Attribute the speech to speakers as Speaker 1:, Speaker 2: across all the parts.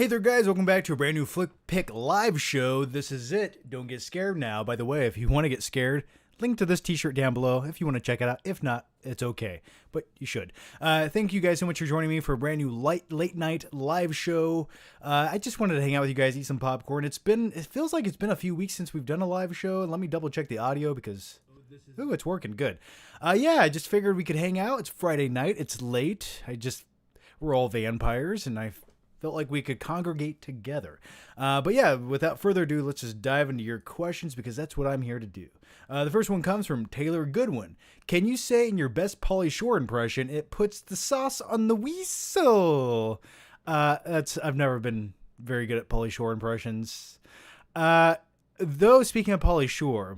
Speaker 1: Hey there, guys. Welcome back to a brand new Flick Pick live show. This is it. Don't get scared now. By the way, if you want to get scared, link to this t-shirt down below if you want to check it out. If not, it's okay, but you should. Thank you guys so much for joining me for a brand new late night live show. I just wanted to hang out with you guys, eat some popcorn. It feels like it's been a few weeks since we've done a live show. Let me double check the audio because it's working good. Yeah, I just figured we could hang out. It's Friday night. It's late. We're all vampires, and I felt like we could congregate together. But yeah, without further ado, let's just dive into your questions because that's what I'm here to do. The first one comes from Taylor Goodwin. Can you say in your best Pauly Shore impression, it puts the sauce on the weasel? I've never been very good at Pauly Shore impressions. Though, speaking of Pauly Shore,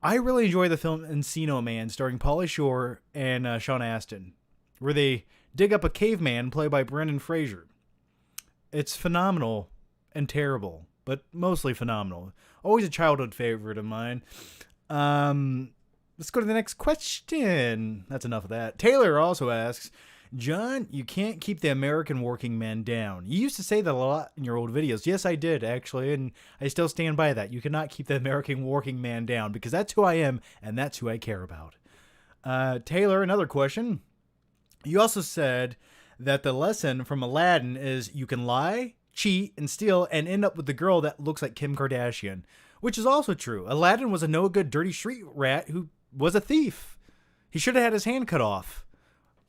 Speaker 1: I really enjoy the film Encino Man starring Pauly Shore and Sean Astin, where they dig up a caveman played by Brendan Fraser. It's phenomenal and terrible, but mostly phenomenal. Always a childhood favorite of mine. Let's go to the next question. That's enough of that. Taylor also asks, John, you can't keep the American working man down. You used to say that a lot in your old videos. Yes, I did, actually, and I still stand by that. You cannot keep the American working man down because that's who I am, and that's who I care about. Taylor, another question. You also said that the lesson from Aladdin is you can lie, cheat, and steal and end up with the girl that looks like Kim Kardashian, which is also true. Aladdin was a no-good, dirty street rat who was a thief. He should have had his hand cut off.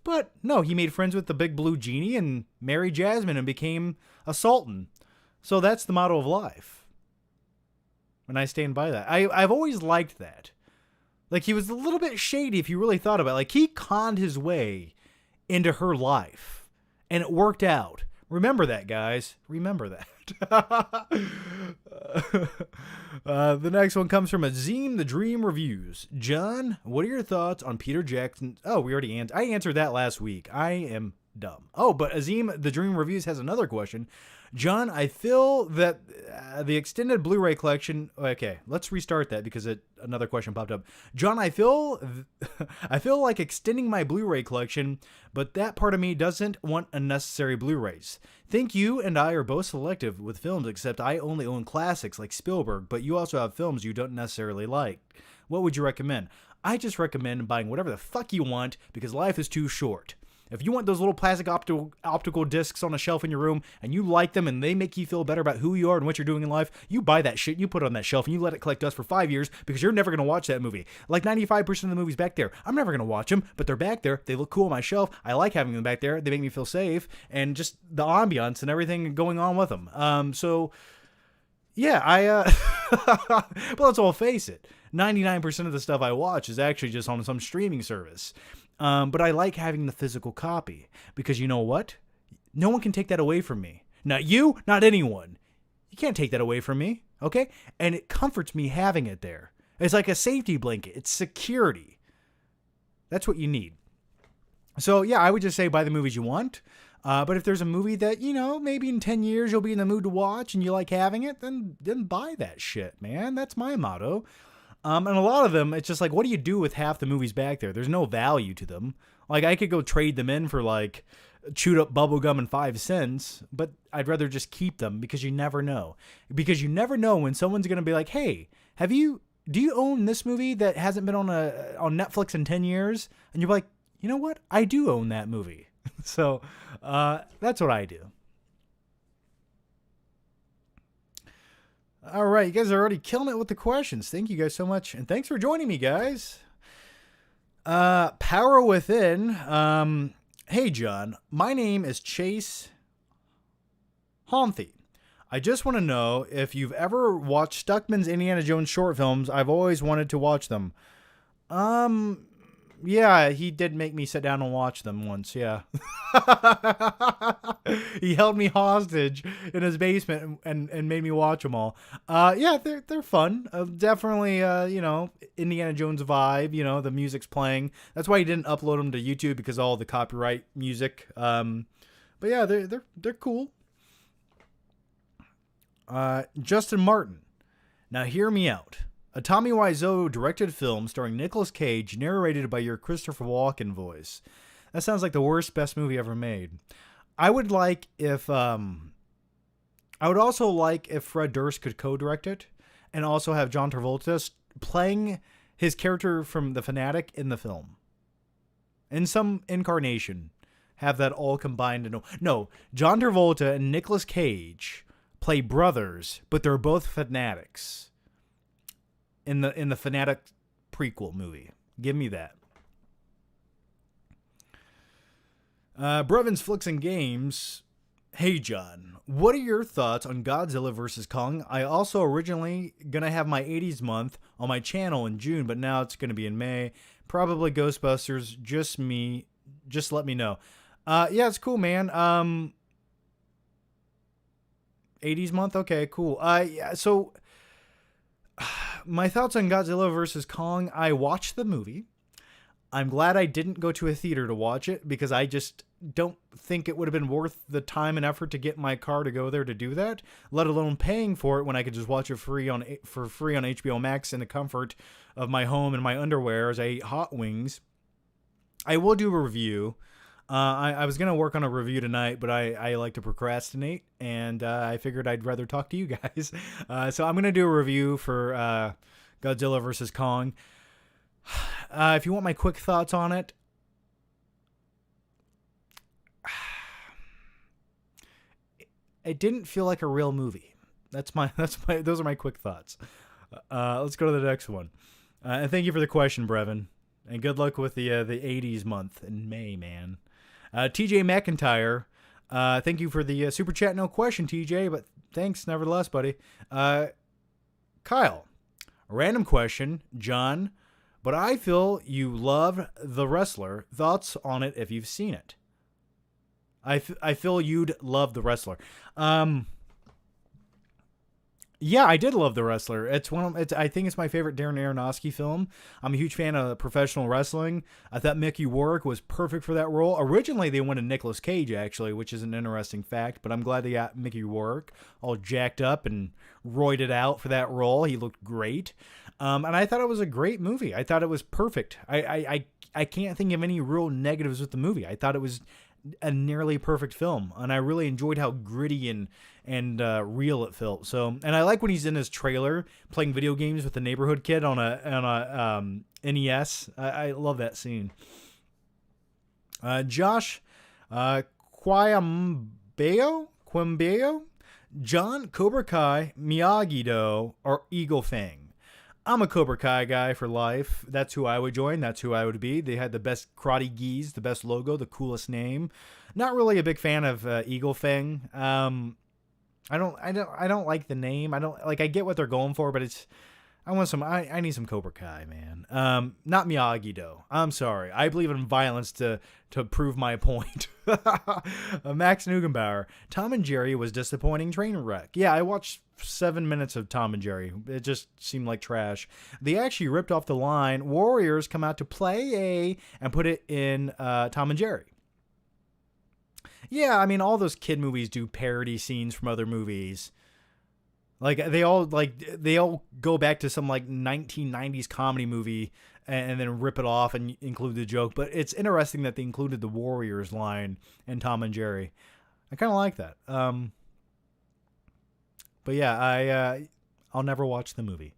Speaker 1: But no, he made friends with the big blue genie and married Jasmine and became a sultan. So that's the motto of life. And I stand by that. I've always liked that. Like, he was a little bit shady if you really thought about it. Like, he conned his way into her life, and it worked out. Remember that, guys. Remember that. The next one comes from Azim the Dream Reviews. John, what are your thoughts on Peter Jackson? Oh, we already answered. I answered that last week. I am dumb. Oh, but Azim the Dream Reviews has another question. John, I feel that the extended Blu-ray collection. Okay, let's restart that because another question popped up. John, I feel like extending my Blu-ray collection, but that part of me doesn't want unnecessary Blu-rays. Think you and I are both selective with films, except I only own classics like Spielberg, but you also have films you don't necessarily like. What would you recommend? I just recommend buying whatever the fuck you want because life is too short. If you want those little plastic optical discs on a shelf in your room and you like them and they make you feel better about who you are and what you're doing in life, you buy that shit, you put it on that shelf, and you let it collect dust for 5 years because you're never going to watch that movie. Like 95% of the movies back there, I'm never going to watch them, but they're back there. They look cool on my shelf. I like having them back there. They make me feel safe and just the ambiance and everything going on with them. So, yeah, well, let's all face it. 99% of the stuff I watch is actually just on some streaming service. But I like having the physical copy because you know what? No one can take that away from me. Not you, not anyone. You can't take that away from me, okay? And it comforts me having it there. It's like a safety blanket. It's security. That's what you need. So, yeah, I would just say buy the movies you want. But if there's a movie that, maybe in 10 years you'll be in the mood to watch and you like having it, then buy that shit, man. That's my motto. And a lot of them, it's just like, what do you do with half the movies back there? There's no value to them. Like, I could go trade them in for, like, chewed up bubble gum and 5 cents, but I'd rather just keep them because you never know. Because you never know when someone's going to be like, hey, do you own this movie that hasn't been on Netflix in 10 years? And you're like, you know what? I do own that movie. So, that's what I do. All right, you guys are already killing it with the questions. Thank you guys so much, and thanks for joining me, guys. Power Within. Hey, John. My name is Chase Homthy. I just want to know if you've ever watched Stuckman's Indiana Jones short films. I've always wanted to watch them. Yeah, he did make me sit down and watch them once, yeah. He held me hostage in his basement and made me watch them all. Yeah, they're fun. Definitely, Indiana Jones vibe, the music's playing. That's why he didn't upload them to YouTube because of all the copyright music. But yeah, they're cool. Justin Martin. Now hear me out. A Tommy Wiseau directed film starring Nicolas Cage, narrated by your Christopher Walken voice. That sounds like the worst, best movie ever made. I would like if I would also like if Fred Durst could co-direct it, and also have John Travolta playing his character from The Fanatic in the film. In some incarnation, have that all combined. No, John Travolta and Nicolas Cage play brothers, but they're both fanatics in the Fanatic prequel movie. Give me that. Brevins Flicks and Games. Hey John, what are your thoughts on Godzilla vs. Kong? I also originally gonna have my 80s month on my channel in June, but now it's gonna be in May. Probably Ghostbusters. Just let me know. Yeah, it's cool, man. 80s month. Okay, cool. Yeah. So my thoughts on Godzilla vs. Kong. I watched the movie. I'm glad I didn't go to a theater to watch it because I just don't think it would have been worth the time and effort to get my car to go there to do that, let alone paying for it when I could just watch it for free on HBO Max in the comfort of my home and my underwear as I ate hot wings. I will do a review. I was going to work on a review tonight, but I like to procrastinate, and I figured I'd rather talk to you guys. So I'm going to do a review for Godzilla vs. Kong. If you want my quick thoughts on it, it didn't feel like a real movie. Those are my quick thoughts. Let's go to the next one. And thank you for the question, Brevin. And good luck with the 80s month in May, man. TJ McIntyre, thank you for the super chat. No question, TJ, but thanks nevertheless, buddy. Kyle, random question, John, but I feel you love The Wrestler. Thoughts on it if you've seen it? I feel you'd love The Wrestler. Yeah, I did love The Wrestler. I think it's my favorite Darren Aronofsky film. I'm a huge fan of professional wrestling. I thought Mickey Rourke was perfect for that role. Originally, they wanted Nicolas Cage, actually, which is an interesting fact, but I'm glad they got Mickey Rourke all jacked up and roided out for that role. He looked great. And I thought it was a great movie. I thought it was perfect. I can't think of any real negatives with the movie. I thought it was a nearly perfect film, and I really enjoyed how gritty and real it felt. So, and I like when he's in his trailer playing video games with the neighborhood kid on a NES. I love that scene. Josh Quimbeyo, John, Cobra Kai, Miyagi-Do, or Eagle Fang. I'm a Cobra Kai guy for life. That's who I would join. That's who I would be. They had the best karate gis, the best logo, the coolest name. Not really a big fan of Eagle Fang. I don't like the name. I get what they're going for, but I need some Cobra Kai, man. Not Miyagi-Do. I'm sorry. I believe in violence to prove my point. Max Neugenbauer. Tom and Jerry was disappointing train wreck. Yeah, I watched 7 minutes of Tom and Jerry. It just seemed like trash. They actually ripped off the line, Warriors come out to play and put it in Tom and Jerry. Yeah, I mean, all those kid movies do parody scenes from other movies. They all go back to some 1990s comedy movie and then rip it off and include the joke. But it's interesting that they included the Warriors line in Tom and Jerry. I kind of like that. But yeah, I'll never watch the movie.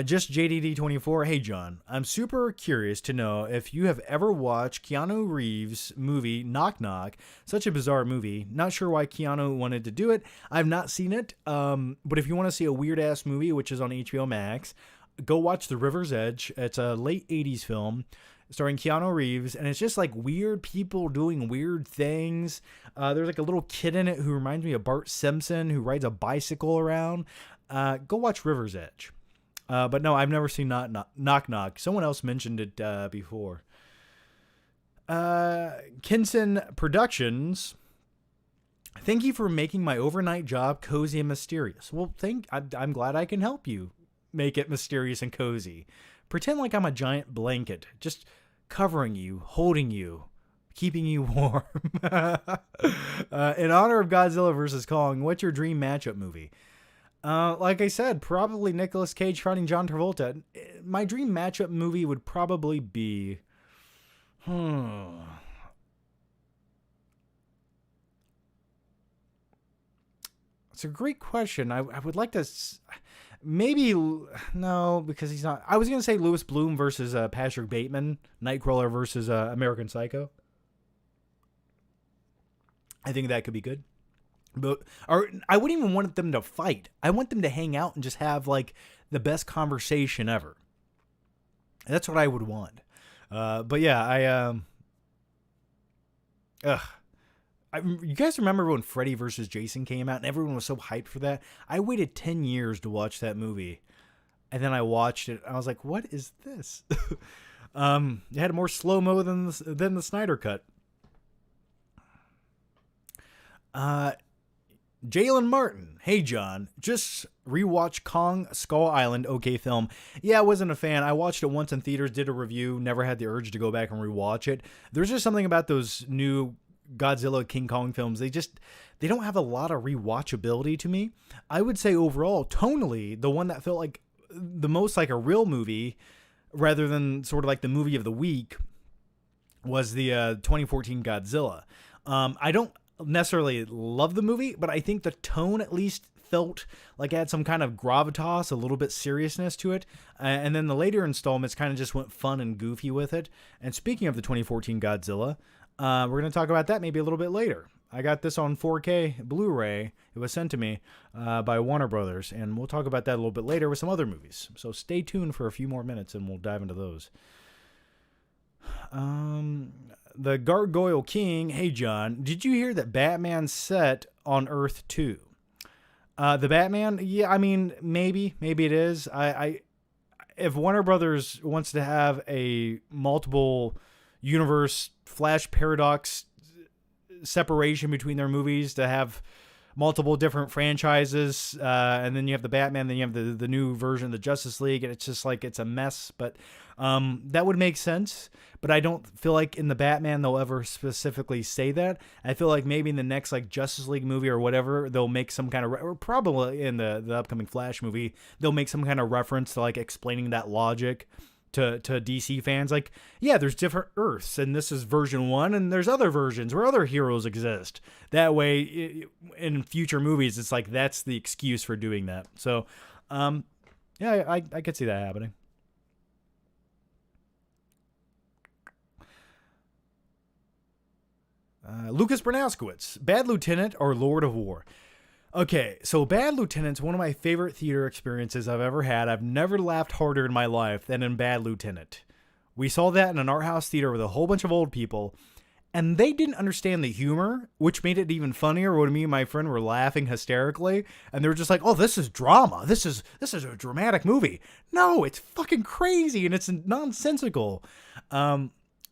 Speaker 1: Just JDD24. Hey, John, I'm super curious to know if you have ever watched Keanu Reeves' movie Knock Knock. Such a bizarre movie. Not sure why Keanu wanted to do it. I've not seen it. But if you want to see a weird-ass movie, which is on HBO Max, go watch The River's Edge. It's a late 80s film starring Keanu Reeves, and it's just weird people doing weird things. There's a little kid in it who reminds me of Bart Simpson, who rides a bicycle around. Go watch River's Edge. But no, I've never seen Knock Knock. Someone else mentioned it before. Kinson Productions. Thank you for making my overnight job cozy and mysterious. Well, I'm glad I can help you make it mysterious and cozy. Pretend like I'm a giant blanket, just covering you, holding you, keeping you warm. In honor of Godzilla vs. Kong, what's your dream matchup movie? Like I said, probably Nicolas Cage fighting John Travolta. My dream matchup movie would probably be... It's a great question. I would like to... Maybe... No, because he's not... I was going to say Louis Bloom versus Patrick Bateman. Nightcrawler versus American Psycho. I think that could be good. But I wouldn't even want them to fight. I want them to hang out and just have, like, the best conversation ever. That's what I would want. But yeah, you guys remember when Freddy vs. Jason came out and everyone was so hyped for that? I waited 10 years to watch that movie. And then I watched it. I was like, what is this? It had more slow-mo than the Snyder Cut. Jalen Martin. Hey, John. Just rewatch Kong Skull Island. Okay film. Yeah, I wasn't a fan. I watched it once in theaters, did a review, never had the urge to go back and rewatch it. There's just something about those new Godzilla King Kong films. They don't have a lot of rewatchability to me. I would say overall, tonally, the one that felt like the most like a real movie rather than sort of like the movie of the week was the 2014 Godzilla. I don't necessarily love the movie, but I think the tone at least felt like it had some kind of gravitas, a little bit seriousness to it. And then the later installments kind of just went fun and goofy with it. And speaking of the 2014 Godzilla, we're going to talk about that maybe a little bit later. I got this on 4K Blu-ray. It was sent to me by Warner Brothers, and we'll talk about that a little bit later with some other movies. So stay tuned for a few more minutes, and we'll dive into those. The Gargoyle King. Hey, John, did you hear that Batman's set on Earth 2? The Batman? Yeah, I mean, maybe it is. If Warner Brothers wants to have a multiple universe Flash paradox separation between their movies to have multiple different franchises, and then you have the Batman, then you have the new version of the Justice League, and it's just like it's a mess. But that would make sense. But I don't feel like in the Batman they'll ever specifically say that. I feel like maybe in the next like Justice League movie or whatever, they'll make some kind of or probably in the upcoming Flash movie, they'll make some kind of reference to like explaining that logic to DC fans. Like, yeah, there's different Earths, and this is version 1, and there's other versions where other heroes exist. That way, in future movies, it's like that's the excuse for doing that. So, yeah, I could see that happening. Lucas Bernowskowitz, Bad Lieutenant or Lord of War? Okay, so Bad Lieutenant's one of my favorite theater experiences I've ever had. I've never laughed harder in my life than in Bad Lieutenant. We saw that in an art house theater with a whole bunch of old people, and they didn't understand the humor, which made it even funnier when me and my friend were laughing hysterically, and they were just like, oh, this is drama. This is a dramatic movie. No, it's fucking crazy, and it's nonsensical.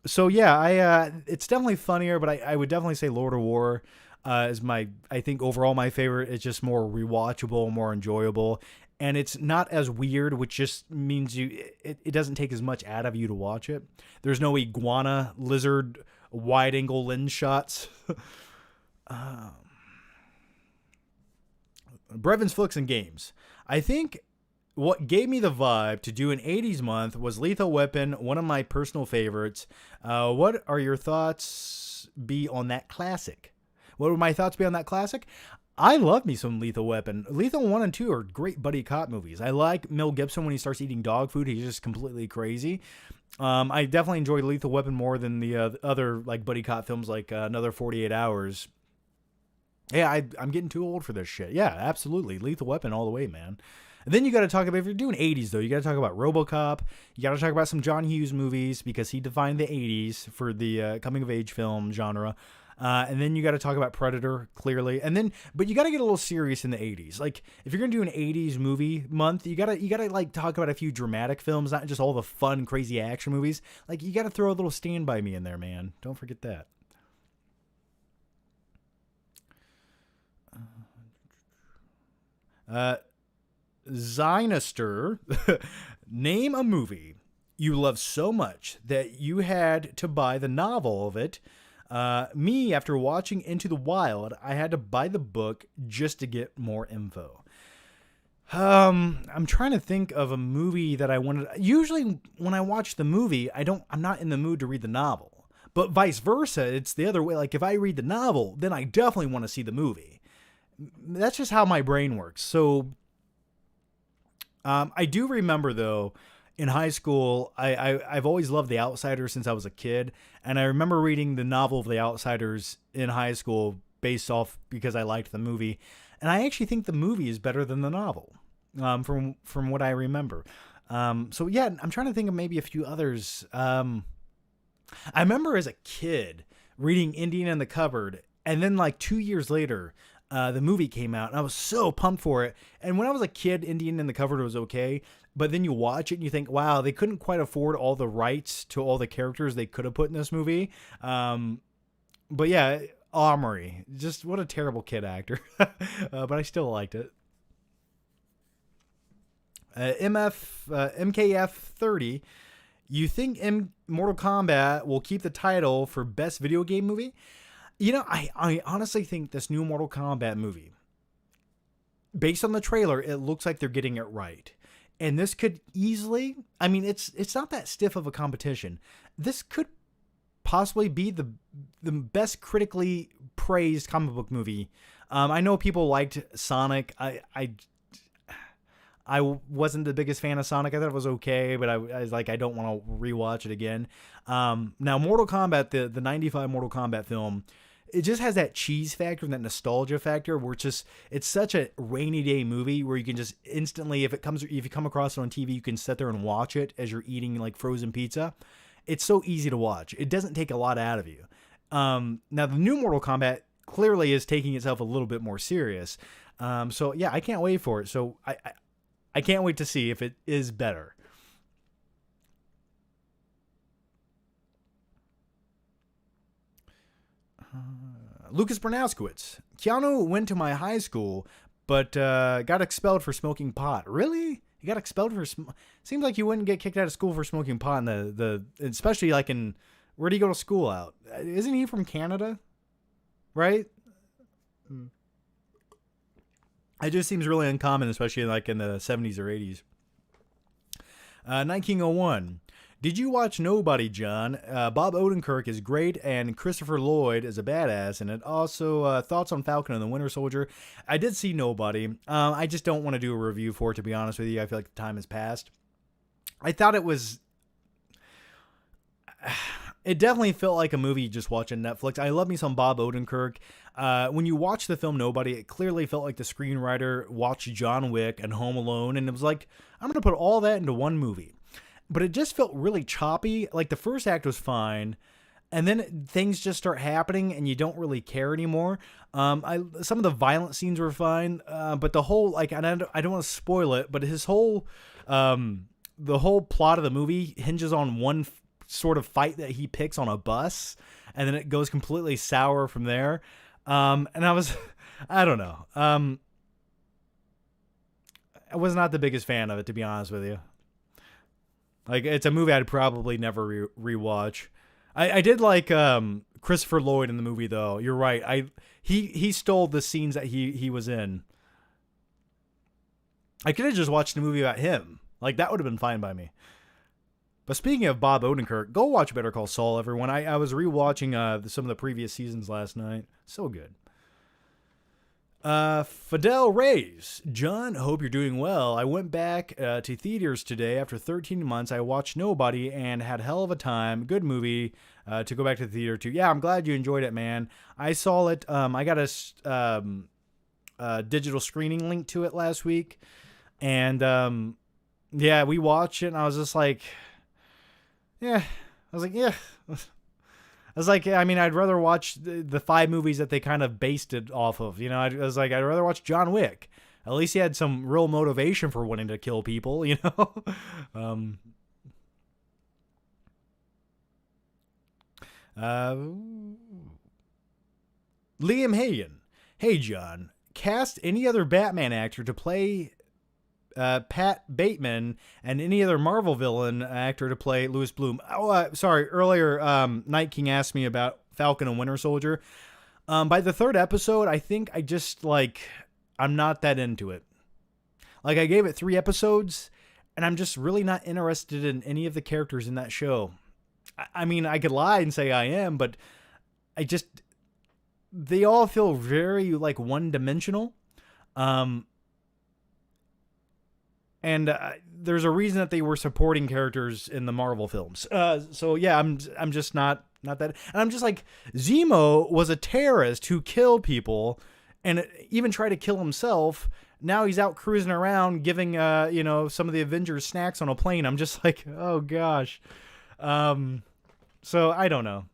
Speaker 1: So yeah, it's definitely funnier, but I would definitely say Lord of War is I think overall my favorite. It's just more rewatchable, more enjoyable, and it's not as weird, which just means it doesn't take as much out of you to watch it. There's no iguana, lizard, wide-angle lens shots. Brevins, Flicks, and Games. I think what gave me the vibe to do an 80s month was Lethal Weapon, one of my personal favorites. What are your thoughts be on that classic? What would my thoughts be on that classic? I love me some Lethal Weapon. Lethal 1 and 2 are great buddy cop movies. I like Mel Gibson when he starts eating dog food. He's just completely crazy. I definitely enjoy Lethal Weapon more than the other like buddy cop films like Another 48 Hours. Yeah, I'm getting too old for this shit. Yeah, absolutely. Lethal Weapon all the way, man. And then you got to talk about, if you're doing 80s though, you got to talk about RoboCop. You got to talk about some John Hughes movies because he defined the 80s for the coming of age film genre. And then you got to talk about Predator, clearly. But you got to get a little serious in the 80s. Like, if you're going to do an 80s movie month, you got to like talk about a few dramatic films, not just all the fun, crazy action movies. Like, you got to throw a little Stand By Me in there, man. Don't forget that. Zynister, name a movie you love so much that you had to buy the novel of it. Me, after watching Into the Wild, I had to buy the book just to get more info. I'm trying to think of a movie that I wanted. Usually when I watch the movie, I'm not in the mood to read the novel, but vice versa. It's the other way. Like if I read the novel, then I definitely want to see the movie. that's just how my brain works. So I do remember though, in high school, I've always loved The Outsiders since I was a kid, and I remember reading the novel of The Outsiders in high school based off because I liked the movie, and I actually think the movie is better than the novel, from what I remember. So yeah, I'm trying to think of maybe a few others. I remember as a kid reading Indian in the Cupboard, and then like 2 years later, the movie came out, and I was so pumped for it. And when I was a kid, Indian in the Cupboard was okay, but then you watch it and you think, wow, they couldn't quite afford all the rights to all the characters they could have put in this movie. But yeah, Omri, just what a terrible kid actor, but I still liked it. MKF 30. You think Mortal Kombat will keep the title for best video game movie? You know, I honestly think this new Mortal Kombat movie, based on the trailer, it looks like they're getting it right. And this could easily, I mean, it's not that stiff of a competition. This could possibly be the best critically praised comic book movie. I know people liked Sonic. I wasn't the biggest fan of Sonic. I thought it was okay, but I was like, I don't want to rewatch it again. Now, Mortal Kombat, the 95 Mortal Kombat film, it just has that cheese factor and that nostalgia factor where it's such a rainy day movie where you can just instantly, if you come across it on TV, you can sit there and watch it as you're eating like frozen pizza. It's so easy to watch. It doesn't take a lot out of you. Now, the new Mortal Kombat clearly is taking itself a little bit more serious. So yeah, I can't wait for it. So I can't wait to see if it is better. Lucas Bernowskowitz. Keanu went to my high school, but got expelled for smoking pot. Really? He got expelled for... Seems like you wouldn't get kicked out of school for smoking pot in especially like in... Where did he go to school out? Isn't he from Canada? Right? It just seems really uncommon, especially like in the 70s or 80s. 1901. Did you watch Nobody, John? Bob Odenkirk is great, and Christopher Lloyd is a badass. And it also thoughts on Falcon and the Winter Soldier. I did see Nobody. I just don't want to do a review for it, to be honest with you. I feel like the time has passed. I thought it was... It definitely felt like a movie just watching Netflix. I love me some Bob Odenkirk. When you watch the film Nobody, it clearly felt like the screenwriter watched John Wick and Home Alone, and it was like, I'm going to put all that into one movie. But it just felt really choppy. Like the first act was fine, and then things just start happening, and you don't really care anymore. Some of the violent scenes were fine, but the whole, like, and I don't want to spoil it, but his whole, the whole plot of the movie hinges on one sort of fight that he picks on a bus, and then it goes completely sour from there. And I don't know. I was not the biggest fan of it, to be honest with you. Like, it's a movie I'd probably never rewatch. I did like Christopher Lloyd in the movie, though. You're right. He stole the scenes that he was in. I could have just watched a movie about him. Like, that would have been fine by me. But speaking of Bob Odenkirk, go watch Better Call Saul, everyone. I was rewatching some of the previous seasons last night. So good. Fidel Reyes. John, hope you're doing well. I went back to theaters today. After 13 months, I watched Nobody and had hell of a time. Good movie to go back to the theater to. Yeah, I'm glad you enjoyed it, man. I saw it. I got a digital screening link to it last week. And yeah, we watched it, and I was just like... Yeah, I was like, yeah. I was like, I mean, I'd rather watch the 5 movies that they kind of based it off of. You know, I was like, I'd rather watch John Wick. At least he had some real motivation for wanting to kill people, you know? Liam Hagen. Hey, John. Cast any other Batman actor to play... Pat Bateman and any other Marvel villain actor to play Louis Bloom. Oh, sorry. Earlier, Night King asked me about Falcon and Winter Soldier. By the 3rd episode, I think I just, I'm not that into it. Like, I gave it 3 episodes, and I'm just really not interested in any of the characters in that show. I mean, I could lie and say I am, but they all feel very like one-dimensional. And there's a reason that they were supporting characters in the Marvel films. So yeah, I'm just not that. And I'm just like, Zemo was a terrorist who killed people and even tried to kill himself. Now he's out cruising around giving, some of the Avengers snacks on a plane. I'm just like, oh gosh. So I don't know.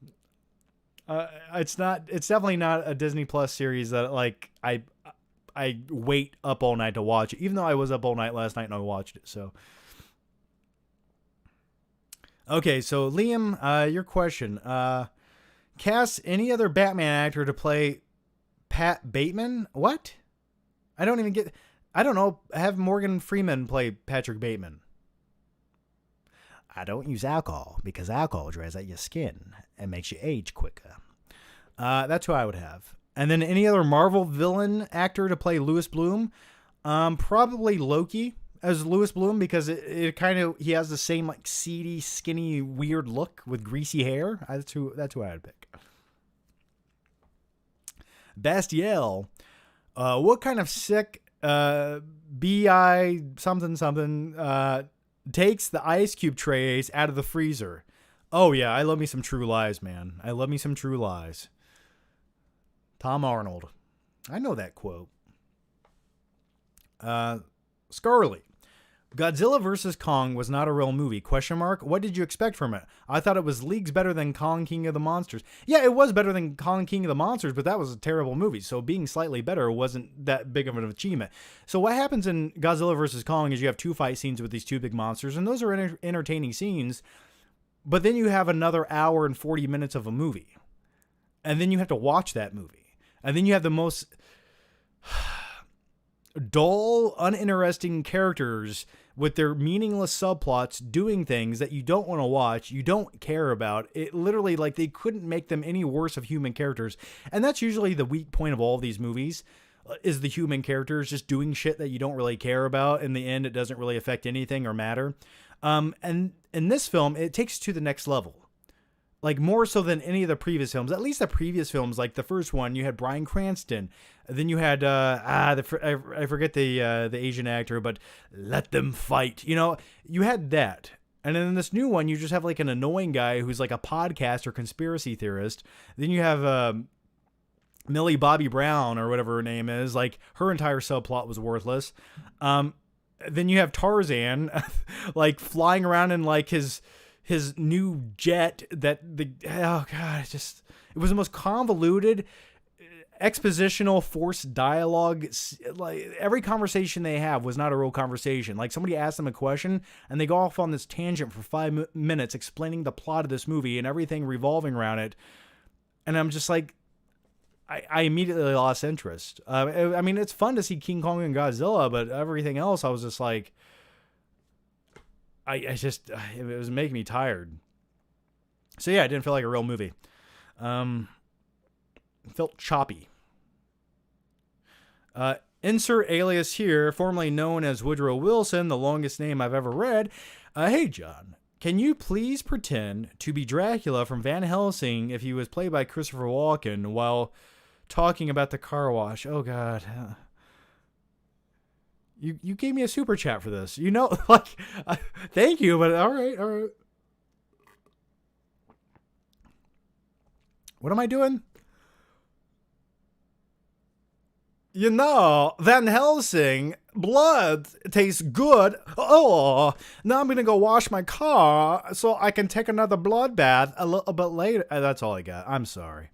Speaker 1: It's definitely not a Disney Plus series that like I wait up all night to watch it, even though I was up all night last night and I watched it. So, okay. So Liam, your question, cast any other Batman actor to play Pat Bateman. What? I don't know. Have Morgan Freeman play Patrick Bateman. I don't use alcohol because alcohol dries out your skin and makes you age quicker. That's who I would have. And then any other Marvel villain actor to play Louis Bloom? Probably Loki as Louis Bloom because it kind of, he has the same like seedy, skinny, weird look with greasy hair. That's who I would pick. Bastiel. What kind of sick BI something takes the ice cube trays out of the freezer? Oh yeah, I love me some True Lies, man. I love me some True Lies. Tom Arnold. I know that quote. Scarly. Godzilla vs. Kong was not a real movie. ? What did you expect from it? I thought it was leagues better than Kong King of the Monsters. Yeah, it was better than Kong King of the Monsters, but that was a terrible movie. So being slightly better wasn't that big of an achievement. So what happens in Godzilla vs. Kong is you have two fight scenes with these two big monsters, and those are entertaining scenes. But then you have another hour and 40 minutes of a movie. And then you have to watch that movie. And then you have the most dull, uninteresting characters with their meaningless subplots doing things that you don't want to watch, you don't care about. It literally, like, they couldn't make them any worse of human characters. And that's usually the weak point of all of these movies, is the human characters just doing shit that you don't really care about. In the end, it doesn't really affect anything or matter. And in this film, it takes it to the next level. Like, more so than any of the previous films. At least the previous films, like the first one, you had Bryan Cranston. Then you had, I forget the Asian actor, but Let Them Fight. You know, you had that. And then in this new one, you just have like an annoying guy who's like a podcaster, conspiracy theorist. Then you have Millie Bobby Brown, or whatever her name is. Like, her entire subplot was worthless. Then you have Tarzan, like, flying around in like his new jet it was the most convoluted expositional forced dialogue. Like, every conversation they have was not a real conversation. Like, somebody asked them a question and they go off on this tangent for 5 minutes explaining the plot of this movie and everything revolving around it. And I'm just like, I immediately lost interest. I mean, it's fun to see King Kong and Godzilla, but everything else, I was just like, it was making me tired. So yeah, it didn't feel like a real movie. It felt choppy. Insert alias here, formerly known as Woodrow Wilson, the longest name I've ever read. Hey John, can you please pretend to be Dracula from Van Helsing if he was played by Christopher Walken while talking about the car wash? Oh God. You gave me a super chat for this. You know, like, thank you, but all right. What am I doing? You know, Van Helsing, blood tastes good. Oh, now I'm going to go wash my car so I can take another blood bath a little bit later. That's all I got. I'm sorry.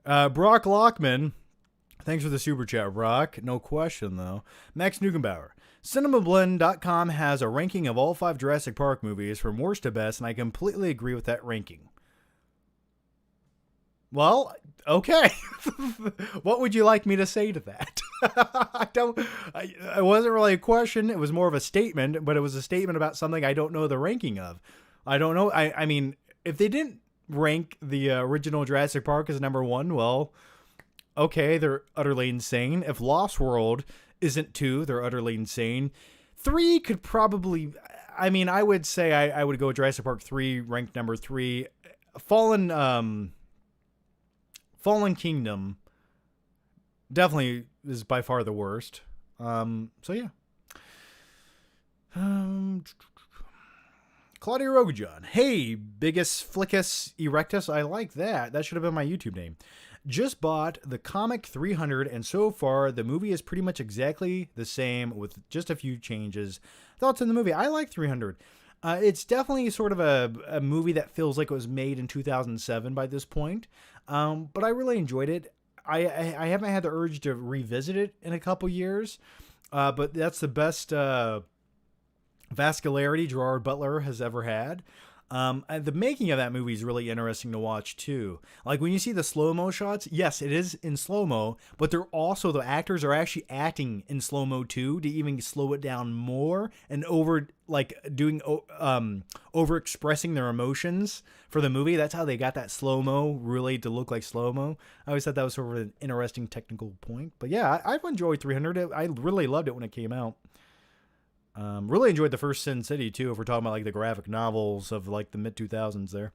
Speaker 1: Brock Lockman. Thanks for the super chat, Brock. No question, though. Max Nugenbauer. CinemaBlend.com has a ranking of all 5 Jurassic Park movies from worst to best, and I completely agree with that ranking. Well, okay. What would you like me to say to that? It wasn't really a question. It was more of a statement, but it was a statement about something I don't know the ranking of. I don't know. I mean, if they didn't rank the original Jurassic Park as number 1, well, okay, they're utterly insane. If Lost World isn't 2, they're utterly insane. 3 could probably, I mean, I would say I would go Jurassic Park 3, ranked number 3. Fallen Kingdom definitely is by far the worst. So yeah. Claudia Rogajon. Hey, biggest flickus erectus. I like that. That should have been my YouTube name. Just bought the comic 300, and so far the movie is pretty much exactly the same with just a few changes. Thoughts on the movie? I like 300. It's definitely sort of a movie that feels like it was made in 2007 by this point, but I really enjoyed it. I haven't had the urge to revisit it in a couple years, but that's the best vascularity Gerard Butler has ever had. And the making of that movie is really interesting to watch too. Like when you see the slow-mo shots, yes, it is in slow-mo, but they're also, the actors are actually acting in slow-mo too, to even slow it down more and over expressing their emotions for the movie. That's how they got that slow-mo really to look like slow-mo. I always thought that was sort of an interesting technical point. But yeah, I've enjoyed 300. I really loved it when it came out. Really enjoyed the first Sin City too, if we're talking about like the graphic novels of like the mid 2000s there.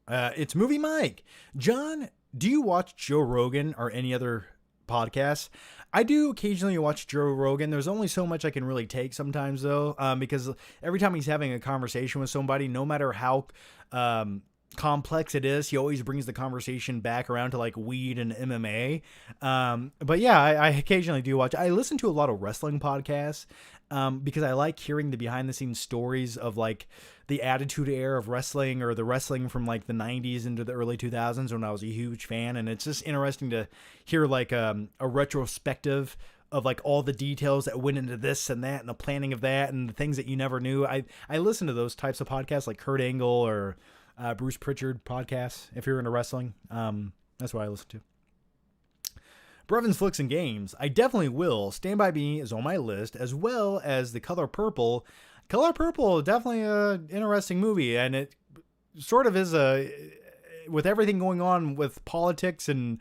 Speaker 1: It's Movie Mike. John, do you watch Joe Rogan or any other podcasts? I do occasionally watch Joe Rogan. There's only so much I can really take sometimes though, because every time he's having a conversation with somebody, no matter how complex it is, he always brings the conversation back around to like weed and MMA. But yeah, I occasionally do watch. I listen to a lot of wrestling podcasts because I like hearing the behind the scenes stories of like the attitude era of wrestling, or the wrestling from like the 90s into the early 2000s when I was a huge fan. And it's just interesting to hear like a retrospective of like all the details that went into this and that and the planning of that and the things that you never knew. I listen to those types of podcasts like Kurt Angle or Bruce Pritchard podcasts, if you're into wrestling. That's what I listen to. Brevins, Flicks, and Games. I definitely will. Stand By Me is on my list, as well as The Color Purple. Color Purple, definitely an interesting movie, and it sort of is with everything going on with politics and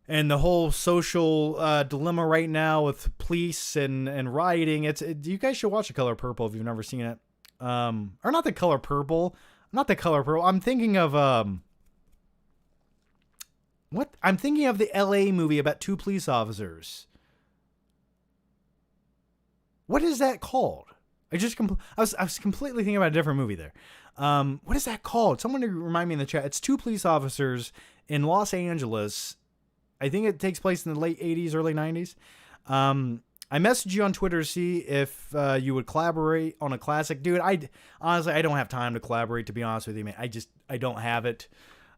Speaker 1: the whole social dilemma right now with police and rioting. You guys should watch The Color Purple if you've never seen it. Or not The Color Purple. Not The Color Purple. I'm thinking of what? I'm thinking of the LA movie about two police officers. What is that called? I was completely thinking about a different movie there. What is that called? Someone to remind me in the chat. It's two police officers in Los Angeles. I think it takes place in the late 80s, early 90s. I messaged you on Twitter to see if you would collaborate on a classic. Dude, honestly, I don't have time to collaborate, to be honest with you, man. I don't have it.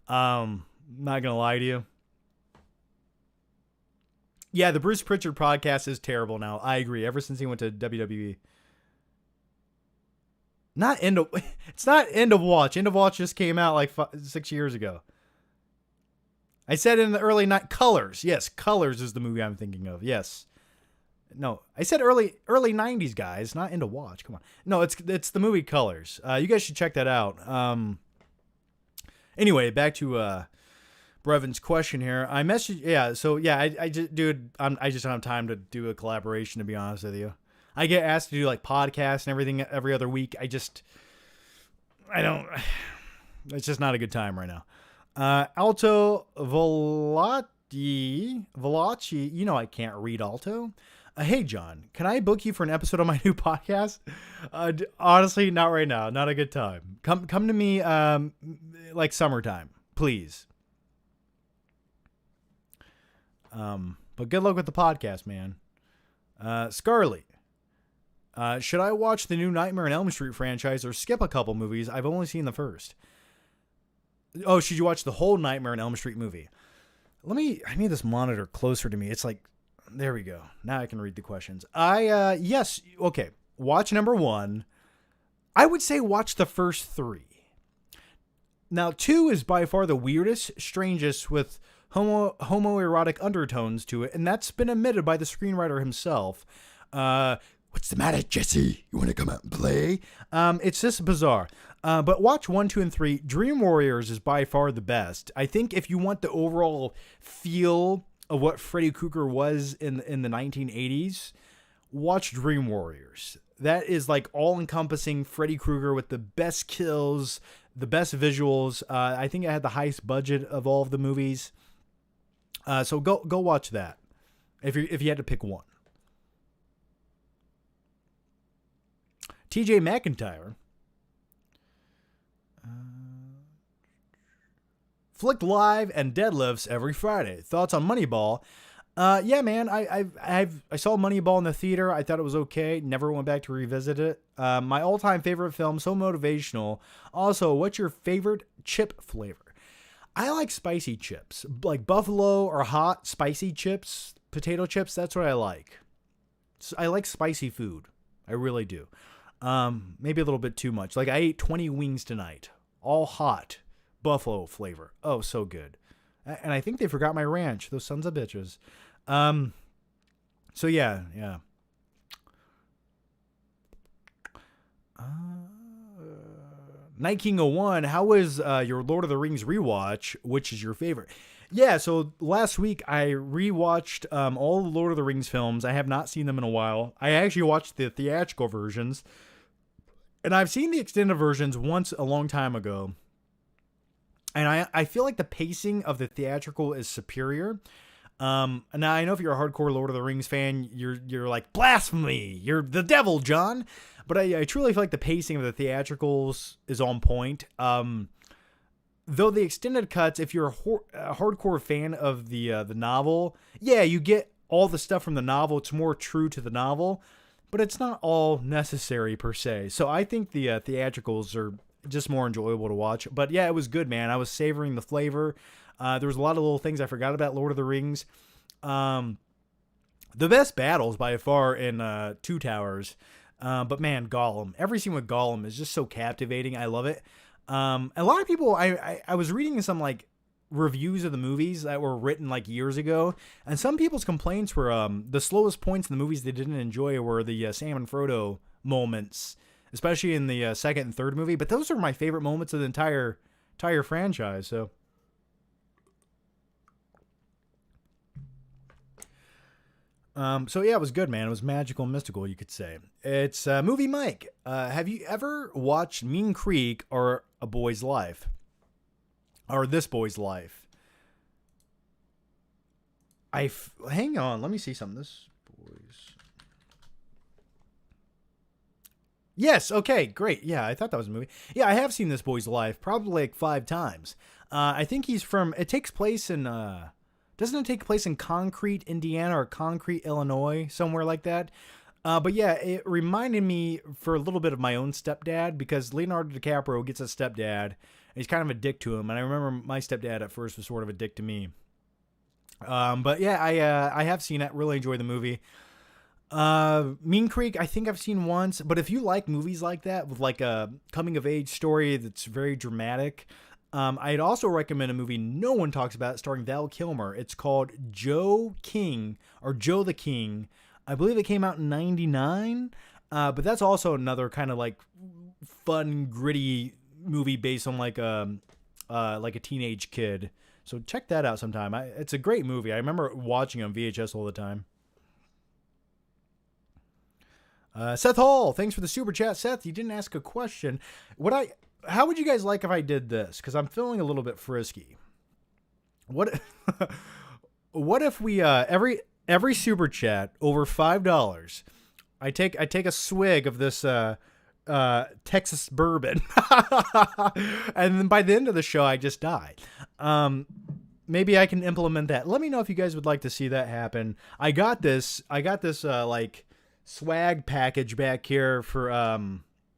Speaker 1: Not going to lie to you. Yeah, the Bruce Pritchard podcast is terrible now. I agree. Ever since he went to WWE. It's not End of Watch. End of Watch just came out like 6 years ago. I said in the early night. Colors. Yes, Colors is the movie I'm thinking of. Yes. No, I said early 90s, guys, not Into Watch. Come on. No, it's the movie Colors. You guys should check that out. Anyway, back to Brevin's question here. I messaged, yeah, so yeah, I just don't have time to do a collaboration, to be honest with you. I get asked to do like podcasts and everything every other week. It's just not a good time right now. Alto Veloci, you know I can't read Alto. Hey, John, can I book you for an episode on my new podcast? Honestly, not right now. Not a good time. Come to me like summertime, please. But good luck with the podcast, man. Scarly, should I watch the new Nightmare on Elm Street franchise or skip a couple movies? I've only seen the first. Oh, should you watch the whole Nightmare on Elm Street movie? I need this monitor closer to me. It's like, there we go. Now I can read the questions. Yes. Okay. Watch number 1. I would say watch the first 3. Now 2 is by far the weirdest, strangest, with homoerotic undertones to it. And that's been admitted by the screenwriter himself. What's the matter, Jesse? You want to come out and play? It's just bizarre. But watch 1, 2, and 3. Dream Warriors is by far the best. I think if you want the overall feel of what Freddy Krueger was in the 1980s, watch Dream Warriors. That is like all-encompassing Freddy Krueger with the best kills, the best visuals. I think it had the highest budget of all of the movies. So go watch that if you had to pick one. TJ McIntyre. Flick live and deadlifts every Friday. Thoughts on Moneyball? Yeah, man. I saw Moneyball in the theater. I thought it was okay. Never went back to revisit it. My all-time favorite film. So motivational. Also, what's your favorite chip flavor? I like spicy chips, like buffalo or hot spicy chips, potato chips. That's what I like. So I like spicy food. I really do. Maybe a little bit too much. Like I ate 20 wings tonight, all hot. Buffalo flavor. Oh, so good. And I think they forgot my ranch. Those sons of bitches. So yeah. Night King 01, how was your Lord of the Rings rewatch? Which is your favorite? Yeah, so last week I rewatched all the Lord of the Rings films. I have not seen them in a while. I actually watched the theatrical versions. And I've seen the extended versions once a long time ago. And I feel like the pacing of the theatrical is superior. Now I know if you're a hardcore Lord of the Rings fan, you're like, blasphemy, you're the devil, John. But I truly feel like the pacing of the theatricals is on point. Though the extended cuts, if you're a hardcore fan of the novel, yeah, you get all the stuff from the novel. It's more true to the novel, but it's not all necessary per se. So I think the theatricals are just more enjoyable to watch. But yeah, it was good, man. I was savoring the flavor. There was a lot of little things I forgot about Lord of the Rings. The best battles by far in Two Towers. But man, Gollum. Every scene with Gollum is just so captivating. I love it. A lot of people, I was reading some like reviews of the movies that were written like years ago, and some people's complaints were the slowest points in the movies they didn't enjoy were the Sam and Frodo moments, especially in the second and third movie. But those are my favorite moments of the entire franchise. So yeah, it was good, man. It was magical and mystical, you could say. It's Movie Mike. Have you ever watched Mean Creek or A Boy's Life? Or This Boy's Life? Hang on, let me see something. This Boy's... Yes, okay, great. Yeah, I thought that was a movie. Yeah, I have seen This Boy's Life probably like 5 times. I think he's from... It takes place in... Doesn't it take place in Concrete, Indiana, or Concrete, Illinois, somewhere like that? But yeah, it reminded me for a little bit of my own stepdad, because Leonardo DiCaprio gets a stepdad, and he's kind of a dick to him. And I remember my stepdad at first was sort of a dick to me. But yeah, I have seen it. Really enjoy the movie. Mean Creek, I think I've seen once. But if you like movies like that with like a coming of age story that's very dramatic, I'd also recommend a movie no one talks about starring Val Kilmer. It's called Joe King, or Joe the King. I believe it came out in 99. But that's also another kind of like fun, gritty movie based on like a teenage kid. So check that out sometime. It's a great movie. I remember watching it on VHS all the time. Seth Hall, thanks for the super chat. Seth, you didn't ask a question. How would you guys like if I did this? Because I'm feeling a little bit frisky. What if we every super chat over $5, I take a swig of this Texas bourbon, and then by the end of the show I just die. Maybe I can implement that. Let me know if you guys would like to see that happen. I got this like swag package back here for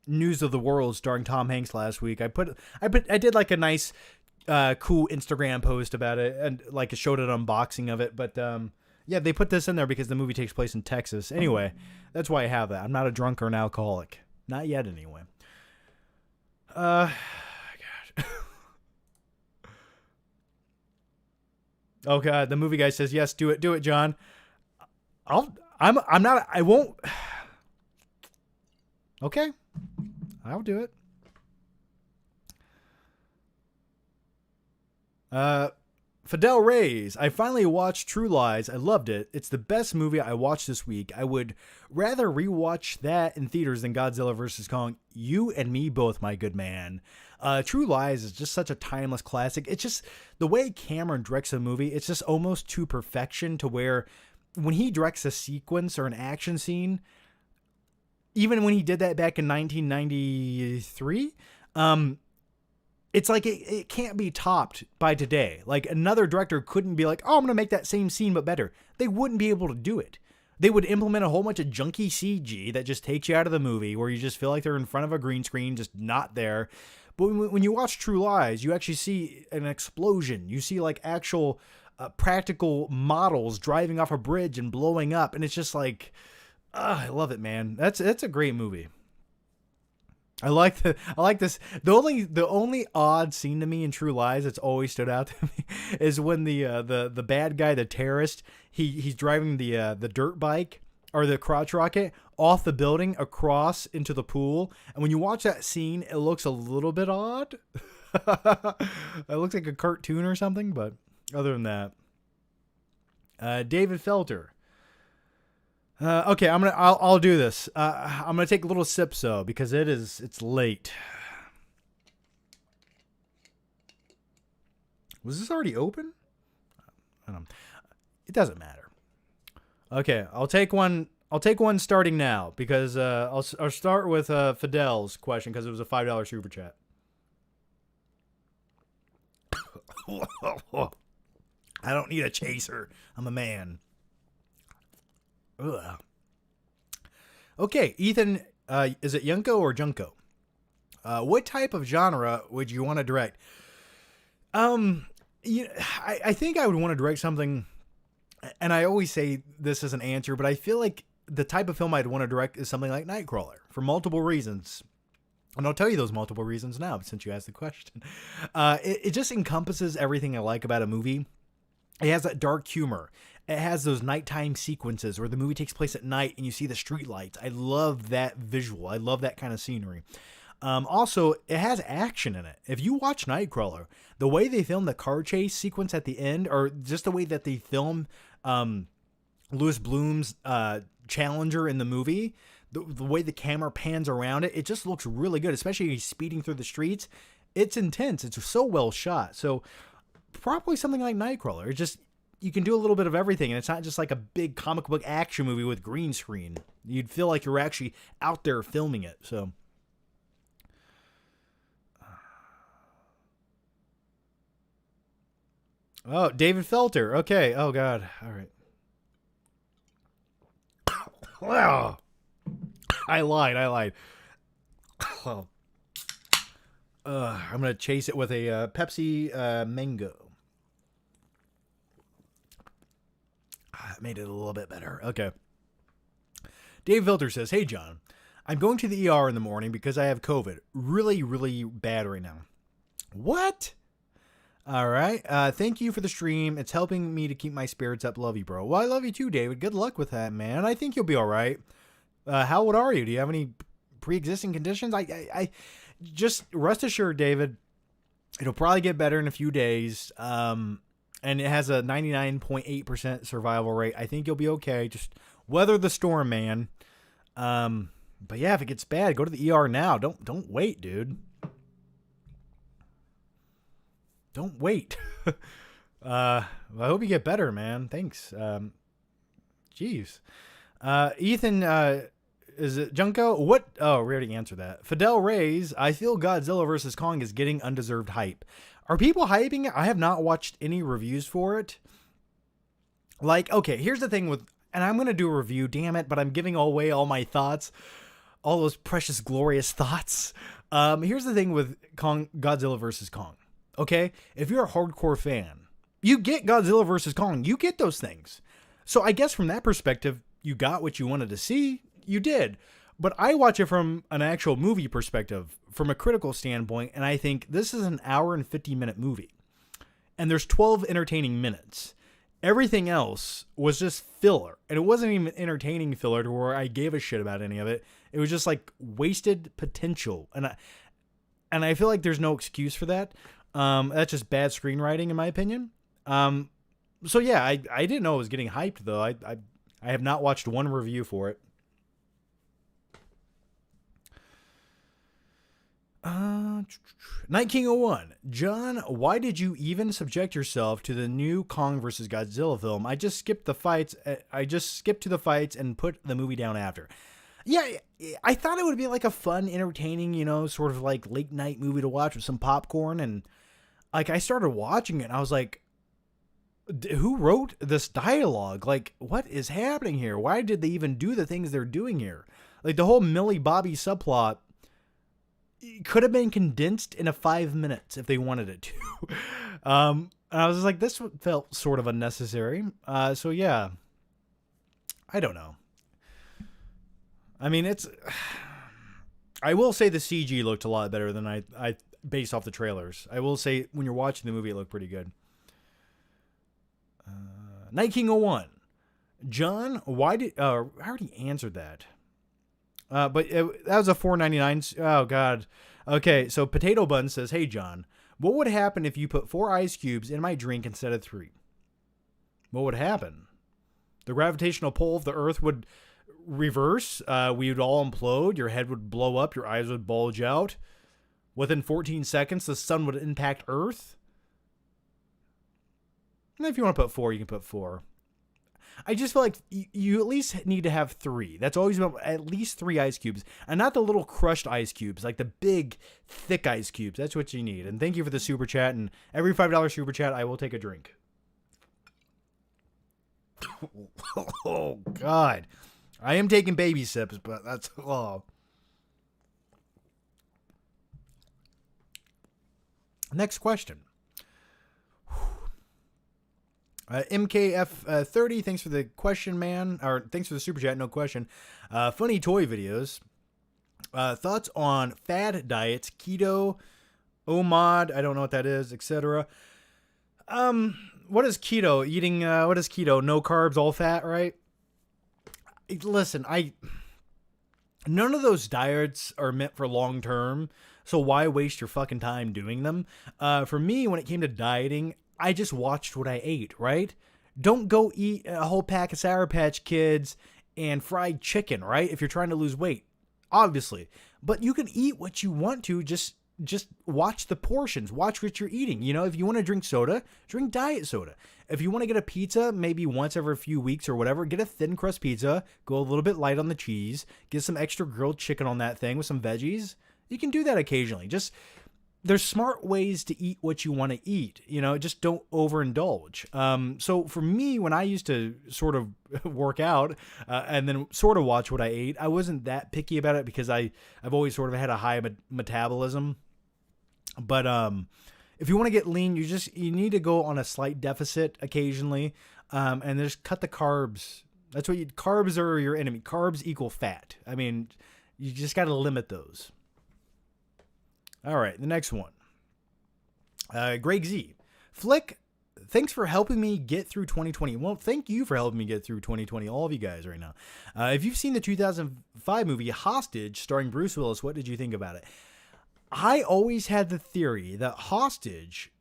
Speaker 1: News of the World starring Tom Hanks last week. I did like a nice cool Instagram post about it, and like showed an unboxing of it. But yeah, they put this in there because the movie takes place in Texas. Anyway, that's why I have that. I'm not a drunk or an alcoholic. Not yet, anyway. God. Oh God, the movie guy says yes. Do it, John. I won't. Okay, I'll do it. Fidel Reyes, I finally watched True Lies. I loved it. It's the best movie I watched this week. I would rather rewatch that in theaters than Godzilla vs. Kong. You and me both, my good man. True Lies is just such a timeless classic. It's just the way Cameron directs a movie. It's just almost to perfection, to where when he directs a sequence or an action scene, even when he did that back in 1993, it's like it can't be topped by today. Like, another director couldn't be like, oh, I'm going to make that same scene but better. They wouldn't be able to do it. They would implement a whole bunch of junky CG that just takes you out of the movie, where you just feel like they're in front of a green screen, just not there. But when you watch True Lies, you actually see an explosion. You see like actual practical models driving off a bridge and blowing up. And it's just like, I love it, man. That's a great movie. I like this. The only odd scene to me in True Lies that's always stood out to me is when the bad guy, the terrorist, he's driving the dirt bike or the crotch rocket off the building across into the pool. And when you watch that scene, it looks a little bit odd. It looks like a cartoon or something, but other than that, David Felter. Okay, I'll do this. I'm gonna take a little sip though, because it's late. Was this already open? I don't know. It doesn't matter. Okay, I'll take one starting now, because I'll start with Fidel's question, because it was a $5 super chat. I don't need a chaser. I'm a man. Ugh. Okay, Ethan, is it Yunko or Junko? What type of genre would you want to direct? I think I would want to direct something, and I always say this as an answer, but I feel like the type of film I'd want to direct is something like Nightcrawler, for multiple reasons. And I'll tell you those multiple reasons now, since you asked the question. It just encompasses everything I like about a movie. It has that dark humor. It has those nighttime sequences where the movie takes place at night and you see the street lights. I love that visual. I love that kind of scenery. Also, it has action in it. If you watch Nightcrawler, the way they film the car chase sequence at the end, or just the way that they film Louis Bloom's Challenger in the movie, the way the camera pans around it, it just looks really good, especially when he's speeding through the streets. It's intense. It's so well shot. So probably something like Nightcrawler. It's just, you can do a little bit of everything, and it's not just like a big comic book action movie with green screen. You'd feel like you're actually out there filming it. So oh, David Felter. Okay. Oh God. All right. Wow. I lied. Oh. I'm gonna chase it with a Pepsi mango. That made it a little bit better. Okay. Dave Filter says, "Hey John, I'm going to the ER in the morning because I have COVID. Really, really bad right now." What? All right. Thank you for the stream. It's helping me to keep my spirits up. Love you, bro. Well, I love you too, David. Good luck with that, man. I think you'll be all right. How old are you? Do you have any pre-existing conditions? I just rest assured, David, it'll probably get better in a few days. And it has a 99.8% survival rate. I think you'll be okay. Just weather the storm, man. But yeah, if it gets bad, go to the ER now. Don't wait, dude. Don't wait. I hope you get better, man. Thanks. Jeez. Ethan, is it Junko? What? Oh, we already answered that. Fidel Reyes, I feel Godzilla vs. Kong is getting undeserved hype. Are people hyping it? I have not watched any reviews for it. Like, okay, here's the thing with, and I'm going to do a review, damn it, but I'm giving away all my thoughts, all those precious, glorious thoughts. Here's the thing with Godzilla vs. Kong. Okay, if you're a hardcore fan, you get Godzilla vs. Kong. You get those things. So I guess from that perspective, you got what you wanted to see. You did. But I watch it from an actual movie perspective, from a critical standpoint, and I think this is an hour and 50-minute movie. And there's 12 entertaining minutes. Everything else was just filler. And it wasn't even entertaining filler to where I gave a shit about any of it. It was just like wasted potential. And I feel like there's no excuse for that. That's just bad screenwriting, in my opinion. So yeah, I didn't know it was getting hyped though. I have not watched one review for it. 1901. John, why did you even subject yourself to the new Kong vs. Godzilla film? I just skipped the fights. I just skipped to the fights and put the movie down after. Yeah, I thought it would be like a fun, entertaining, sort of like late night movie to watch with some popcorn. And like I started watching it and I was like, who wrote this dialogue? Like, what is happening here? Why did they even do the things they're doing here? Like the whole Millie Bobby subplot could have been condensed in 5 minutes if they wanted it to. And I was just like, this felt sort of unnecessary. So yeah, I don't know. I mean, I will say the CG looked a lot better than I based off the trailers. I will say when you're watching the movie, it looked pretty good. 1901. John, why did, I already answered that. But that was a $4.99. Oh, God. Okay, so Potato Bun says, hey, John, what would happen if you put 4 ice cubes in my drink instead of 3? What would happen? The gravitational pull of the Earth would reverse. We would all implode. Your head would blow up. Your eyes would bulge out. Within 14 seconds, the sun would impact Earth. And if you want to put 4, you can put 4. I just feel like you at least need to have 3. That's always about at least 3 ice cubes. And not the little crushed ice cubes, like the big, thick ice cubes. That's what you need. And thank you for the super chat. And every $5 super chat, I will take a drink. Oh, God. I am taking baby sips, but that's all. Next question. MKF30, thanks for the question, man. Or thanks for the super chat, no question. Funny toy videos. Thoughts on Fad Diets, keto, OMOD, I don't know what that is, etc. What is keto? What is keto? No carbs, all fat, right? Listen, none of those diets are meant for long term, so why waste your fucking time doing them? For me, when it came to dieting, I just watched what I ate, right? Don't go eat a whole pack of Sour Patch Kids and fried chicken, right? If you're trying to lose weight, obviously. But you can eat what you want to, just watch the portions. Watch what you're eating. If you want to drink soda, drink diet soda. If you want to get a pizza, maybe once every few weeks or whatever, get a thin crust pizza, go a little bit light on the cheese, get some extra grilled chicken on that thing with some veggies. You can do that occasionally. There's smart ways to eat what you want to eat, just don't overindulge. So for me, when I used to sort of work out and then sort of watch what I ate, I wasn't that picky about it because I've always sort of had a high metabolism. But if you want to get lean, you need to go on a slight deficit occasionally, and just cut the carbs. Carbs are your enemy. Carbs equal fat. I mean, you just got to limit those. All right, the next one. Greg Z. Flick, thanks for helping me get through 2020. Well, thank you for helping me get through 2020, all of you guys right now. If you've seen the 2005 movie Hostage starring Bruce Willis, what did you think about it? I always had the theory that Hostage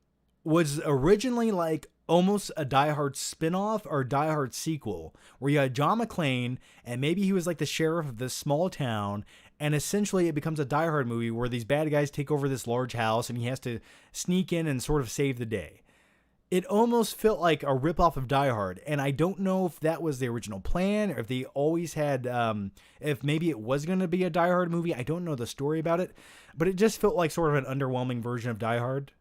Speaker 1: was originally like almost a Die Hard spinoff or Die Hard sequel where you had John McClane and maybe he was like the sheriff of this small town. And essentially it becomes a Die Hard movie where these bad guys take over this large house and he has to sneak in and sort of save the day. It almost felt like a ripoff of Die Hard. And I don't know if that was the original plan or if they always had, if maybe it was going to be a Die Hard movie. I don't know the story about it, but it just felt like sort of an underwhelming version of Die Hard.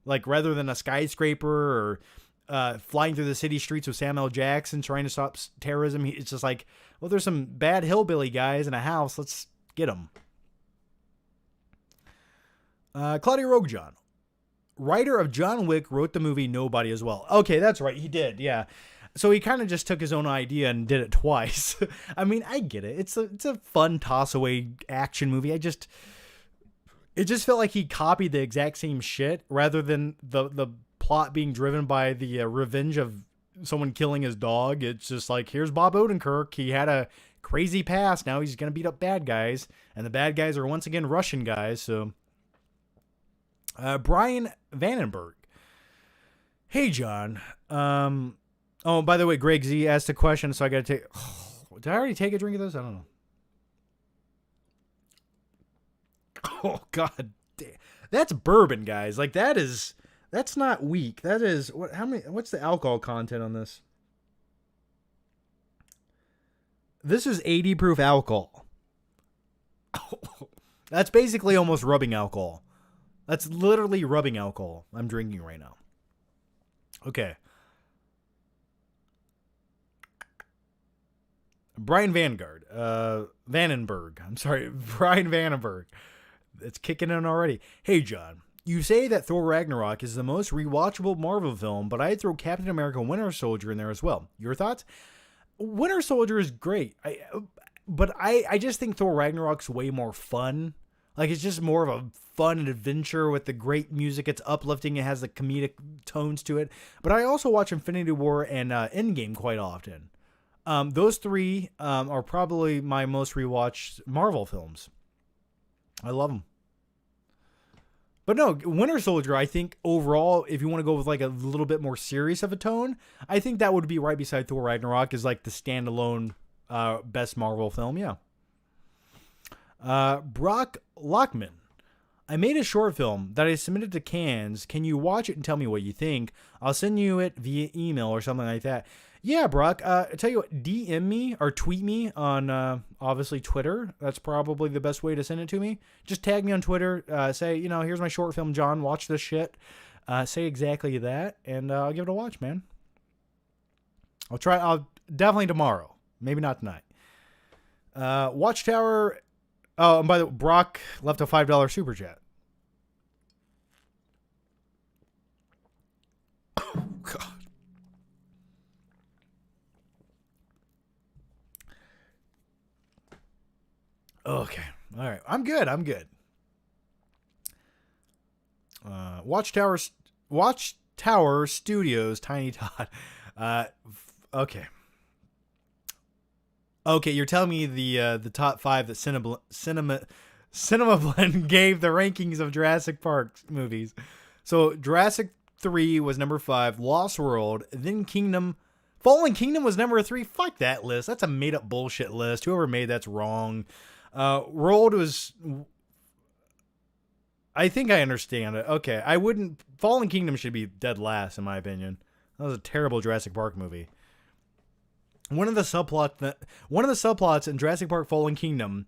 Speaker 1: Like rather than a skyscraper or flying through the city streets with Samuel Jackson trying to stop terrorism, it's just like, well, there's some bad hillbilly guys in a house. Let's get him. Claudia Roguejohn. Writer of John Wick wrote the movie Nobody as well. Okay, that's right. He did. Yeah. So he kind of just took his own idea and did it twice. I mean, I get it. It's a fun toss away action movie. It just felt like he copied the exact same shit rather than the plot being driven by the revenge of someone killing his dog. It's just like, here's Bob Odenkirk. He had a crazy past. Now he's going to beat up bad guys. And the bad guys are once again Russian guys. So, Brian Vandenberg. Hey, John. Oh, by the way, Greg Z asked a question, so I got to take. Did I already take a drink of this? I don't know. Oh God, that's bourbon, guys. Like that's not weak. That is what? How many? What's the alcohol content on this? This is 80 proof alcohol. That's basically almost rubbing alcohol. That's literally rubbing alcohol I'm drinking right now. Okay. Brian Vandenberg. I'm sorry, Brian Vandenberg. It's kicking in already. Hey, John. You say that Thor Ragnarok is the most rewatchable Marvel film, but I'd throw Captain America Winter Soldier in there as well. Your thoughts? Winter Soldier is great. I just think Thor Ragnarok's way more fun. Like, it's just more of a fun adventure with the great music. It's uplifting. It has the comedic tones to it. But I also watch Infinity War and Endgame quite often. Those three are probably my most rewatched Marvel films. I love them. But no, Winter Soldier, I think overall, if you want to go with like a little bit more serious of a tone, I think that would be right beside Thor Ragnarok as like the standalone best Marvel film. Yeah. Brock Lockman. I made a short film that I submitted to Cannes. Can you watch it and tell me what you think? I'll send you it via email or something like that. Yeah, Brock. I tell you what, DM me or tweet me on obviously Twitter. That's probably the best way to send it to me. Just tag me on Twitter. Say, here's my short film, John. Watch this shit. Say exactly that, and I'll give it a watch, man. I'll definitely tomorrow. Maybe not tonight. Watchtower. Oh, and by the way, Brock left a $5 super chat. Oh, God. Okay. All right. I'm good. Watchtower Studios, Tiny Todd. Okay. Okay, you're telling me the top 5 that Cinema Blend gave the rankings of Jurassic Park movies. So Jurassic 3 was number 5, Lost World, then Fallen Kingdom was number 3. Fuck that list. That's a made up bullshit list. Whoever made that's wrong. World was. I think I understand it. Okay, Fallen Kingdom should be dead last in my opinion. That was a terrible Jurassic Park movie. One of the subplots in Jurassic Park Fallen Kingdom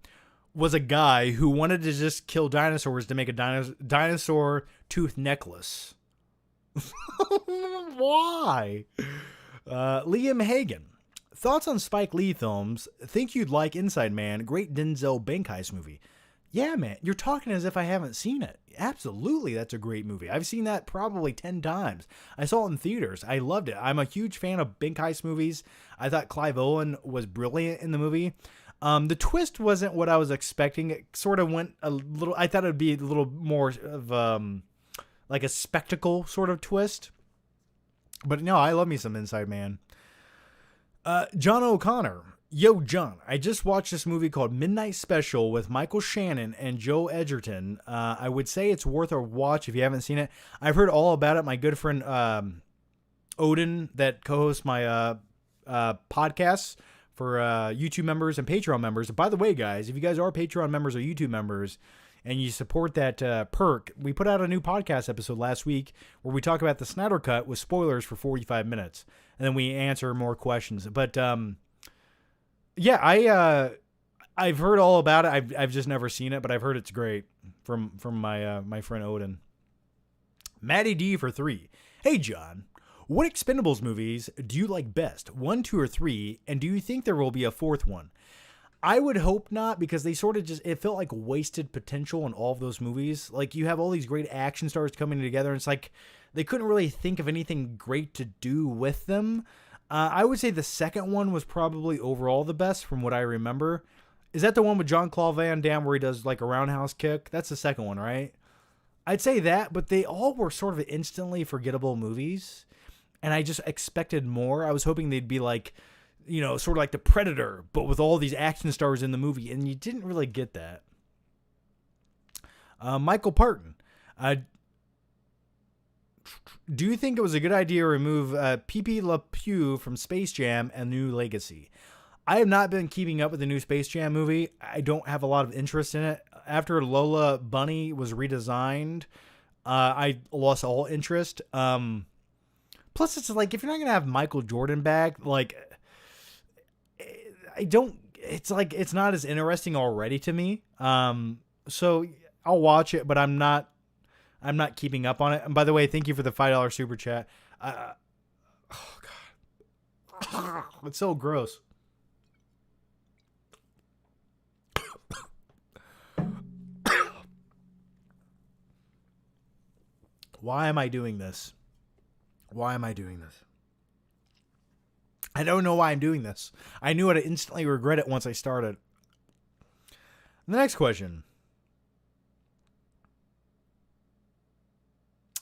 Speaker 1: was a guy who wanted to just kill dinosaurs to make a dinosaur tooth necklace. Why? Liam Hagen. Thoughts on Spike Lee films? Think you'd like Inside Man, great Denzel bank heist movie. Yeah, man, you're talking as if I haven't seen it. Absolutely, that's a great movie. I've seen that probably 10 times. I saw it in theaters. I loved it. I'm a huge fan of bank heist movies. I thought Clive Owen was brilliant in the movie. The twist wasn't what I was expecting. It sort of went a little... I thought it would be a little more of like a spectacle sort of twist. But no, I love me some Inside Man. John O'Connor. Yo, John, I just watched this movie called Midnight Special with Michael Shannon and Joe Edgerton. I would say it's worth a watch if you haven't seen it. I've heard all about it. My good friend Odin, that co-hosts my podcasts for YouTube members and Patreon members. By the way, guys, if you guys are Patreon members or YouTube members and you support that perk, we put out a new podcast episode last week where we talk about the Snyder Cut with spoilers for 45 minutes. And then we answer more questions. But... yeah, I've heard all about it. I've just never seen it, but I've heard it's great from my my friend Odin. Matty D for 3. Hey John, what Expendables movies do you like best? 1, 2, or 3? And do you think there will be a 4th one? I would hope not, because they sort of it felt like wasted potential in all of those movies. Like, you have all these great action stars coming together, and it's like they couldn't really think of anything great to do with them. I would say the second one was probably overall the best from what I remember. Is that the one with Jean-Claude Van Damme where he does like a roundhouse kick? That's the second one, right? I'd say that, but they all were sort of instantly forgettable movies. And I just expected more. I was hoping they'd be like, sort of like The Predator, but with all these action stars in the movie. And you didn't really get that. Michael Parton. Do you think it was a good idea to remove Pepe Le Pew from Space Jam and New Legacy? I have not been keeping up with the new Space Jam movie. I don't have a lot of interest in it. After Lola Bunny was redesigned, I lost all interest. Plus, it's like, if you're not going to have Michael Jordan back, like, it's like, it's not as interesting already to me. So I'll watch it, but I'm not keeping up on it. And by the way, thank you for the $5 super chat. Oh God. It's so gross. Why am I doing this? Why am I doing this? I don't know why I'm doing this. I knew I'd instantly regret it once I started. The next question.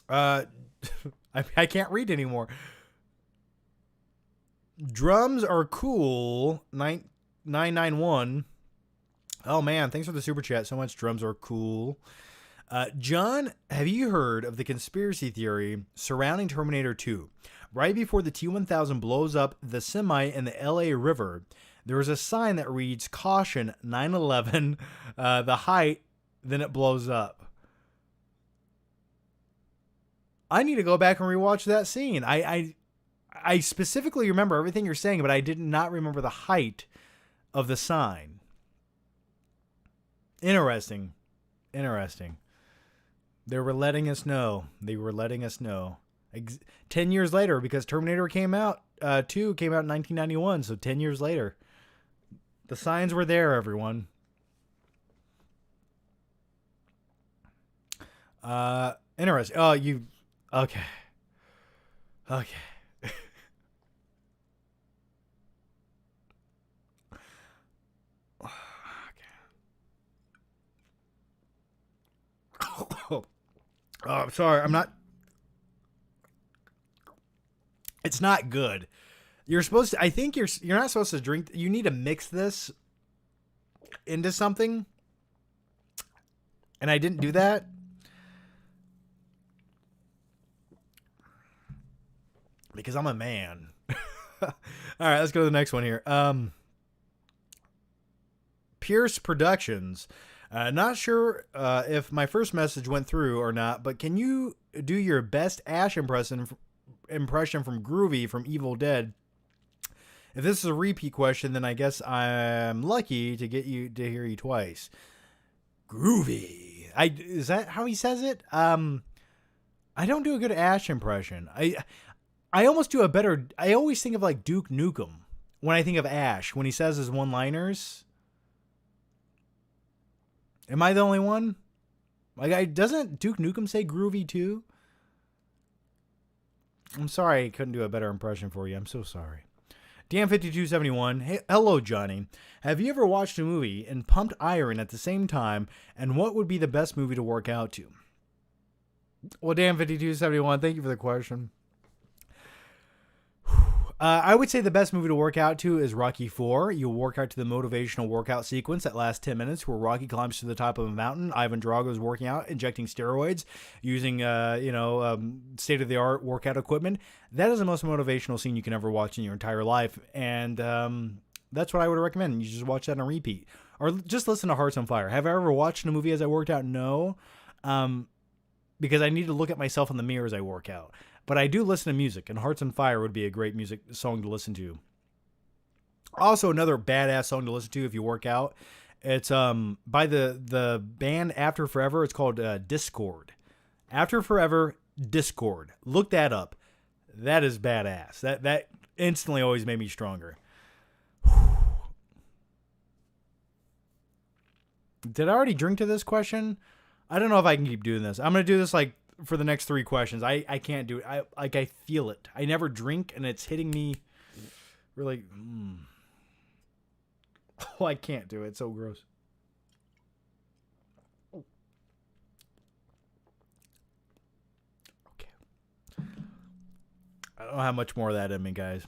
Speaker 1: I can't read anymore. Drums are cool. 991. Oh man, thanks for the super chat so much. Drums are cool. John, have you heard of the conspiracy theory surrounding Terminator 2? Right before the T-1000 blows up the semi in the LA River, there is a sign that reads, "Caution, 9/11, the height," then it blows up. I need to go back and rewatch that scene. I specifically remember everything you're saying, but I did not remember the height of the sign. Interesting. They were letting us know. 10 years later, because Terminator came out, 2 came out in 1991, so 10 years later. The signs were there, everyone. Interesting. Oh, you... Okay. Oh, I'm sorry. I'm not... It's not good. You're supposed to... I think you're not supposed to drink... You need to mix this into something. And I didn't do that. Because I'm a man. All right, let's go to the next one here. Pierce Productions. Not sure if my first message went through or not, but can you do your best Ash impression from Groovy from Evil Dead? If this is a repeat question, then I guess I'm lucky to get you to hear you twice. Groovy. Is that how he says it? I don't do a good Ash impression. I almost do a better... I always think of like Duke Nukem when I think of Ash, when he says his one-liners. Am I the only one? Like, doesn't Duke Nukem say groovy too? I'm sorry I couldn't do a better impression for you. I'm so sorry. Dan5271. Hey, hello, Johnny. Have you ever watched a movie and pumped iron at the same time? And what would be the best movie to work out to? Well, Dan5271, thank you for the question. I would say the best movie to work out to is Rocky 4. You'll work out to the motivational workout sequence that lasts 10 minutes where Rocky climbs to the top of a mountain. Ivan Drago is working out, injecting steroids, using, state-of-the-art workout equipment. That is the most motivational scene you can ever watch in your entire life. And that's what I would recommend. You just watch that on repeat. Or just listen to Hearts on Fire. Have I ever watched a movie as I worked out? No. Because I need to look at myself in the mirror as I work out. But I do listen to music, and Hearts on Fire would be a great music song to listen to. Also, another badass song to listen to if you work out. It's by the band After Forever. It's called Discord. After Forever, Discord. Look that up. That is badass. That instantly always made me stronger. Did I already drink to this question? I don't know if I can keep doing this. I'm going to do this like for the next 3 questions. I can't do it. I feel it. I never drink and it's hitting me really. Oh, I can't do it. It's so gross. Okay. I don't have much more of that in me, guys.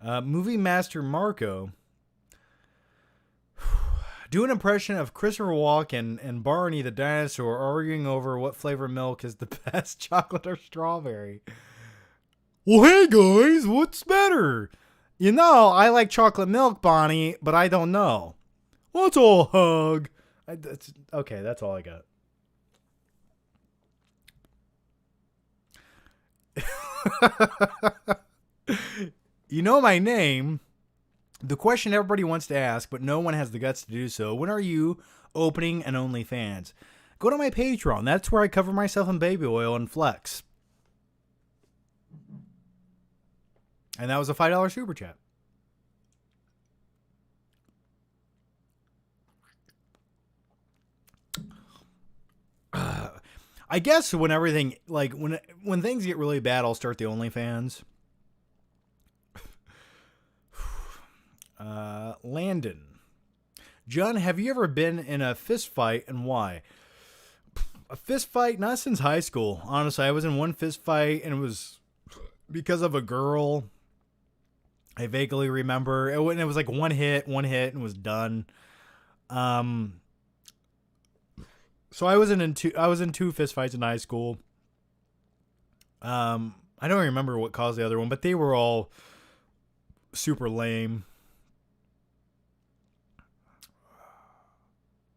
Speaker 1: Movie Master Marco. Do an impression of Christopher Walken and Barney the dinosaur arguing over what flavor milk is the best, chocolate or strawberry. Well, hey guys, what's better? You know, I like chocolate milk, Bonnie, but I don't know. Let's all hug. Okay, that's all I got. You know my name. The question everybody wants to ask, but no one has the guts to do so. When are you opening an OnlyFans? Go to my Patreon. That's where I cover myself in baby oil and flex. And that was a $5 super chat. I guess when everything, like, when things get really bad, I'll start the OnlyFans. Landon. John, have you ever been in a fist fight and why? A fist fight? Not since high school. Honestly, I was in one fist fight and it was because of a girl. I vaguely remember. It was like one hit and was done. So I was in two fist fights in high school. I don't remember what caused the other one, but they were all super lame.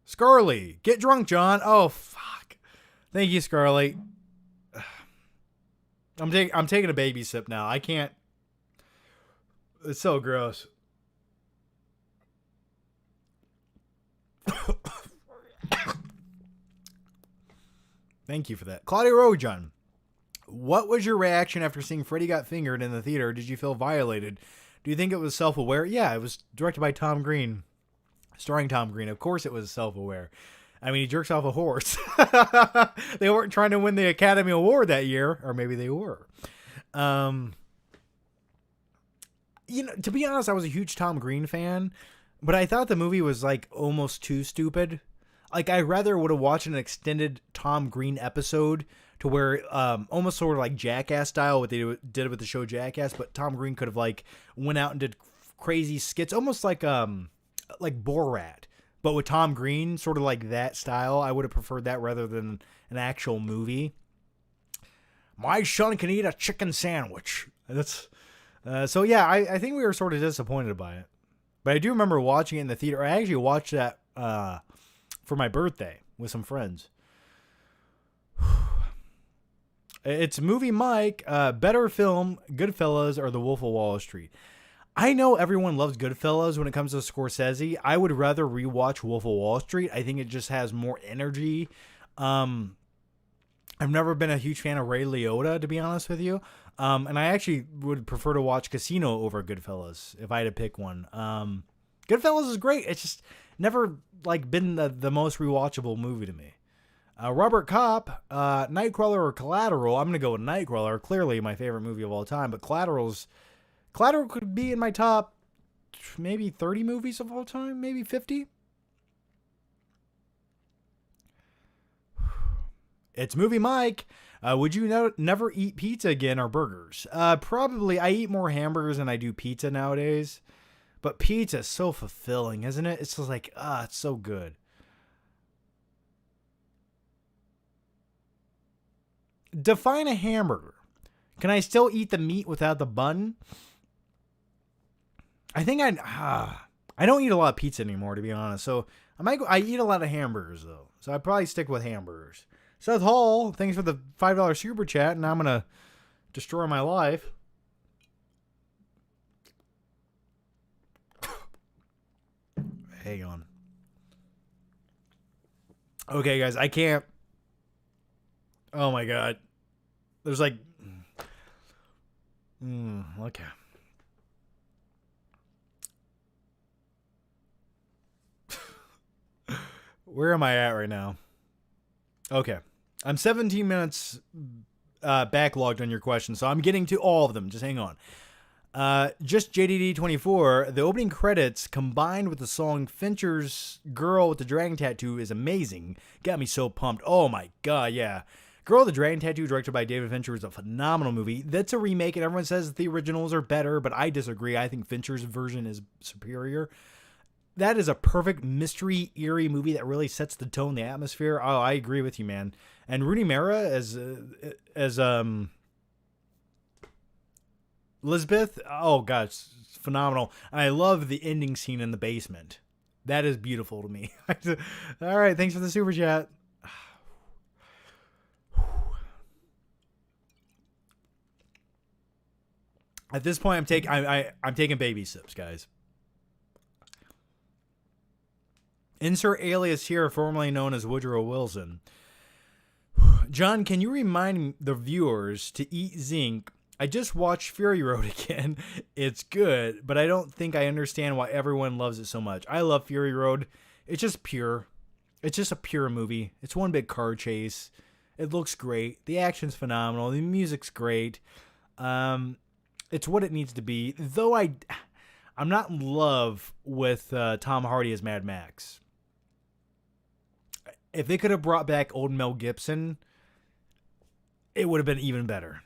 Speaker 1: Scarly, get drunk, John. Oh, fuck. Thank you, Scarly. I'm taking a baby sip now. I can't. It's so gross. Thank you for that. Claudia Rojan, what was your reaction after seeing Freddy Got Fingered in the theater? Did you feel violated? Do you think it was self-aware? Yeah, it was directed by Tom Green. Starring Tom Green. Of course it was self-aware. I mean, he jerks off a horse. They weren't trying to win the Academy Award that year. Or maybe they were. You know, to be honest, I was a huge Tom Green fan. But I thought the movie was, like, almost too stupid. Like, I rather would have watched an extended Tom Green episode to where, almost sort of like Jackass style, what they did with the show Jackass. But Tom Green could have, like, went out and did crazy skits. Almost like Borat, but with Tom Green, sort of like that style. I would have preferred that rather than an actual movie. My son can eat a chicken sandwich. That's so yeah. I think we were sort of disappointed by it, but I do remember watching it in the theater. I actually watched that for my birthday with some friends. It's Movie Mike. Better film, Goodfellas or The Wolf of Wall Street. I know everyone loves Goodfellas when it comes to Scorsese. I would rather rewatch Wolf of Wall Street. I think it just has more energy. I've never been a huge fan of Ray Liotta, to be honest with you. And I actually would prefer to watch Casino over Goodfellas if I had to pick one. Goodfellas is great. It's just never like been the most rewatchable movie to me. Robert Kopp, Nightcrawler or Collateral. I'm going to go with Nightcrawler. Clearly my favorite movie of all time, but Collateral could be in my top maybe 30 movies of all time, maybe 50. It's Movie Mike. Would you never eat pizza again or burgers? Probably. I eat more hamburgers than I do pizza nowadays. But pizza is so fulfilling, isn't it? It's just like, it's so good. Define a hamburger. Can I still eat the meat without the bun? I think I don't eat a lot of pizza anymore, to be honest. So I eat a lot of hamburgers though. So I'd probably stick with hamburgers. Seth Hall, thanks for the $5 super chat, and I'm gonna destroy my life. Hang on. Okay, guys, I can't. Oh my god. There's like. Okay. Where am I at right now? Okay. I'm 17 minutes backlogged on your question, so I'm getting to all of them. Just hang on. Just JDD24, the opening credits combined with the song Fincher's Girl with the Dragon Tattoo is amazing. Got me so pumped. Oh my god, yeah. Girl with the Dragon Tattoo, directed by David Fincher, is a phenomenal movie. That's a remake, and everyone says the originals are better, but I disagree. I think Fincher's version is superior. that is a perfect mystery, eerie movie that really sets the tone, the atmosphere. Oh, I agree with you, man. And Rooney Mara as Elizabeth. Oh gosh, it's phenomenal. And I love the ending scene in the basement. That is beautiful to me. All right, thanks for the super chat. At this point, I'm taking baby sips, guys. Insert alias here, formerly known as Woodrow Wilson. John, can you remind the viewers to eat zinc? I just watched Fury Road again. It's good, but I don't think I understand why everyone loves it so much. I love Fury Road. It's just pure. It's just a pure movie. It's one big car chase. It looks great. The action's phenomenal. The music's great. It's what it needs to be. Though I'm not in love with Tom Hardy as Mad Max. If they could have brought back old Mel Gibson, it would have been even better.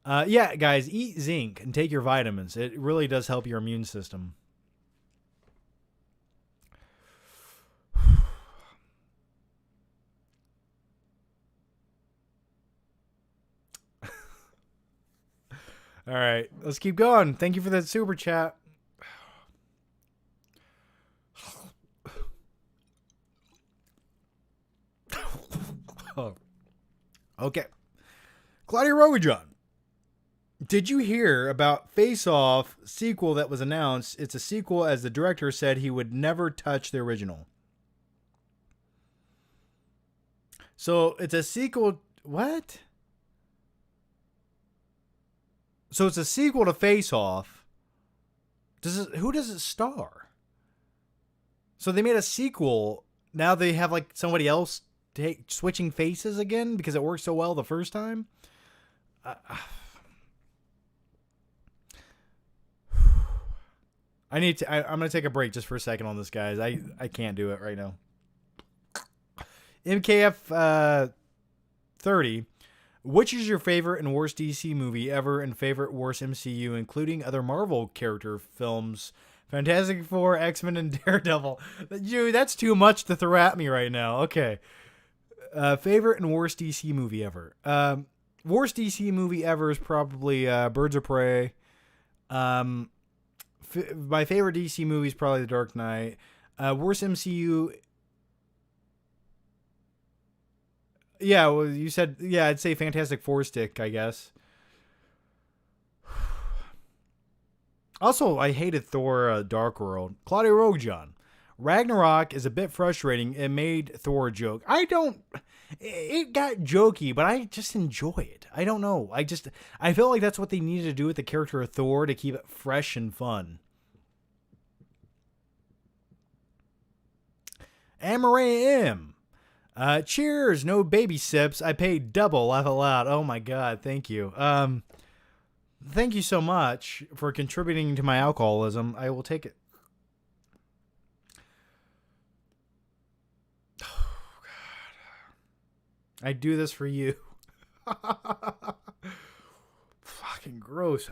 Speaker 1: Yeah, guys, eat zinc and take your vitamins. It really does help your immune system. All right, let's keep going. Thank you for that super chat. Okay. Claudia Rogajon. Did you hear about Face Off sequel that was announced? It's a sequel as the director said he would never touch the original. So it's a sequel. What? So it's a sequel to Face Off. Who does it star? So they made a sequel. Now they have like somebody else switching faces again because it worked so well the first time. I'm going to take a break just for a second on this, guys. I can't do it right now. MKF 30. Which is your favorite and worst DC movie ever and favorite worst MCU, including other Marvel character films? Fantastic Four, X-Men, and Daredevil. Dude, that's too much to throw at me right now. Okay. Favorite and worst DC movie ever. Worst DC movie ever is probably Birds of Prey. My favorite DC movie is probably The Dark Knight. Worst MCU. Yeah, well, you said, yeah, I'd say Fantastic Four stick, I guess. Also, I hated Thor Dark World. Claudia Rogajon. Ragnarok is a bit frustrating. It made Thor a joke. It got jokey, but I just enjoy it. I don't know. I feel like that's what they needed to do with the character of Thor to keep it fresh and fun. Amaray M. Cheers, no baby sips. I paid double, laugh out loud. Oh my God, thank you. Thank you so much for contributing to my alcoholism. I will take it. Oh God. I do this for you. Fucking gross.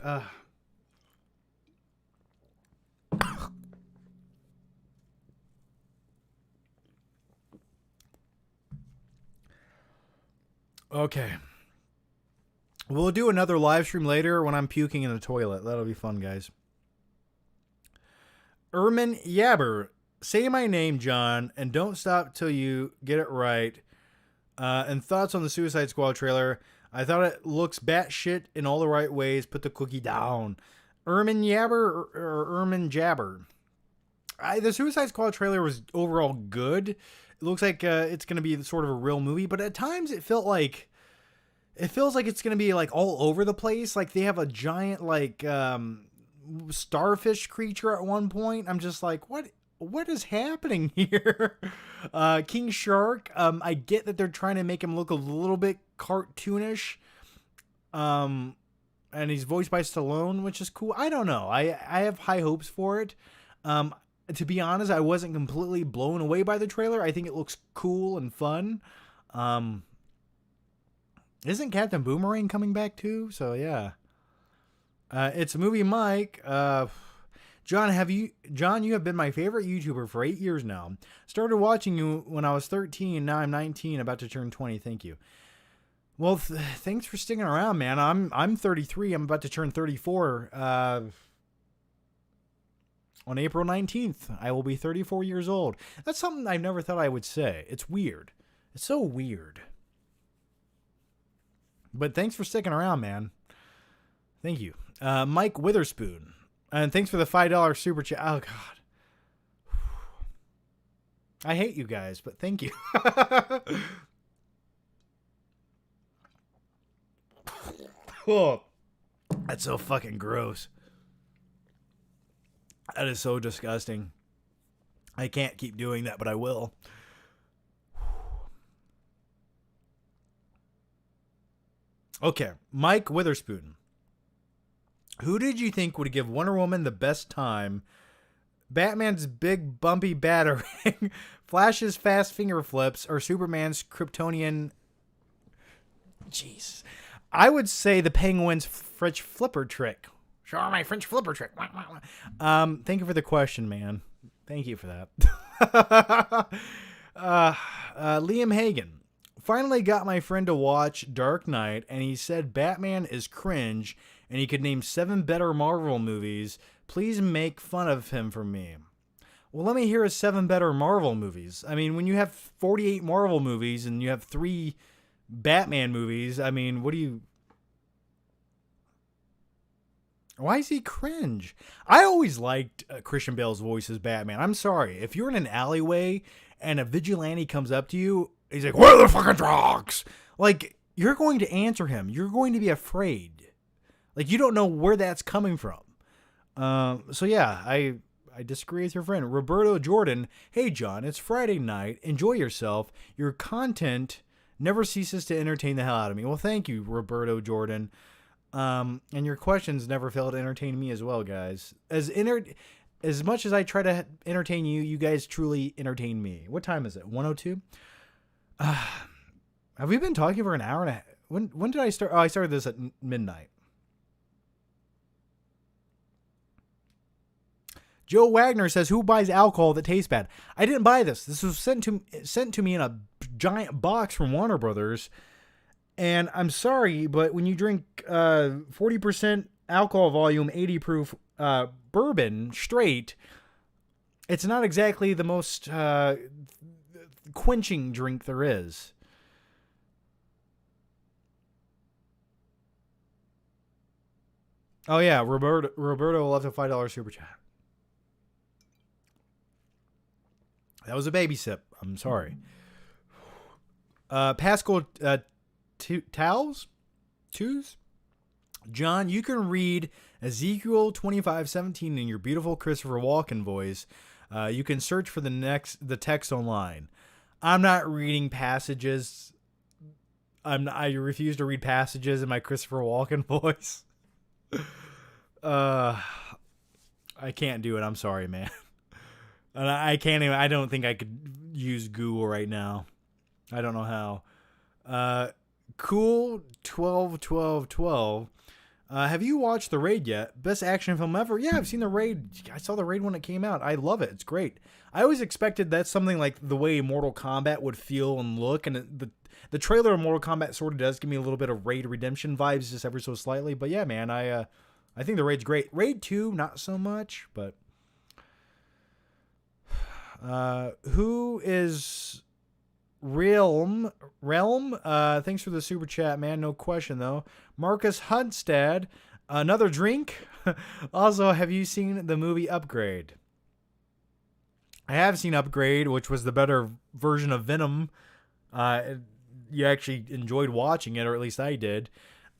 Speaker 1: Okay. We'll do another live stream later when I'm puking in the toilet. That'll be fun, guys. Ermin Yabber. Say my name, John, and don't stop till you get it right. And thoughts on the Suicide Squad trailer. I thought it looks batshit in all the right ways. Put the cookie down. Ermin Yabber or Ermin Jabber. The Suicide Squad trailer was overall good. It looks like it's going to be sort of a real movie, but at times it feels like it's going to be like all over the place. Like they have a giant like starfish creature at one point. I'm just like, what is happening here? King Shark. I get that they're trying to make him look a little bit cartoonish. And he's voiced by Stallone, which is cool. I don't know. I have high hopes for it. To be honest, I wasn't completely blown away by the trailer. I think it looks cool and fun. Isn't Captain Boomerang coming back too? So yeah. It's a movie, Mike. John, you have been my favorite YouTuber for 8 years now. Started watching you when I was 13. Now I'm 19, about to turn 20. Thank you. Well, thanks for sticking around, man. I'm 33. I'm about to turn 34. On April 19th, I will be 34 years old. That's something I never thought I would say. It's weird. It's so weird. But thanks for sticking around, man. Thank you. Mike Witherspoon. And thanks for the $5 super chat. Oh, God. I hate you guys, but thank you. Oh, that's so fucking gross. That is so disgusting. I can't keep doing that, but I will. Okay, Mike Witherspoon. Who did you think would give Wonder Woman the best time? Batman's big bumpy battering, Flash's fast finger flips, or Superman's Kryptonian... Jeez. I would say the Penguin's French flipper trick. Show my French flipper trick. Thank you for the question, man. Thank you for that. Liam Hagen. Finally got my friend to watch Dark Knight, and he said Batman is cringe, and he could name 7 better Marvel movies. Please make fun of him for me. Well, let me hear his 7 better Marvel movies. I mean, when you have 48 Marvel movies and you have 3 Batman movies, I mean, what do you... Why is he cringe? I always liked Christian Bale's voice as Batman. I'm sorry. If you're in an alleyway and a vigilante comes up to you, he's like, where are the fucking drugs? Like, you're going to answer him. You're going to be afraid. Like, you don't know where that's coming from. So, yeah, I disagree with your friend. Roberto Jordan. Hey, John, it's Friday night. Enjoy yourself. Your content never ceases to entertain the hell out of me. Well, thank you, Roberto Jordan. And your questions never fail to entertain me as well, guys. As much as I try to entertain you, you guys truly entertain me. What time is it? 1:02? Have we been talking for an hour and a half? When did I start? Oh, I started this at midnight. Joe Wagner says, who buys alcohol that tastes bad? I didn't buy this. This was sent to me in a giant box from Warner Brothers. And I'm sorry, but when you drink 40% alcohol volume, 80 proof bourbon straight, it's not exactly the most quenching drink there is. Oh, yeah, Roberto left a $5 super chat. That was a baby sip. I'm sorry. Pascal Towels? John, you can read Ezekiel 25:17 in your beautiful Christopher Walken voice. You can search for the text online. I'm not reading passages. I refuse to read passages in my Christopher Walken voice. I can't do it. I'm sorry, man. And I can't even. I don't think I could use Google right now. I don't know how. Cool 12. Have you watched The Raid yet? Best action film ever? Yeah, I've seen The Raid. I saw The Raid when it came out. I love it. It's great. I always expected that's something like the way Mortal Kombat would feel and look, and the trailer of Mortal Kombat sort of does give me a little bit of Raid Redemption vibes, just ever so slightly. But yeah, man, I think The Raid's great. Raid 2, not so much, but who is Realm? Thanks for the super chat, man. No question, though. Marcus Hunstad, another drink? Also, have you seen the movie Upgrade? I have seen Upgrade, which was the better version of Venom. You actually enjoyed watching it, or at least I did.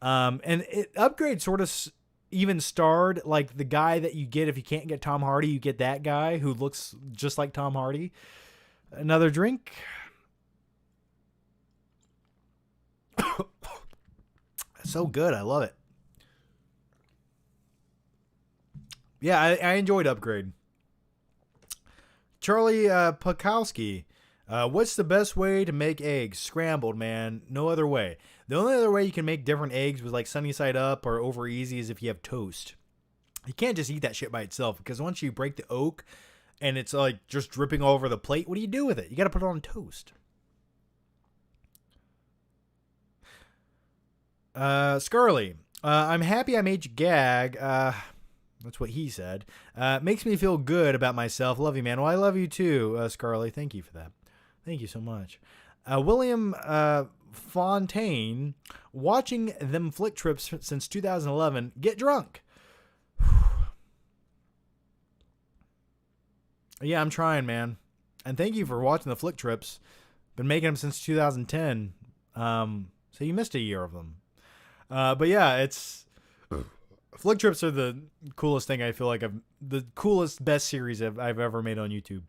Speaker 1: And Upgrade sort of even starred like the guy that you get if you can't get Tom Hardy, you get that guy who looks just like Tom Hardy. Another drink? So good. I love it. Yeah, I enjoyed Upgrade. Charlie Pukowski. What's the best way to make eggs? Scrambled, man. No other way. The only other way you can make different eggs with like sunny side up or over easy is if you have toast. You can't just eat that shit by itself, because once you break the oak and it's like just dripping all over the plate, what do you do with it? You got to put it on toast. Scarly, I'm happy I made you gag. That's what he said. Makes me feel good about myself. Love you, man. Well, I love you too, Scarly. Thank you for that. Thank you so much. William Fontaine, watching them flick trips since 2011. Get drunk. Yeah, I'm trying, man. And thank you for watching the flick trips. Been making them since 2010. So you missed a year of them. But yeah, it's flick trips are the coolest thing. I feel like the coolest, best series I've ever made on YouTube.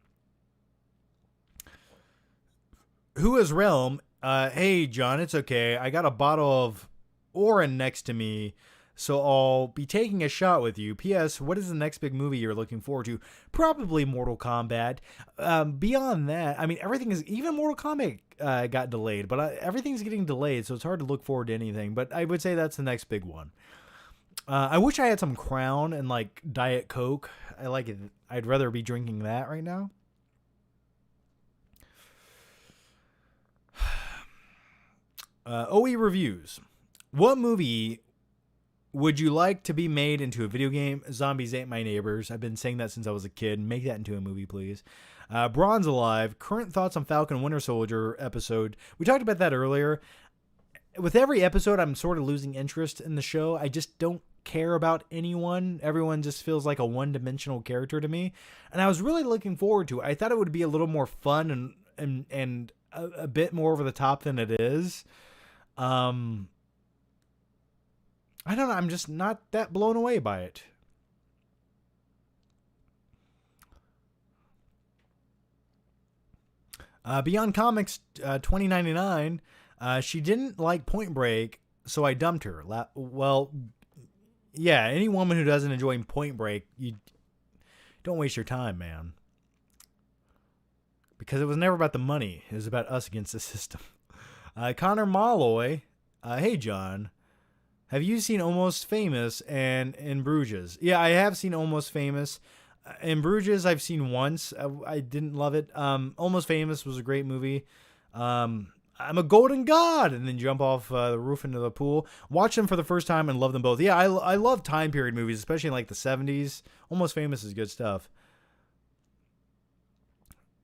Speaker 1: Who is Realm? Hey John, it's okay. I got a bottle of Orin next to me, so I'll be taking a shot with you. P.S. What is the next big movie you're looking forward to? Probably Mortal Kombat. Beyond that, I mean, everything is, even Mortal Kombat got delayed, but everything's getting delayed, so it's hard to look forward to anything. But I would say that's the next big one. I wish I had some Crown and like Diet Coke. I like it. I'd rather be drinking that right now. OE reviews. What movie would you like to be made into a video game? Zombies Ate My Neighbors. I've been saying that since I was a kid. Make that into a movie, please. Bronze Alive. Current thoughts on Falcon Winter Soldier episode. We talked about that earlier. With every episode, I'm sort of losing interest in the show. I just don't care about anyone. Everyone just feels like a one-dimensional character to me. And I was really looking forward to it. I thought it would be a little more fun and a bit more over the top than it is. I don't know. I'm just not that blown away by it. Beyond Comics 2099. She didn't like Point Break, so I dumped her. Well, yeah, any woman who doesn't enjoy Point Break, you don't waste your time, man. Because it was never about the money. It was about us against the system. Connor Malloy. Hey, John. Have you seen Almost Famous and In Bruges? Yeah, I have seen Almost Famous. In Bruges, I've seen once. I didn't love it. Almost Famous was a great movie. I'm a golden god, and then jump off the roof into the pool. Watch them for the first time and love them both. Yeah, I love time period movies, especially in like the 70s. Almost Famous is good stuff.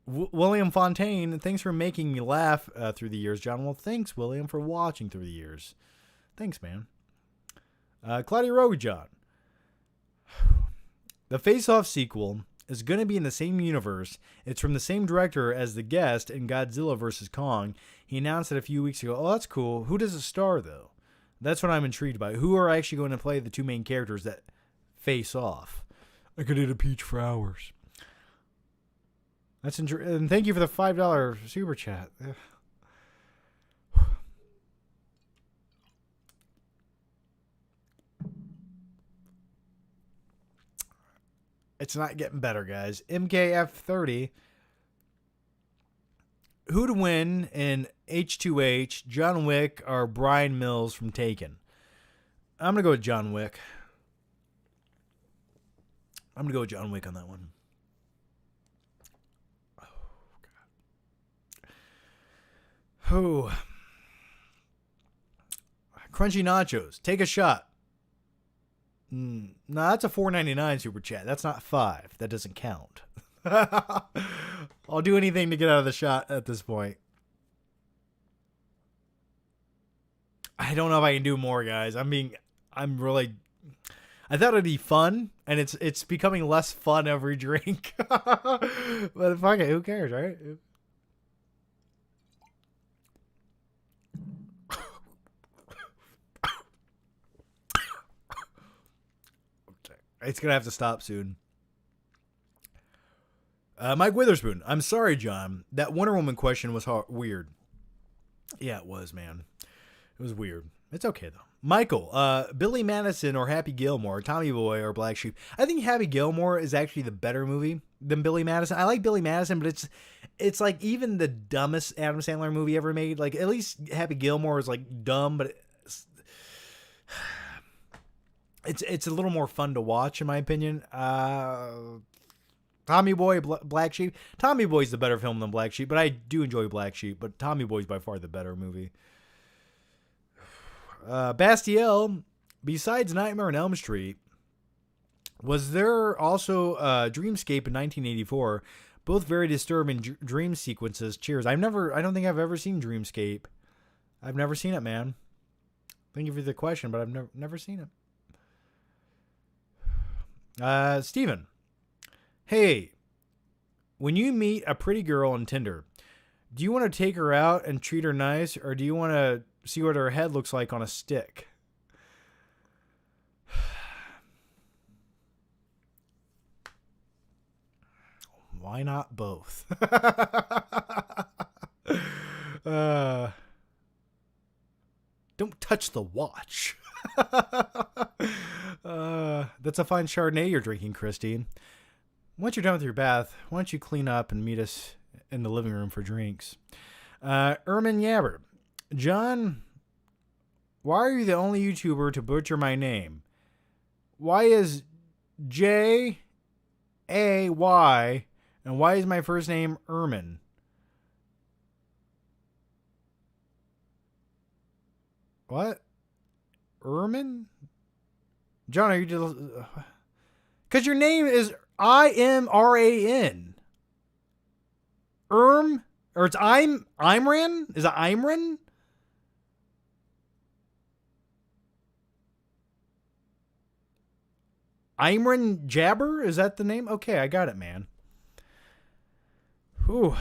Speaker 1: William Fontaine, thanks for making me laugh through the years, John. Well, thanks, William, for watching through the years. Thanks, man. Claudia Rogue, John. The Face Off sequel is going to be in the same universe. It's from the same director as The Guest in Godzilla vs. Kong. He announced it a few weeks ago. Oh, that's cool. Who does it star, though? That's what I'm intrigued by. Who are actually going to play the two main characters that face off? I could eat a peach for hours. That's and thank you for the $5 super chat. It's not getting better, guys. MKF30. Who'd win in H2H, John Wick or Brian Mills from Taken? I'm going to go with John Wick. I'm going to go with John Wick on that one. Oh. Crunchy Nachos. Take a shot. No, that's a $4.99 super chat. That's not $5. That doesn't count. I'll do anything to get out of the shot at this point. I don't know if I can do more, guys. I thought it'd be fun, and it's becoming less fun every drink. But fuck it, who cares, right? It's going to have to stop soon. Mike Witherspoon. I'm sorry, John. That Wonder Woman question was weird. Yeah, it was, man. It was weird. It's okay, though. Michael. Billy Madison or Happy Gilmore. Tommy Boy or Black Sheep. I think Happy Gilmore is actually the better movie than Billy Madison. I like Billy Madison, but it's like even the dumbest Adam Sandler movie ever made. Like, at least Happy Gilmore is like dumb, but It's a little more fun to watch in my opinion. Tommy Boy, Black Sheep. Tommy Boy's the better film than Black Sheep, but I do enjoy Black Sheep. But Tommy Boy's by far the better movie. Bastiel, besides Nightmare on Elm Street, was there also Dreamscape in 1984? Both very disturbing dream sequences. Cheers. I don't think I've ever seen Dreamscape. I've never seen it, man. Thank you for the question, but I've never seen it. Steven. Hey, when you meet a pretty girl on Tinder, do you want to take her out and treat her nice, or do you want to see what her head looks like on a stick? Why not both? Don't touch the watch. That's a fine Chardonnay you're drinking, Christine. Once you're done with your bath, why don't you clean up and meet us in the living room for drinks? Ermin Yabber. John, why are you the only YouTuber to butcher my name? Why is J-A-Y, and why is my first name Ermin? What? Ermin? John, are you just... Because your name is I-M-R-A-N. Or it's Imran? Is it Imran? Imran Jabber? Is that the name? Okay, I got it, man. Whew.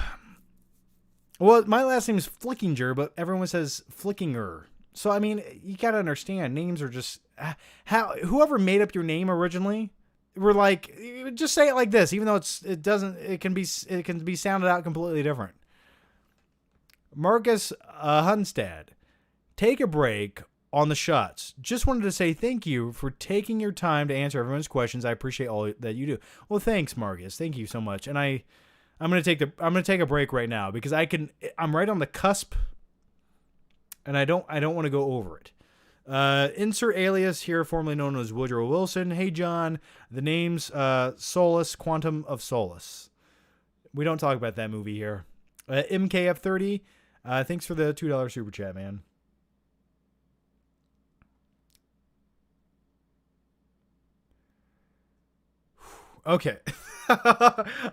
Speaker 1: Well, my last name is Flickinger, but everyone says Flickinger. So, I mean, you got to understand, names are just... whoever made up your name originally... We're like, just say it like this, even though it can be sounded out completely different. Marcus Hunstad, take a break on the shots. Just wanted to say thank you for taking your time to answer everyone's questions. I appreciate all that you do. Well, thanks, Marcus. Thank you so much. And I'm gonna take a break right now because I'm right on the cusp, and I don't want to go over it. Insert alias here, formerly known as Woodrow Wilson. Hey, John, the name's Solace, Quantum of Solace. We don't talk about that movie here. MKF30, thanks for the $2 super chat, man. Okay.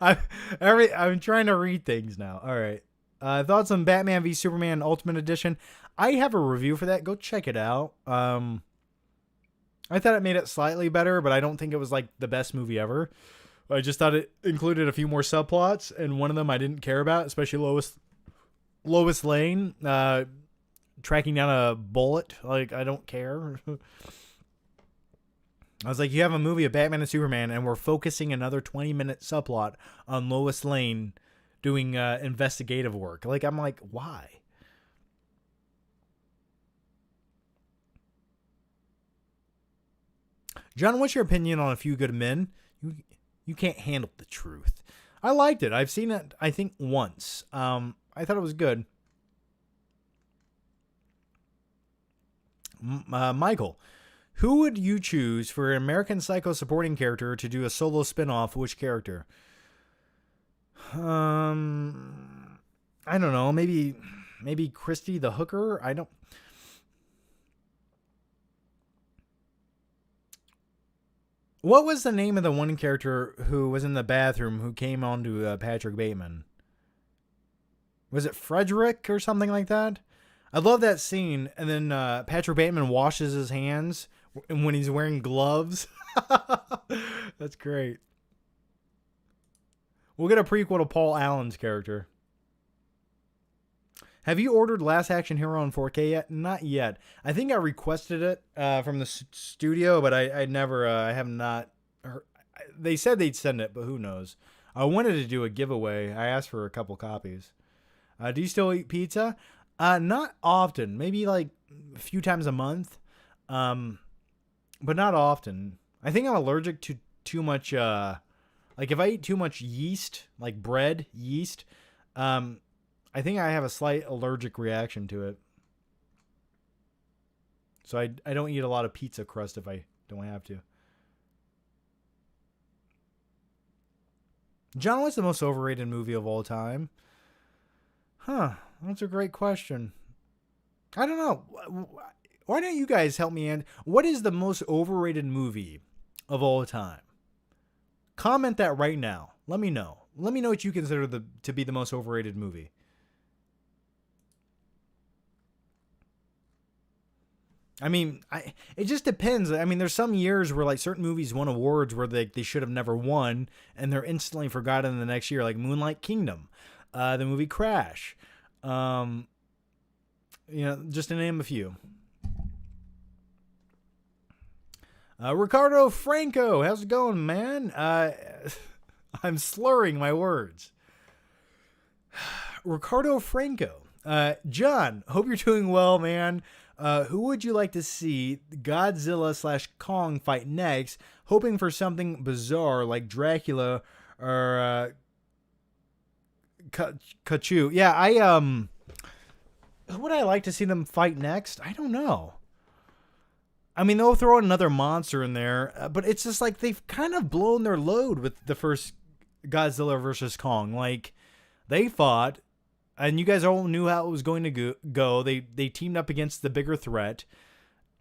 Speaker 1: I'm trying to read things now. All right. Thoughts on Batman v Superman Ultimate Edition? I have a review for that. Go check it out. I thought it made it slightly better, but I don't think it was like the best movie ever. I just thought it included a few more subplots, and one of them I didn't care about, especially Lois Lane tracking down a bullet. Like, I don't care. I was like, you have a movie of Batman and Superman, and we're focusing another 20-minute subplot on Lois Lane doing investigative work. Like, I'm like, why? John, what's your opinion on A Few Good Men? You can't handle the truth. I liked it. I've seen it, I think, once. I thought it was good. Michael, who would you choose for an American Psycho supporting character to do a solo spinoff? Which character? I don't know. Maybe Christy the Hooker? I don't... What was the name of the one character who was in the bathroom who came on to Patrick Bateman? Was it Frederick or something like that? I love that scene. And then Patrick Bateman washes his hands when he's wearing gloves. That's great. We'll get a prequel to Paul Allen's character. Have you ordered Last Action Hero on 4K yet? Not yet. I think I requested it from the studio, but I have not heard. They said they'd send it, but who knows? I wanted to do a giveaway. I asked for a couple copies. Do you still eat pizza? Not often. Maybe like a few times a month. But not often. I think I'm allergic to too much, like if I eat too much yeast, like bread, yeast, I think I have a slight allergic reaction to it. So I don't eat a lot of pizza crust if I Don't have to. John, what's the most overrated movie of all time? That's a great question. I don't know. Why don't you guys help me in? What is the most overrated movie of all time? Comment that right now. Let me know. Let me know what you consider to be the most overrated movie. I mean, it just depends. I mean, there's some years where like certain movies won awards where they should have never won, and they're instantly forgotten the next year, like Moonlight Kingdom, the movie Crash, just to name a few. Ricardo Franco, how's it going, man? I'm slurring my words. Ricardo Franco. John, hope you're doing well, man. Who would you like to see Godzilla / Kong fight next? Hoping for something bizarre like Dracula or Kachu. Yeah, who would I like to see them fight next? I don't know. I mean, they'll throw another monster in there, but it's just like they've kind of blown their load with the first Godzilla versus Kong. Like, they fought, and you guys all knew how it was going to go. They teamed up against the bigger threat,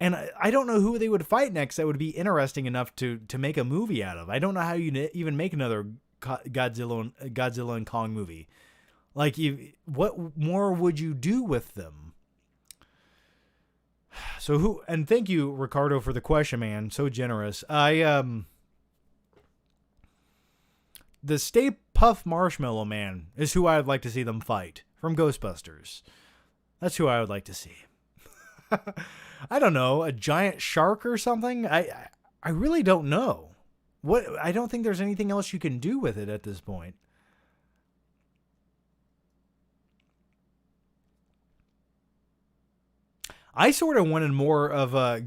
Speaker 1: and I don't know who they would fight next that would be interesting enough to make a movie out of. I don't know how you even make another Godzilla and Kong movie. Like, what more would you do with them? So and thank you, Ricardo, for the question, man. So generous. The Stay Puft Marshmallow Man is who I would like to see them fight from Ghostbusters. That's who I would like to see. I don't know, a giant shark or something? I really don't know. I don't think there's anything else you can do with it at this point. I sort of wanted more of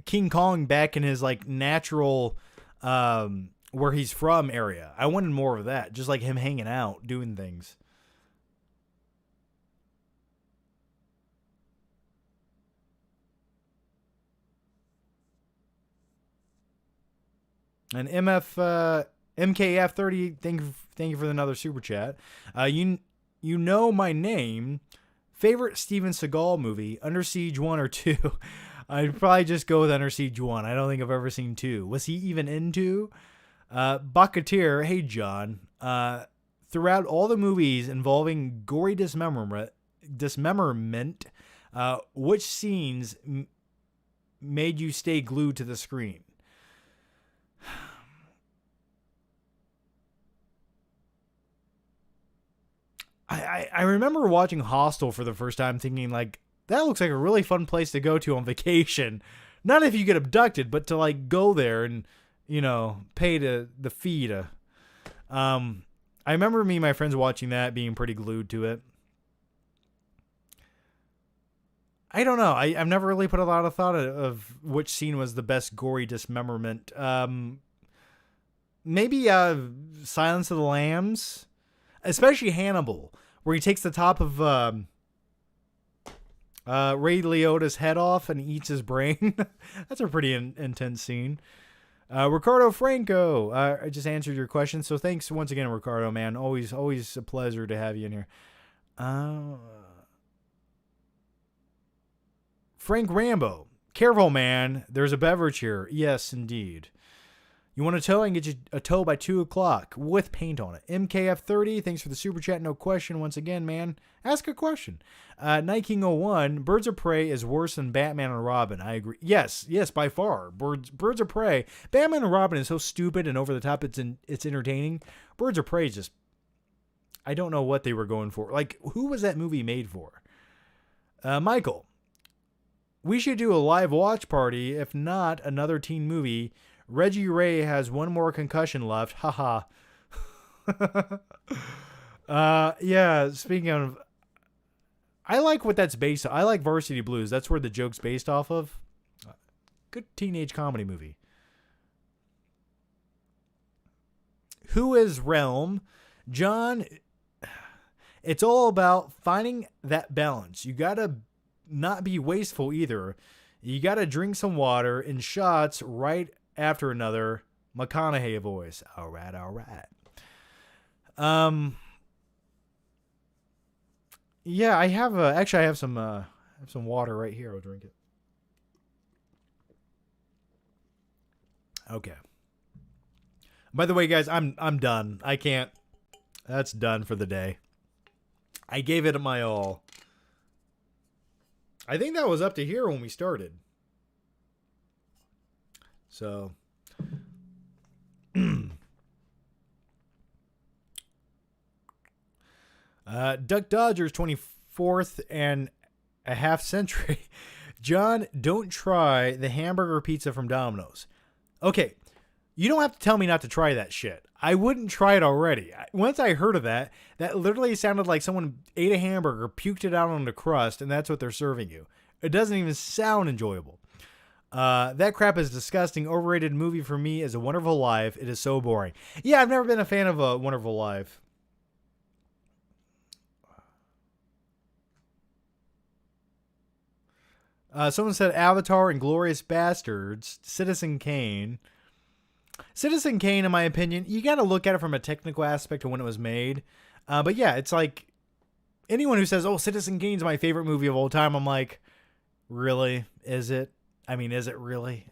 Speaker 1: King Kong back in his like natural where he's from area. I wanted more of that, just like him hanging out, doing things. And MKF30, thank you for another super chat. You know my name. Favorite Steven Seagal movie, Under Siege 1 or 2? I'd probably just go with Under Siege 1. I don't think I've ever seen 2. Was he even in 2? Bakatir, hey John. Throughout all the movies involving gory dismemberment, which scenes made you stay glued to the screen? I remember watching Hostel for the first time thinking, like, that looks like a really fun place to go to on vacation. Not if you get abducted, but to, like, go there and, pay the fee to... I remember me and my friends watching that, being pretty glued to it. I don't know. I've never really put a lot of thought of which scene was the best gory dismemberment. Maybe Silence of the Lambs, especially Hannibal, where he takes the top of Ray Liotta's head off and eats his brain. That's a pretty intense scene. Ricardo Franco, I just answered your question, so thanks once again, Ricardo, man. Always a pleasure to have you in here. Frank Rambo, careful, man. There's a beverage here. Yes, indeed. You want a tow? I can get you a tow by 2 o'clock with paint on it. MKF30, thanks for the super chat. No question. Once again, man, ask a question. Night King 01, Birds of Prey is worse than Batman and Robin. I agree. Yes, by far. Birds of Prey. Batman and Robin is so stupid and over the top. It's entertaining. Birds of Prey is just, I don't know what they were going for. Like, who was that movie made for? Michael, we should do a live watch party. If not, another teen movie. Reggie Ray has one more concussion left. Haha. Yeah, speaking of, I like what that's based on. I like Varsity Blues. That's where the joke's based off of. Good teenage comedy movie. Who is Realm? John, it's all about finding that balance. You gotta not be wasteful either. You gotta drink some water in shots right after another. McConaughey voice. All right, all right. Yeah, I have actually I have some water right here. I'll drink it. Okay. By the way, guys, I'm done. I can't. That's done for the day. I gave it my all. I think that was up to here when we started. So. Duck Dodgers 24th and a half century. John, don't try the hamburger pizza from Domino's. Okay, you don't have to tell me not to try that shit. I wouldn't try it already. Once I heard of that literally sounded like someone ate a hamburger, puked it out on the crust, and that's what they're serving you. It doesn't even sound enjoyable. That crap is disgusting. Overrated movie for me is A Wonderful Life. It is so boring. Yeah, I've never been a fan of A Wonderful Life. Someone said Avatar and Glorious Bastards, Citizen Kane. Citizen Kane, in my opinion, you got to look at it from a technical aspect of when it was made. But yeah, it's like anyone who says, oh, Citizen Kane's my favorite movie of all time, I'm like, really? Is it? I mean, is it really?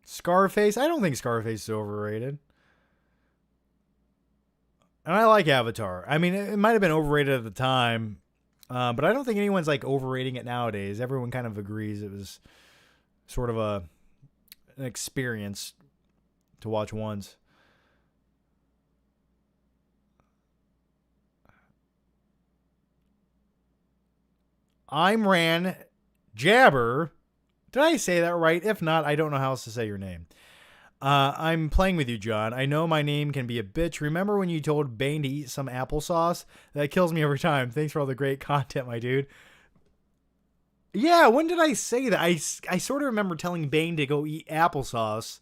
Speaker 1: Scarface? I don't think Scarface is overrated. And I like Avatar. I mean, it might have been overrated at the time, but I don't think anyone's like overrating it nowadays. Everyone kind of agrees it was sort of an experience to watch once. I'm Ran Jabber. Did I say that right? If not, I don't know how else to say your name. I'm playing with you, John. I know my name can be a bitch. Remember when you told Bane to eat some applesauce? That kills me every time. Thanks for all the great content, my dude. Yeah, when did I say that? I sort of remember telling Bane to go eat applesauce.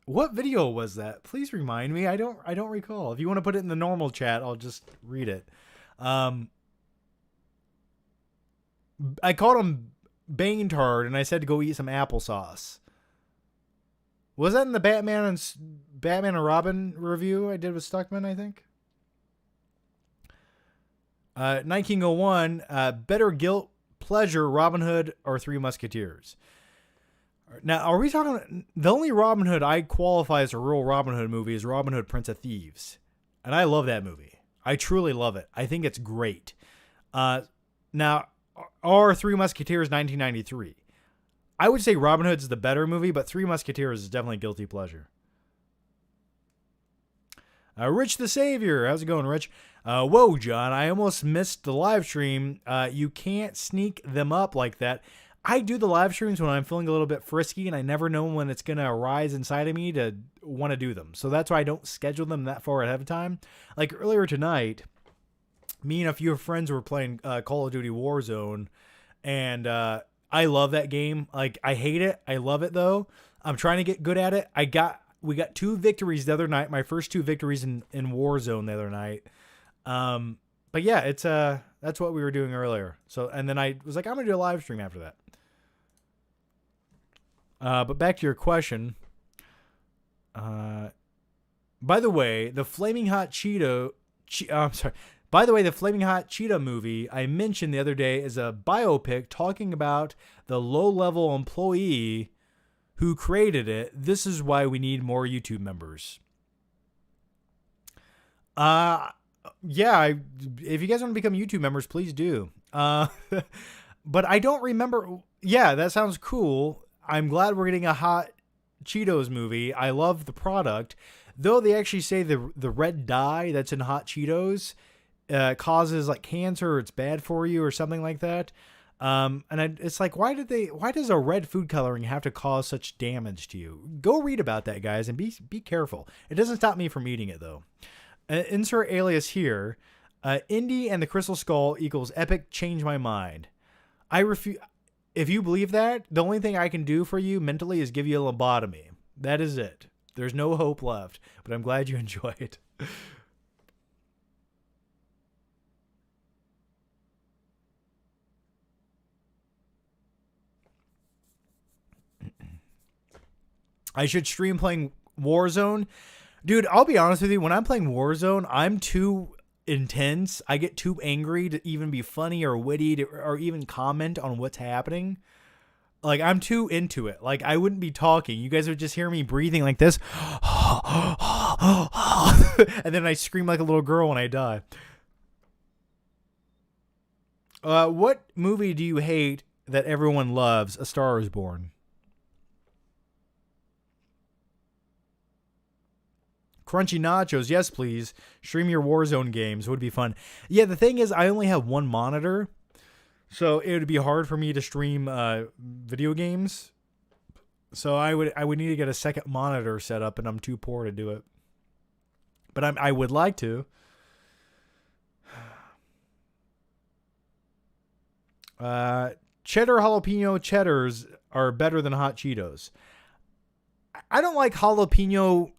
Speaker 1: What video was that? Please remind me. I don't recall. If you want to put it in the normal chat, I'll just read it. I called him Bane-tard, and I said to go eat some applesauce. Was that in the Batman and Robin review I did with Stuckman, I think? 1901, Better Guilt, Pleasure, Robin Hood, or Three Musketeers? Now, are we talking... The only Robin Hood I qualify as a real Robin Hood movie is Robin Hood, Prince of Thieves. And I love that movie. I truly love it. I think it's great. Now, are Three Musketeers 1993? I would say Robin Hood's the better movie, but Three Musketeers is definitely guilty pleasure. Rich the Savior. How's it going, Rich? Whoa, John. I almost missed the live stream. You can't sneak them up like that. I do the live streams when I'm feeling a little bit frisky, and I never know when it's going to arise inside of me to want to do them. So that's why I don't schedule them that far ahead of time. Like earlier tonight, me and a few friends were playing Call of Duty Warzone, and I love that game. Like, I hate it. I love it, though. I'm trying to get good at it. We got 2 victories the other night. My first 2 victories in Warzone the other night. But yeah, it's that's what we were doing earlier. So, and then I was like, I'm gonna do a live stream after that. But back to your question. By the way, the Flaming Hot By the way, the Flaming Hot Cheetah movie I mentioned the other day is a biopic talking about the low-level employee who created it. This is why we need more YouTube members. Yeah, if you guys want to become YouTube members, please do. But I don't remember. Yeah, that sounds cool. I'm glad we're getting a Hot Cheetos movie. I love the product. Though they actually say the red dye that's in Hot Cheetos causes like cancer, or it's bad for you or something like that. It's like, why does a red food coloring have to cause such damage to you? Go read about that, guys, and be careful. It doesn't stop me from eating it, though. Insert alias here. Indy and the Crystal Skull equals epic change my mind. I refuse. If you believe that, the only thing I can do for you mentally is give you a lobotomy. That is it. There's no hope left, but I'm glad you enjoy it. I should stream playing Warzone. Dude, I'll be honest with you. When I'm playing Warzone, I'm too intense. I get too angry to even be funny or witty or even comment on what's happening. Like, I'm too into it. Like, I wouldn't be talking. You guys would just hear me breathing like this. And then I scream like a little girl when I die. What movie do you hate that everyone loves? A Star is Born. Crunchy Nachos, yes please. Stream your Warzone games. Would be fun. Yeah, the thing is, I only have one monitor. So it would be hard for me to stream video games. So I would need to get a second monitor set up, and I'm too poor to do it. But I would like to. Cheddar jalapeno cheddars are better than hot Cheetos. I don't like jalapeno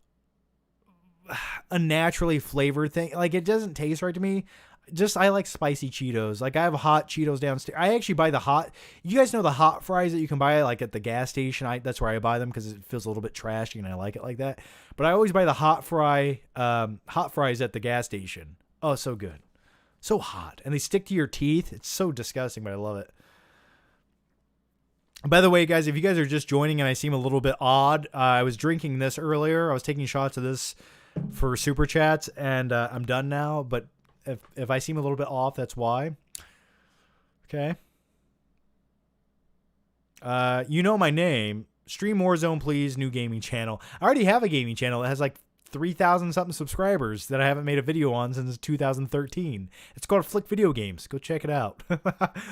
Speaker 1: unnaturally flavored thing. Like, it doesn't taste right to me. Just, I like spicy Cheetos. Like, I have hot Cheetos downstairs. I actually buy the hot. You guys know the hot fries that you can buy like at the gas station. That's where I buy them because it feels a little bit trashy and I like it like that. But I always buy the hot fries at the gas station. Oh, so good, so hot, and they stick to your teeth. It's so disgusting, but I love it. By the way, guys, if you guys are just joining and I seem a little bit odd, I was drinking this earlier. I was taking shots of this for Super Chats, and I'm done now. But if I seem a little bit off, that's why. Okay. You know my name. Stream Warzone, please. New gaming channel. I already have a gaming channel that has like 3,000 something subscribers that I haven't made a video on since 2013. It's called Flick Video Games. Go check it out.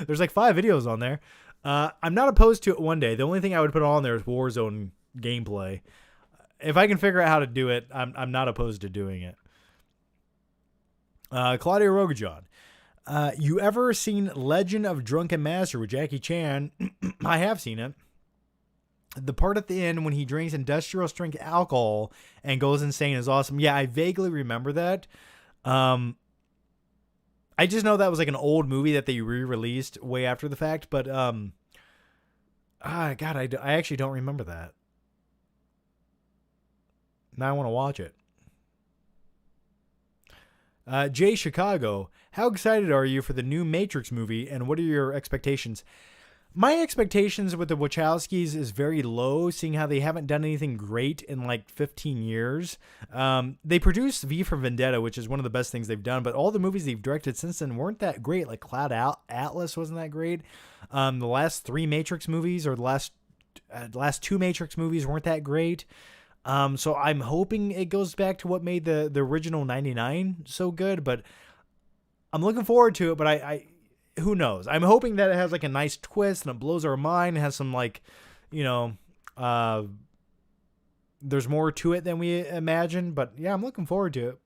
Speaker 1: There's like 5 videos on there. I'm not opposed to it one day. The only thing I would put on there is Warzone gameplay. If I can figure out how to do it, I'm not opposed to doing it. Claudia Rogajon. You ever seen Legend of Drunken Master with Jackie Chan? I have seen it. The part at the end when he drinks industrial strength alcohol and goes insane is awesome. Yeah, I vaguely remember that. I just know that was like an old movie that they re-released way after the fact, but God, I actually don't remember that. Now I want to watch it. Jay Chicago, how excited are you for the new Matrix movie, and what are your expectations? My expectations with the Wachowskis is very low, seeing how they haven't done anything great in like 15 years. They produced V for Vendetta, which is one of the best things they've done, but all the movies they've directed since then weren't that great. Like Cloud Atlas wasn't that great. The last 3 Matrix movies, or the last 2 Matrix movies, weren't that great. So I'm hoping it goes back to what made the original 99 so good, but I'm looking forward to it, but I who knows? I'm hoping that it has like a nice twist and it blows our mind. It has some like, there's more to it than we imagine, but yeah, I'm looking forward to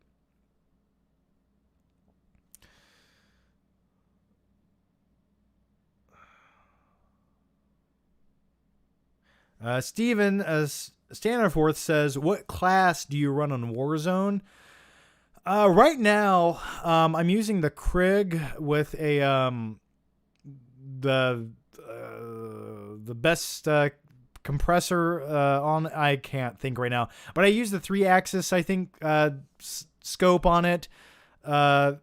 Speaker 1: it. Steven Standerforth says, what class do you run on Warzone? Right now, I'm using the Krig with the best compressor on. I can't think right now, but I use the 3-axis, I think, scope on it. I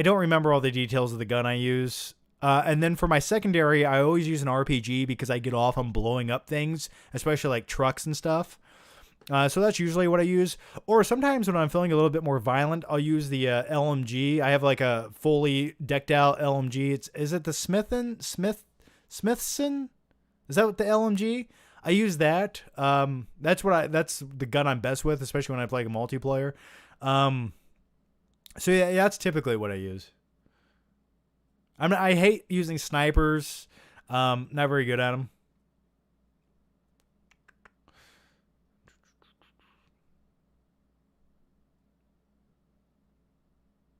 Speaker 1: don't remember all the details of the gun I use. And then for my secondary, I always use an RPG because I get off on blowing up things, especially like trucks and stuff. So that's usually what I use. Or sometimes when I'm feeling a little bit more violent, I'll use the LMG. I have like a fully decked out LMG. Is it the Smithson? Is that what the LMG? I use that. That's the gun I'm best with, especially when I play a multiplayer. So yeah, that's typically what I use. I hate using snipers. Not very good at them.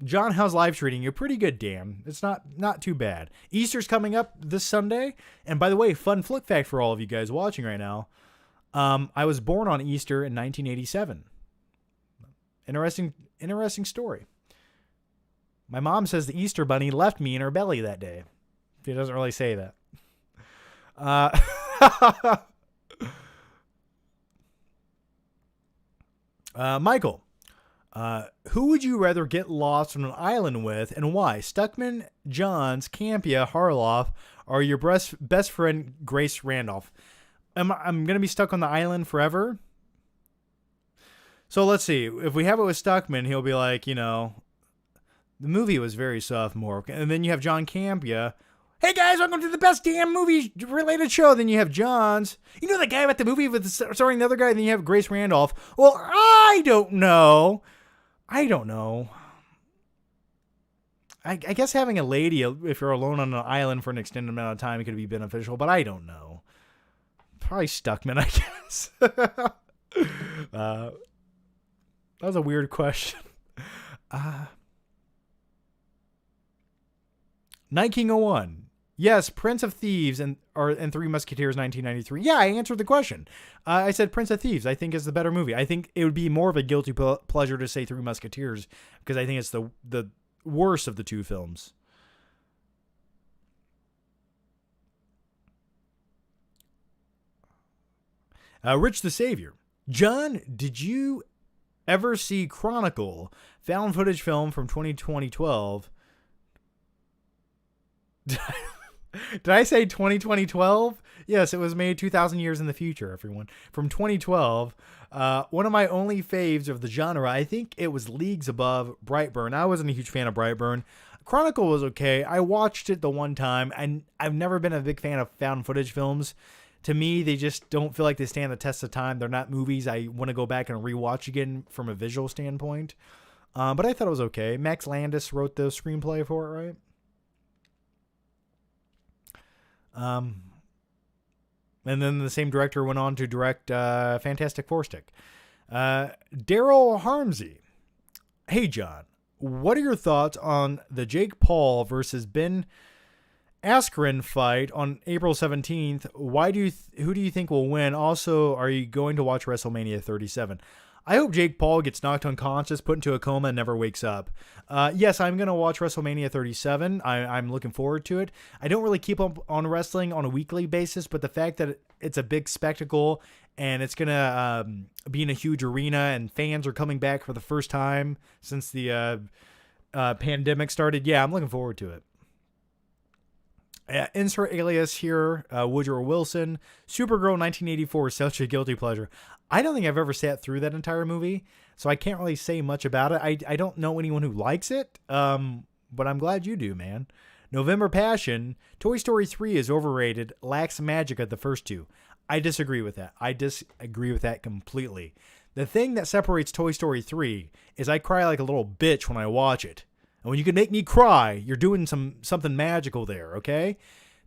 Speaker 1: John, how's live treating you? Pretty good, Dan. It's not too bad. Easter's coming up this Sunday. And by the way, fun flick fact for all of you guys watching right now. I was born on Easter in 1987. Interesting story. My mom says the Easter bunny left me in her belly that day. She doesn't really say that. Michael, who would you rather get lost on an island with and why? Stuckman, Johns, Campia, Harloff, or your best friend, Grace Randolph? I'm going to be stuck on the island forever? So let's see. If we have it with Stuckman, he'll be like, the movie was very sophomore. And then you have John Campia. Hey guys, welcome to the best damn movie related show. Then you have Johns. You know the guy about the movie with starring the other guy. Then you have Grace Randolph. Well, I don't know. I guess having a lady, if you're alone on an island for an extended amount of time, could be beneficial. But I don't know. Probably Stuckman, I guess. That was a weird question. Night King 01. Yes, Prince of Thieves and Three Musketeers 1993. Yeah, I answered the question. I said Prince of Thieves, I think, is the better movie. I think it would be more of a guilty pleasure to say Three Musketeers because I think it's the worst of the two films. Rich the Savior. John, did you ever see Chronicle, found footage film from 2012? Did I say 2012? Yes, it was made 2,000 years in the future, everyone. From 2012. One of my only faves of the genre, I think it was leagues above Brightburn. I wasn't a huge fan of Brightburn. Chronicle was okay. I watched it the one time, and I've never been a big fan of found footage films. To me, they just don't feel like they stand the test of time. They're not movies I want to go back and rewatch again from a visual standpoint. But I thought it was okay. Max Landis wrote the screenplay for it, right? And then the same director went on to direct Fantastic Four Stick. Daryl Harmsey. Hey, John. What are your thoughts on the Jake Paul versus Ben Askren fight on April 17th? Who do you think will win? Also, are you going to watch WrestleMania 37? I hope Jake Paul gets knocked unconscious, put into a coma, and never wakes up. Yes, I'm going to watch WrestleMania 37. I'm looking forward to it. I don't really keep up on wrestling on a weekly basis, but the fact that it's a big spectacle and it's going to be in a huge arena and fans are coming back for the first time since the pandemic started, yeah, I'm looking forward to it. Insert alias here, Woodrow Wilson. Supergirl 1984 is such a guilty pleasure. I don't think I've ever sat through that entire movie, so I can't really say much about it. I don't know anyone who likes it, but I'm glad you do, man. November Passion. Toy Story 3 is overrated, lacks magic of the first two. I disagree with that. I disagree with that completely. The thing that separates Toy Story 3 is I cry like a little bitch when I watch it. And when you can make me cry, you're doing something magical there, okay?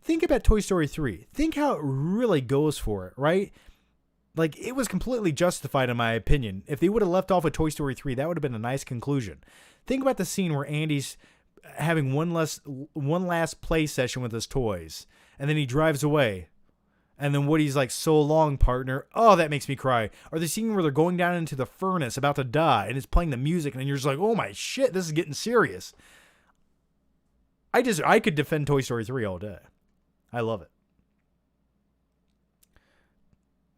Speaker 1: Think about Toy Story 3. Think how it really goes for it, right? Like, it was completely justified in my opinion. If they would have left off with Toy Story 3, that would have been a nice conclusion. Think about the scene where Andy's having one last play session with his toys, and then he drives away. And then Woody's like, so long, partner. Oh, that makes me cry. Or the scene where they're going down into the furnace about to die, and it's playing the music, and you're just like, oh my shit, this is getting serious. I could defend Toy Story 3 all day. I love it.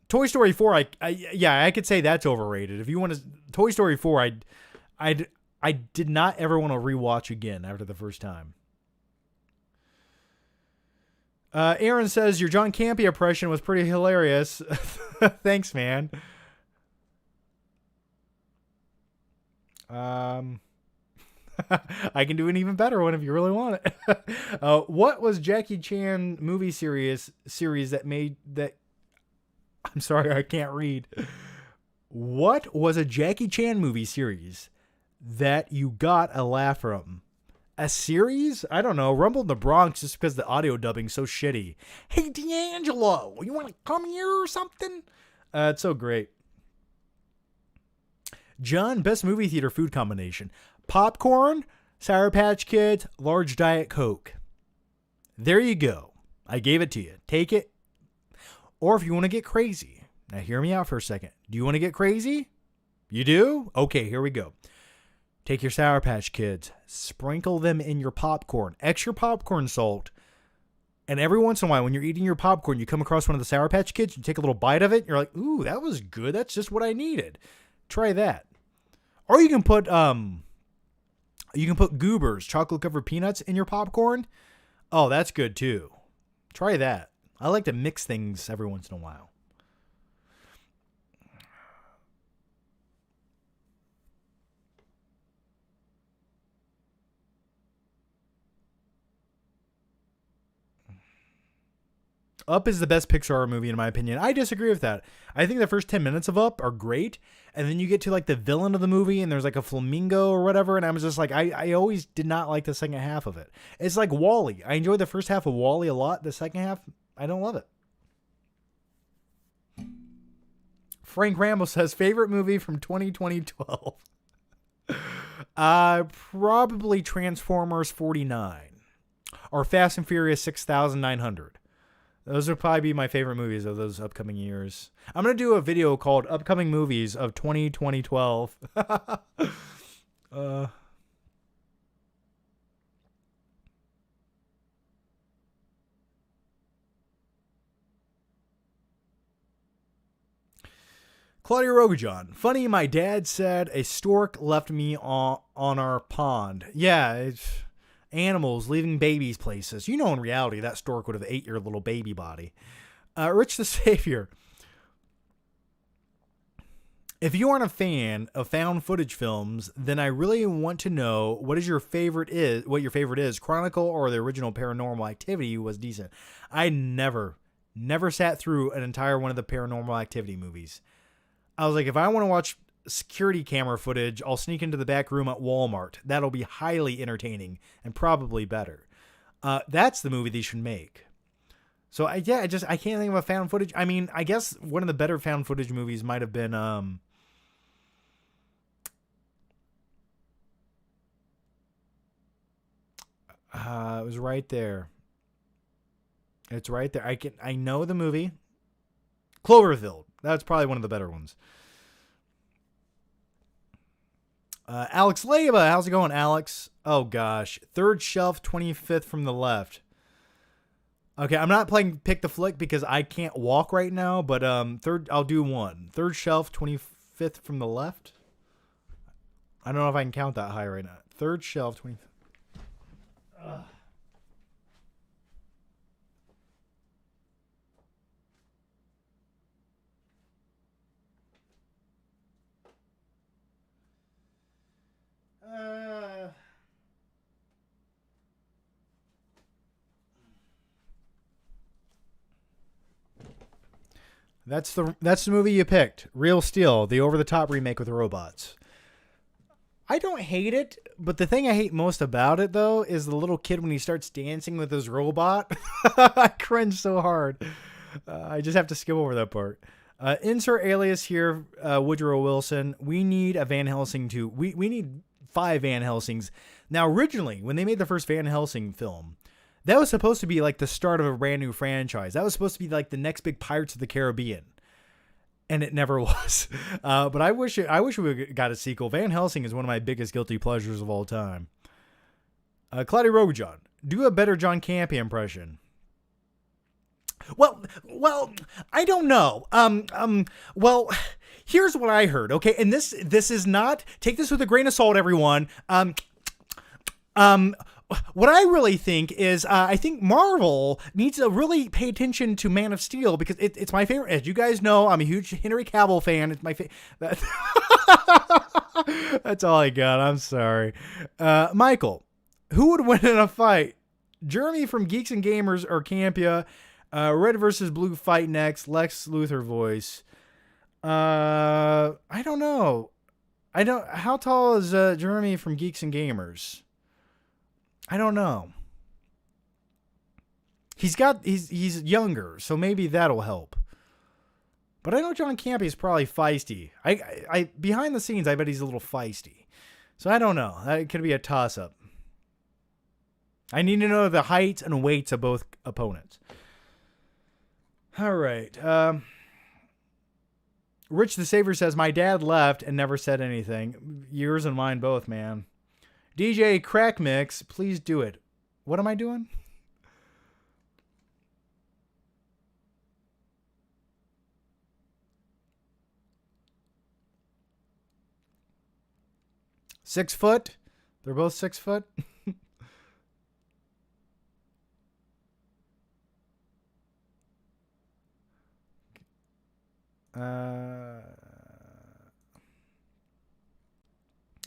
Speaker 1: Toy Story 4, I could say that's overrated. If you want to, Toy Story 4, I did not ever want to rewatch again after the first time. Aaron says your John Campea impression was pretty hilarious. Thanks, man. I can do an even better one if you really want it. What was Jackie Chan movie series that made that? I'm sorry, I can't read. What was a Jackie Chan movie series that you got a laugh from? A series? I don't know. Rumble in the Bronx just because the audio dubbing's so shitty. Hey, D'Angelo, you want to come here or something? It's so great. John, best movie theater food combination. Popcorn, Sour Patch Kids, large Diet Coke. There you go. I gave it to you. Take it. Or if you want to get crazy. Now hear me out for a second. Do you want to get crazy? You do? Okay, here we go. Take your Sour Patch Kids, sprinkle them in your popcorn, extra popcorn salt, and every once in a while when you're eating your popcorn, you come across one of the Sour Patch Kids, you take a little bite of it, and you're like, ooh, that was good. That's just what I needed. Try that. Or you can put Goobers, chocolate covered peanuts in your popcorn. Oh, that's good too. Try that. I like to mix things every once in a while. Up is the best Pixar movie in my opinion. I disagree with that. I think the first 10 minutes of Up are great. And then you get to like the villain of the movie and there's like a flamingo or whatever. And I was just like, I always did not like the second half of it. It's like WALL-E. I enjoyed the first half of WALL-E a lot. The second half, I don't love it. Frank Rambo says, favorite movie from 2012. Probably Transformers 49 or Fast and Furious 6900. Those would probably be my favorite movies of those upcoming years. I'm going to do a video called Upcoming Movies of 2012. Claudia Rogajon. Funny, my dad said a stork left me on our pond. Yeah, it's animals leaving babies places. You know, in reality, that stork would have ate your little baby body. Rich the Savior. If you aren't a fan of found footage films, then I really want to know what your favorite is. Chronicle or the original Paranormal Activity was decent. I never sat through an entire one of the Paranormal Activity movies. I was like, if I want to watch security camera footage, I'll sneak into the back room at Walmart. That'll be highly entertaining and probably better. That's the movie they should make. So I can't think of a found footage. I mean, I guess one of the better found footage movies might have been it was right there. It's right there. I know the movie. Cloverfield. That's probably one of the better ones. Alex Leyva, how's it going, Alex? Oh gosh, third shelf, 25th from the left. Okay, I'm not playing Pick the Flick because I can't walk right now, but I'll do one. Third shelf, 25th from the left. I don't know if I can count that high right now. Third shelf, 25th. That's the movie you picked. Real Steel, the over-the-top remake with robots. I don't hate it, but the thing I hate most about it, though, is the little kid when he starts dancing with his robot. I cringe so hard. I just have to skip over that part. Insert alias here, Woodrow Wilson. We need a Van Helsing too. We need 5 Van Helsings. Now, originally, when they made the first Van Helsing film, that was supposed to be like the start of a brand new franchise. That was supposed to be like the next big Pirates of the Caribbean. And it never was. But I wish we got a sequel. Van Helsing is one of my biggest guilty pleasures of all time. Claudia Rogajon. Do a better John Campea impression. Well, I don't know. Well, here's what I heard. Okay. And this is not, take this with a grain of salt, everyone. What I really think is, I think Marvel needs to really pay attention to Man of Steel because it's my favorite. As you guys know, I'm a huge Henry Cavill fan. It's my favorite. That's all I got. I'm sorry. Michael, who would win in a fight? Jeremy from Geeks and Gamers or Campea? Red versus Blue fight next. Lex Luthor voice. I don't know. How tall is Jeremy from Geeks and Gamers? I don't know. He's younger, so maybe that'll help. But I know John Campea is probably feisty. I behind the scenes, I bet he's a little feisty. So I don't know. That could be a toss-up. I need to know the heights and weights of both opponents. All right. Rich the Savior says, my dad left and never said anything. Yours and mine both, man. DJ Crack Mix, please do it. What am I doing? 6 foot. They're both 6 foot.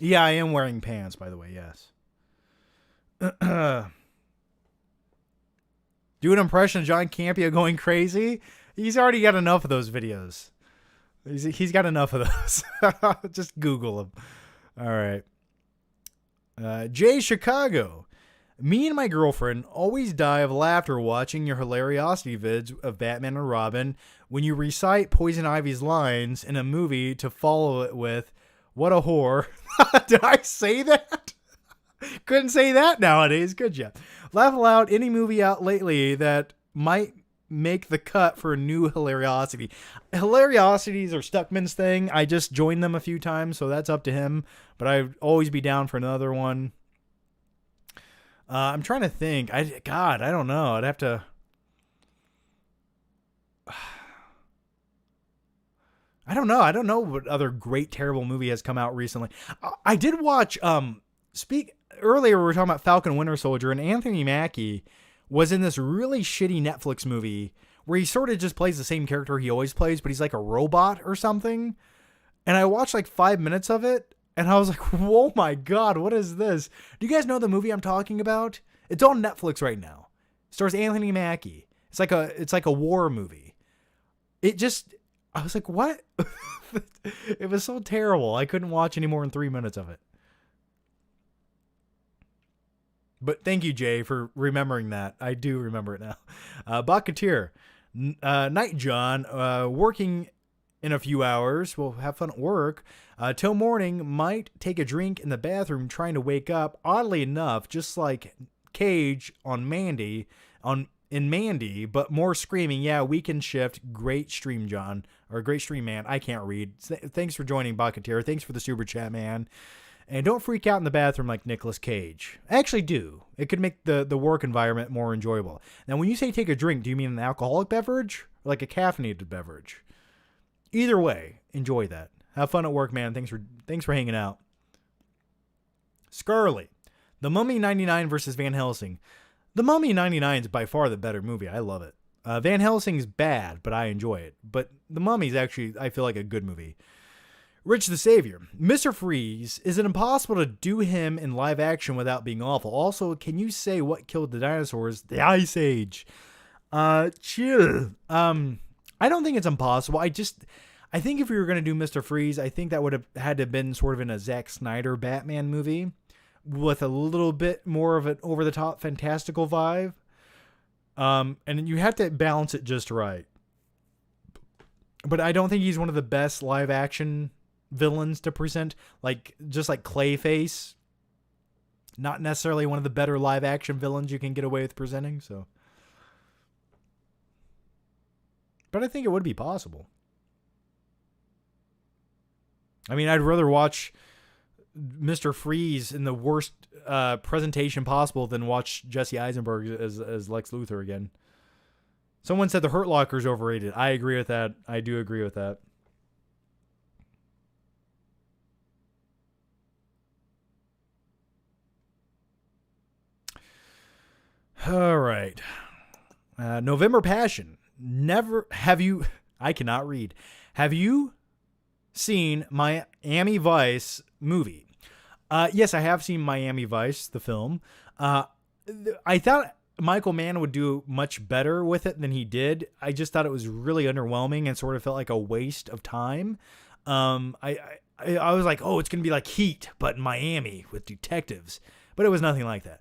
Speaker 1: Yeah, I am wearing pants, by the way. Yes. Do an impression of John Campea going crazy. He's already got enough of those videos. He's got enough of those. Just Google him. All right. Jay Chicago. Me and my girlfriend always die of laughter watching your hilariosity vids of Batman and Robin when you recite Poison Ivy's lines in a movie to follow it with, "What a whore." Did I say that? Couldn't say that nowadays, could you? Laugh aloud any movie out lately that might make the cut for a new hilariosity. Hilariosities are Stuckman's thing. I just joined them a few times, so that's up to him. But I'd always be down for another one. I'm trying to think. I don't know. I'd have to. I don't know. I don't know what other great terrible movie has come out recently. I did watch. Earlier we were talking about Falcon Winter Soldier, and Anthony Mackie was in this really shitty Netflix movie where he sort of just plays the same character he always plays, but he's like a robot or something. And I watched like 5 minutes of it, and I was like, "Oh my god, what is this?" Do you guys know the movie I'm talking about? It's on Netflix right now. It stars Anthony Mackie. It's like a war movie. I was like, what? It was so terrible. I couldn't watch any more than 3 minutes of it. But thank you, Jay, for remembering that. I do remember it now. Bakatir. Night, John. Working in a few hours. We'll have fun at work. Till morning. Might take a drink in the bathroom trying to wake up. Oddly enough, just like Cage in Mandy, but more screaming. Yeah, weekend shift. Great stream, John. Or great stream, man. I can't read. Thanks for joining, Bakatir. Thanks for the super chat, man. And don't freak out in the bathroom like Nicolas Cage. Actually do. It could make the work environment more enjoyable. Now, when you say take a drink, do you mean an alcoholic beverage or like a caffeinated beverage? Either way, enjoy that. Have fun at work, man. Thanks for hanging out. Scarly. The Mummy 99 versus Van Helsing. The Mummy 99 is by far the better movie. I love it. Van Helsing's bad, but I enjoy it. But The Mummy's actually, I feel like, a good movie. Rich the Savior. Mr. Freeze, is it impossible to do him in live action without being awful? Also, can you say what killed the dinosaurs? The Ice Age. Chill. I don't think it's impossible. I think if we were going to do Mr. Freeze, I think that would have had to have been sort of in a Zack Snyder Batman movie with a little bit more of an over-the-top fantastical vibe. And you have to balance it just right. But I don't think he's one of the best live action villains to present, just like Clayface. Not necessarily one of the better live action villains you can get away with presenting, so. But I think it would be possible. I mean, I'd rather watch Mr. Freeze in the worst presentation possible than watch Jesse Eisenberg as Lex Luthor again. Someone said the Hurt Locker's overrated. I agree with that. I do agree with that. All right. November Passion. I cannot read. Have you seen Miami Vice movie? Yes, I have seen Miami Vice, the film. I thought Michael Mann would do much better with it than he did. I just thought it was really underwhelming and sort of felt like a waste of time. I was like, oh, it's going to be like Heat, but in Miami with detectives. But it was nothing like that.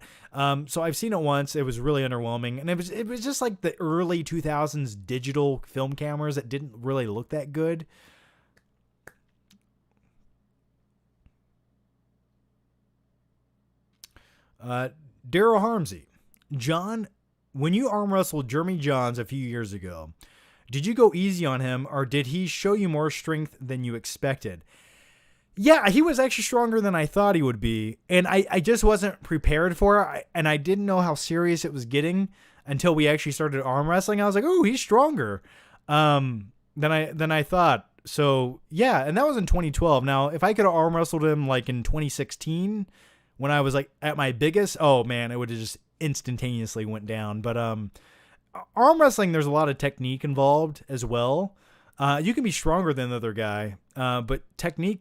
Speaker 1: So I've seen it once. It was really underwhelming. And it was just like the early 2000s digital film cameras that didn't really look that good. Daryl Harmsey. John, when you arm wrestled Jeremy Johns a few years ago, did you go easy on him or did he show you more strength than you expected? Yeah, he was actually stronger than I thought he would be. And I just wasn't prepared for it. And I didn't know how serious it was getting until we actually started arm wrestling. I was like, oh, he's stronger than I thought. So yeah, and that was in 2012. Now, if I could have arm wrestled him like in 2016, when I was like at my biggest, oh man, it would have just instantaneously went down. But arm wrestling, there's a lot of technique involved as well. You can be stronger than the other guy, but technique,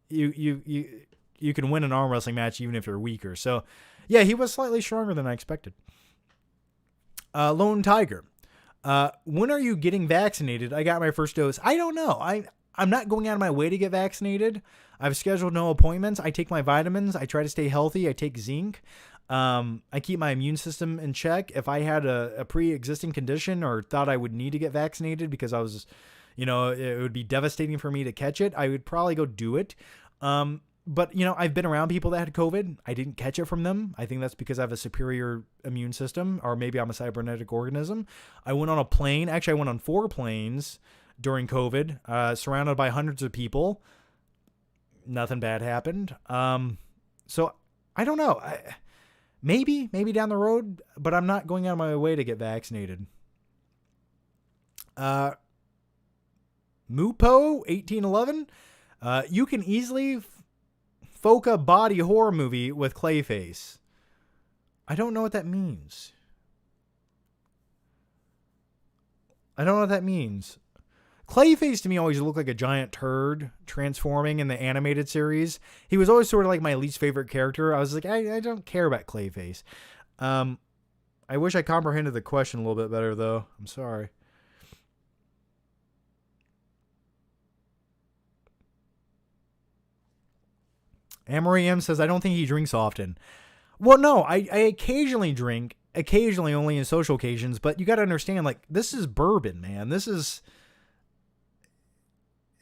Speaker 1: you can win an arm wrestling match even if you're weaker. So yeah, he was slightly stronger than I expected. Lone Tiger. When are you getting vaccinated? I got my first dose. I don't know. I'm not going out of my way to get vaccinated. I've scheduled no appointments. I take my vitamins. I try to stay healthy. I take zinc. I keep my immune system in check. If I had a pre-existing condition or thought I would need to get vaccinated because I was, it would be devastating for me to catch it, I would probably go do it. But, I've been around people that had COVID. I didn't catch it from them. I think that's because I have a superior immune system, or maybe I'm a cybernetic organism. I went on a plane. Actually, I went on 4 planes during COVID, surrounded by hundreds of people. Nothing bad happened. So I don't know. Maybe down the road, but I'm not going out of my way to get vaccinated. Mupo 1811. You can easily Foca body horror movie with Clayface. I don't know what that means. Clayface to me always looked like a giant turd transforming in the animated series. He was always sort of like my least favorite character. I was like, I don't care about Clayface. I wish I comprehended the question a little bit better, though. I'm sorry. Amory M says, I don't think he drinks often. Well, no, I occasionally drink, occasionally only in social occasions, but you got to understand, like, this is bourbon, man.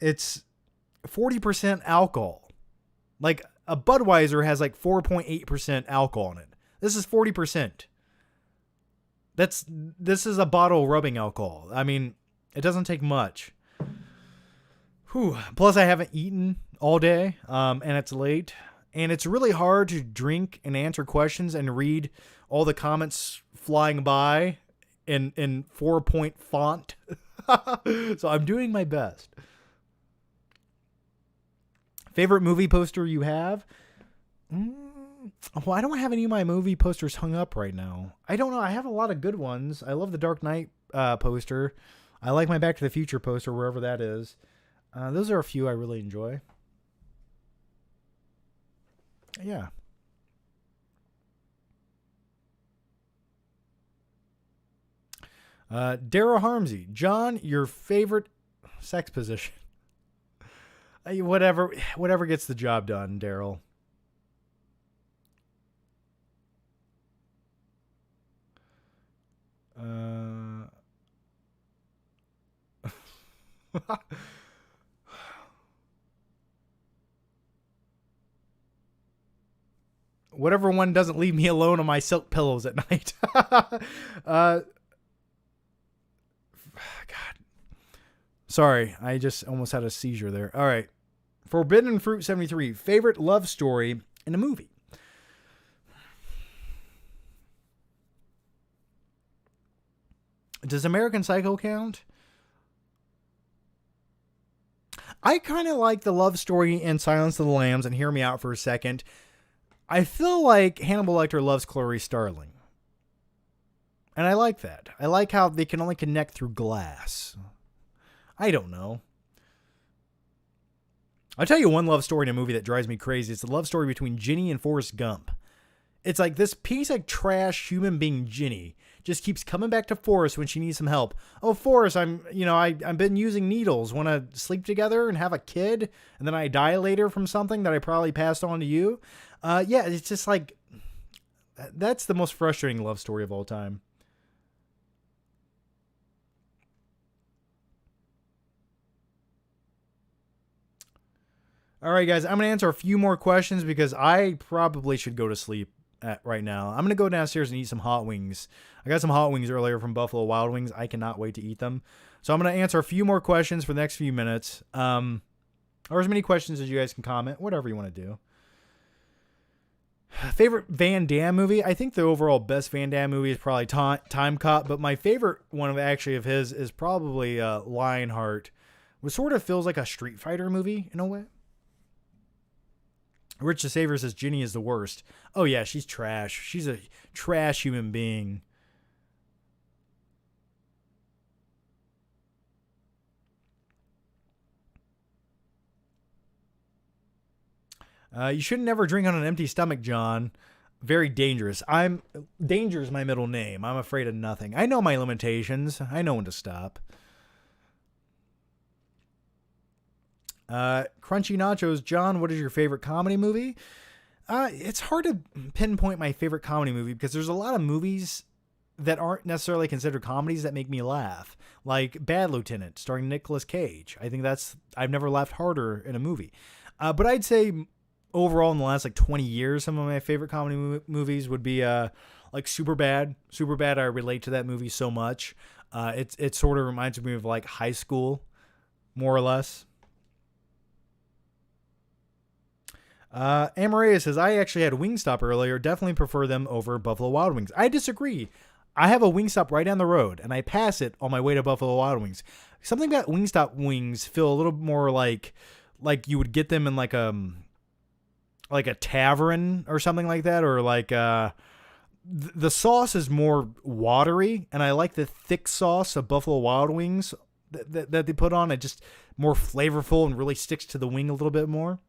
Speaker 1: It's 40% alcohol. Like, a Budweiser has like 4.8% alcohol in it. This is 40%. This is a bottle rubbing alcohol. I mean, it doesn't take much. Whew. Plus, I haven't eaten all day, and it's late. And it's really hard to drink and answer questions and read all the comments flying by in 4-point font. So I'm doing my best. Favorite movie poster you have? Well, I don't have any of my movie posters hung up right now. I don't know. I have a lot of good ones. I love the Dark Knight poster. I like my Back to the Future poster, wherever that is. Those are a few I really enjoy. Yeah. Daryl Harmsey. John, your favorite sex position? Whatever gets the job done, Daryl. Whatever one doesn't leave me alone on my silk pillows at night. God. Sorry, I just almost had a seizure there. All right. Forbidden Fruit 73. Favorite love story in a movie? Does American Psycho count? I kind of like the love story in Silence of the Lambs, and hear me out for a second. I feel like Hannibal Lecter loves Clarice Starling. And I like that. I like how they can only connect through glass. I don't know. I'll tell you one love story in a movie that drives me crazy. It's the love story between Ginny and Forrest Gump. It's like this piece of trash human being, Ginny, just keeps coming back to Forrest when she needs some help. Oh, Forrest, I've been using needles. Want to sleep together and have a kid? And then I die later from something that I probably passed on to you. Yeah, it's just like, that's the most frustrating love story of all time. All right, guys, I'm going to answer a few more questions because I probably should go to sleep right now. I'm going to go downstairs and eat some hot wings. I got some hot wings earlier from Buffalo Wild Wings. I cannot wait to eat them. So I'm going to answer a few more questions for the next few minutes. Or as many questions as you guys can comment, whatever you want to do. Favorite Van Damme movie? I think the overall best Van Damme movie is probably Time Cop, but my favorite one of his is probably Lionheart Which sort of feels like a Street Fighter movie in a way. Rich the Savior says Ginny is the worst. Oh yeah, she's trash. She's a trash human being. You should never drink on an empty stomach, John. Very dangerous. Danger is my middle name. I'm afraid of nothing. I know my limitations. I know when to stop. Crunchy Nachos, John, what is your favorite comedy movie? It's hard to pinpoint my favorite comedy movie because there's a lot of movies that aren't necessarily considered comedies that make me laugh. Like Bad Lieutenant, starring Nicolas Cage. I think I've never laughed harder in a movie. But I'd say overall in the last 20 years, some of my favorite comedy movies would be like Superbad. Superbad, I relate to that movie so much. It sort of reminds me of like high school, more or less. Amaria says, I actually had Wingstop earlier. Definitely prefer them over Buffalo Wild Wings. I disagree. I have a Wingstop right down the road, and I pass it on my way to Buffalo Wild Wings. Something about Wingstop wings feel a little more like you would get them in like a tavern or something like that, or the sauce is more watery, and I like the thick sauce of Buffalo Wild Wings that they put on. It just more flavorful and really sticks to the wing a little bit more.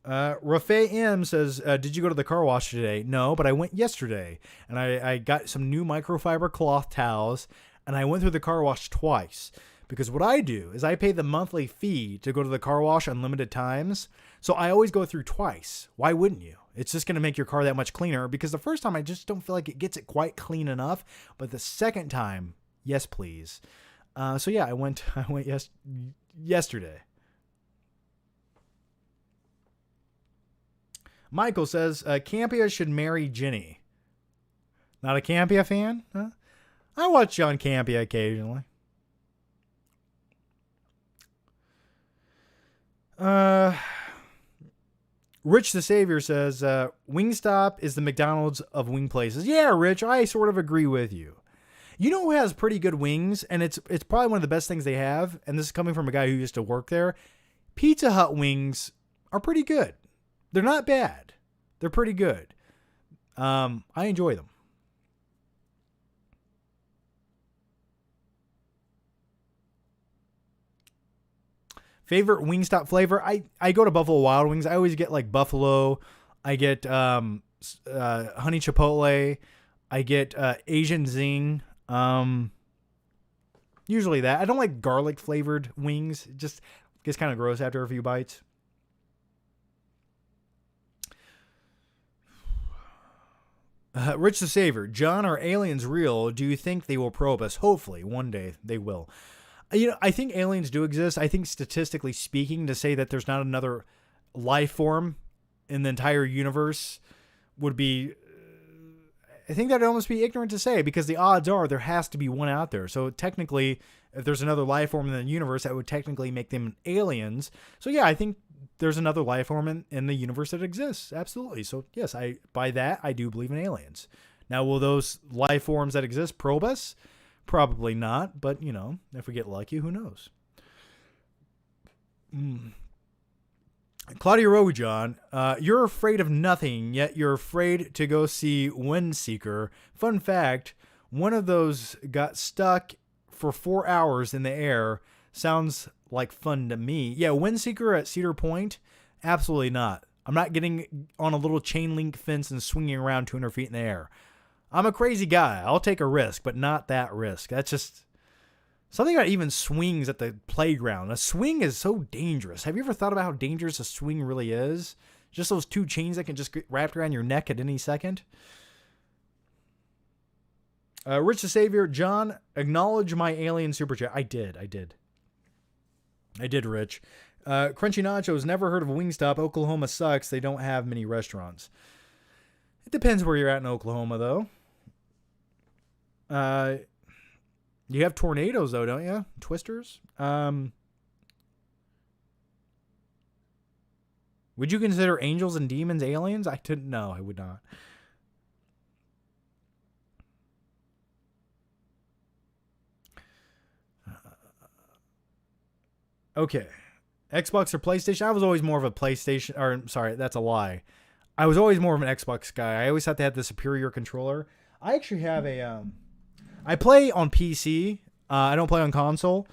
Speaker 1: Rafe M says, did you go to the car wash today? No, but I went yesterday, and I got some new microfiber cloth towels, and I went through the car wash twice, because what I do is I pay the monthly fee to go to the car wash unlimited times, so I always go through twice. Why wouldn't you? It's just going to make your car that much cleaner, because the first time I just don't feel like it gets it quite clean enough, but the second time, yes please. So yeah, I went yesterday. Michael says, Campia should marry Ginny. Not a Campia fan? Huh? I watch John Campia occasionally. Rich the Savior says, Wingstop is the McDonald's of wing places. Yeah, Rich, I sort of agree with you. You know who has pretty good wings, and it's probably one of the best things they have, and this is coming from a guy who used to work there. Pizza Hut wings are pretty good. They're not bad. They're pretty good. I enjoy them. Favorite Wingstop flavor? I go to Buffalo Wild Wings. I always get like buffalo. I get honey chipotle. I get Asian zing. Usually that. I don't like garlic flavored wings. It just gets kind of gross after a few bites. Rich the Savior, John, are aliens real? Do you think they will probe us? Hopefully, one day they will. I think aliens do exist. I think statistically speaking, to say that there's not another life form in the entire universe would be, I think that'd almost be ignorant to say, because the odds are there has to be one out there. So technically, if there's another life form in the universe, that would technically make them aliens. So yeah, I think there's another life form in the universe that exists. Absolutely. So yes, by that, I do believe in aliens. Now, will those life forms that exist probe us? Probably not. But, if we get lucky, who knows? Claudia Rowe, John, you're afraid of nothing, yet you're afraid to go see Windseeker. Fun fact, one of those got stuck for 4 hours in the air. Sounds like fun to me. Yeah, Windseeker at Cedar Point? Absolutely not. I'm not getting on a little chain link fence and swinging around 200 feet in the air. I'm a crazy guy. I'll take a risk, but not that risk. That's just something about even swings at the playground. A swing is so dangerous. Have you ever thought about how dangerous a swing really is? Just those two chains that can just get wrapped around your neck at any second. Rich the Savior, John, acknowledge my alien super chat. I did, Rich. Crunchy Nachos, never heard of Wingstop. Oklahoma sucks. They don't have many restaurants. It depends where you're at in Oklahoma, though. You have tornadoes, though, don't you? Twisters. Would you consider angels and demons aliens? I didn't know. I would not. Okay. Xbox or PlayStation? I was always more of a PlayStation, or sorry, that's a lie. I was always more of an Xbox guy. I always thought they had the superior controller. I actually have I play on PC. I don't play on console.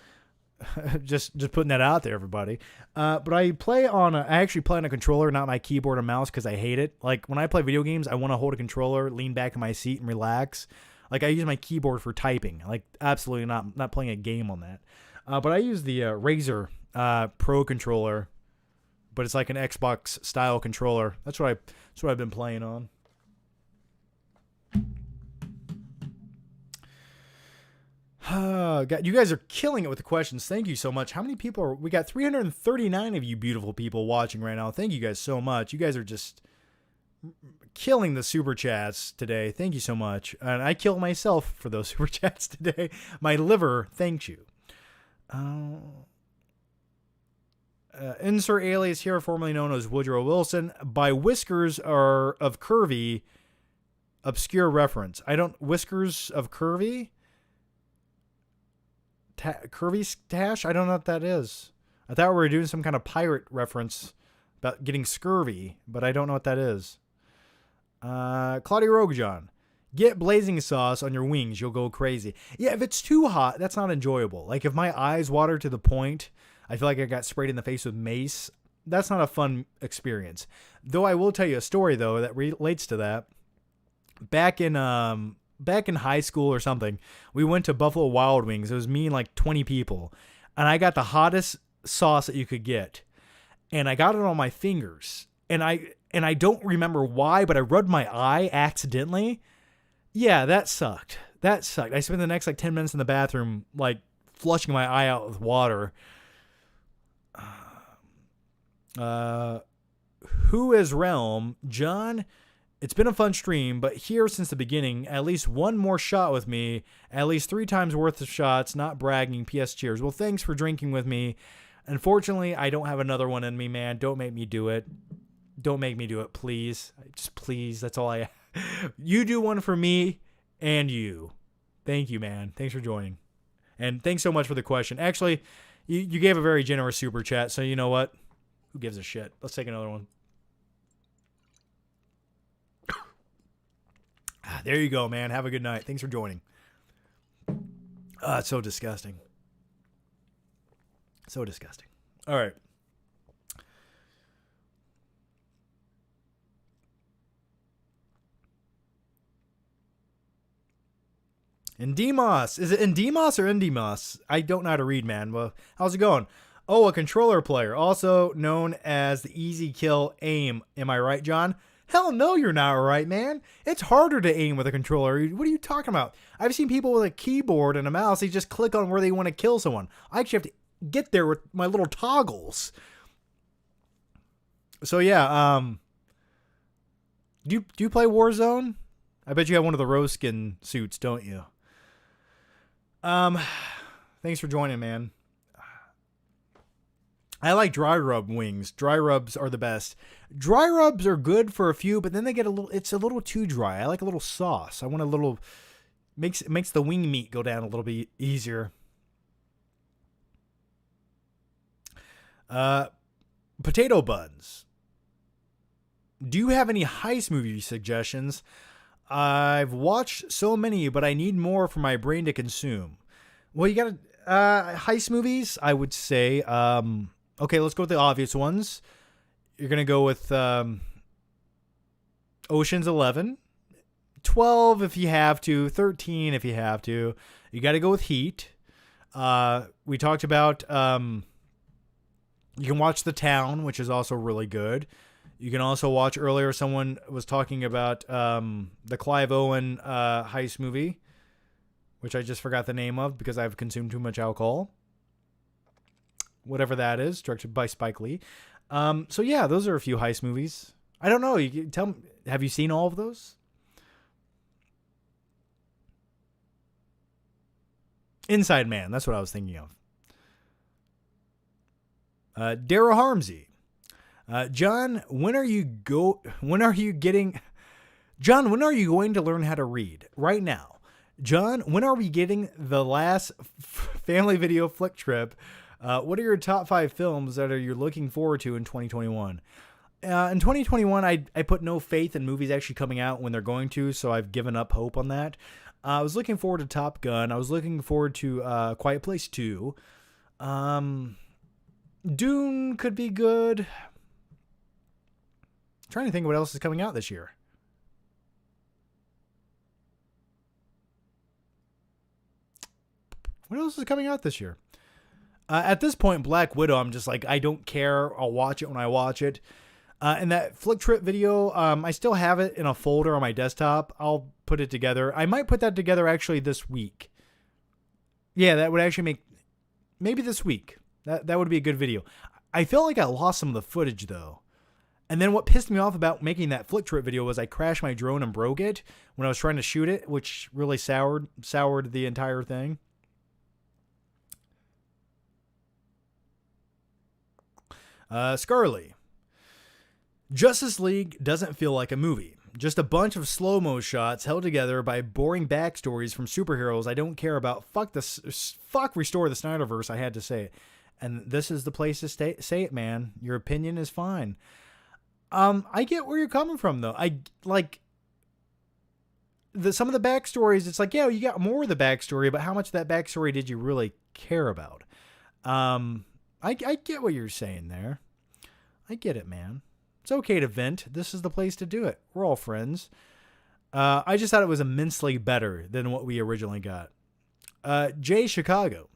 Speaker 1: just putting that out there, everybody. But I actually play on a controller, not my keyboard and mouse, because I hate it. Like when I play video games, I want to hold a controller, lean back in my seat, and relax. Like I use my keyboard for typing. Like absolutely not playing a game on that. But I use the Razer Pro controller, but it's like an Xbox style controller. That's what I've been playing on. God, you guys are killing it with the questions. Thank you so much. How many people are we got? 339 of you beautiful people watching right now. Thank you guys so much. You guys are just killing the super chats today. Thank you so much. And I kill myself for those super chats today. My liver thanks you. Insert alias here, formerly known as Woodrow Wilson. By whiskers are of curvy. Obscure reference. Whiskers of curvy. Curvy stash? I don't know what that is. I thought we were doing some kind of pirate reference about getting scurvy, but I don't know what that is. Claudia Rogajon. Get blazing sauce on your wings. You'll go crazy. Yeah, if it's too hot, that's not enjoyable. Like if my eyes water to the point, I feel like I got sprayed in the face with mace. That's not a fun experience. Though I will tell you a story, though, that relates to that. Back in high school or something, we went to Buffalo Wild Wings. It was me and like 20 people. And I got the hottest sauce that you could get. And I got it on my fingers. And I don't remember why, but I rubbed my eye accidentally. Yeah, that sucked. I spent the next like 10 minutes in the bathroom, like flushing my eye out with water. Who is Realm? John, it's been a fun stream, but here since the beginning, at least one more shot with me, at least 3 times worth of shots, not bragging, PS cheers. Well, thanks for drinking with me. Unfortunately, I don't have another one in me, man. Don't make me do it. Don't make me do it, please. Just please, that's all I You do one for me and you. Thank you, man. Thanks for joining. And thanks so much for the question. Actually, you gave a very generous super chat, so you know what? Who gives a shit? Let's take another one. There you go, man. Have a good night. Thanks for joining. It's so disgusting. So disgusting. All right. Indemos. Is it Indemos or Indemos? I don't know how to read, man. Well, how's it going? Oh, a controller player, also known as the easy kill aim. Am I right, John? Hell no, you're not right, man. It's harder to aim with a controller. What are you talking about? I've seen people with a keyboard and a mouse. They just click on where they want to kill someone. I actually have to get there with my little toggles. So yeah, do you play Warzone? I bet you have one of the rose skin suits, don't you? Thanks for joining, man. I like dry rub wings. Dry rubs are the best. Dry rubs are good for a few, but then they get it's a little too dry. I like a little sauce. I want a little, makes the wing meat go down a little bit easier. Potato buns. Do you have any heist movie suggestions? I've watched so many, but I need more for my brain to consume. Well, you got heist movies, I would say. Okay, let's go with the obvious ones. You're going to go with Ocean's 11, 12 if you have to, 13 if you have to. You got to go with Heat. We talked about, you can watch The Town, which is also really good. You can also watch earlier, someone was talking about the Clive Owen heist movie, which I just forgot the name of because I've consumed too much alcohol. Whatever that is, directed by Spike Lee. So yeah, those are a few heist movies. I don't know. You can tell me, have you seen all of those? Inside Man. That's what I was thinking of. Dara Harmsey. John, when are you going to learn how to read? Right now. John, when are we getting the last family video flick trip? What are your top 5 films that you're looking forward to in 2021? In 2021, I put no faith in movies actually coming out when they're going to, so I've given up hope on that. I was looking forward to Top Gun. I was looking forward to Quiet Place 2. Dune could be good. Trying to think what else is coming out this year. What else is coming out this year? At this point, Black Widow, I'm just like, I don't care. I'll watch it when I watch it. And that Flick Trip video, I still have it in a folder on my desktop. I'll put it together. I might put that together actually this week. Yeah, that would actually make... Maybe this week. That would be a good video. I felt like I lost some of the footage, though. And then what pissed me off about making that Flick Trip video was I crashed my drone and broke it when I was trying to shoot it, which really soured the entire thing. Scarly. Justice League doesn't feel like a movie. Just a bunch of slow-mo shots held together by boring backstories from superheroes I don't care about. Fuck restore the Snyderverse, I had to say it. And this is the place to say it, man. Your opinion is fine. I get where you're coming from, though. I like some of the backstories. It's like, yeah, you got more of the backstory, but how much of that backstory did you really care about? I get what you're saying there. I get it, man. It's okay to vent. This is the place to do it. We're all friends. I just thought it was immensely better than what we originally got. Jay Chicago.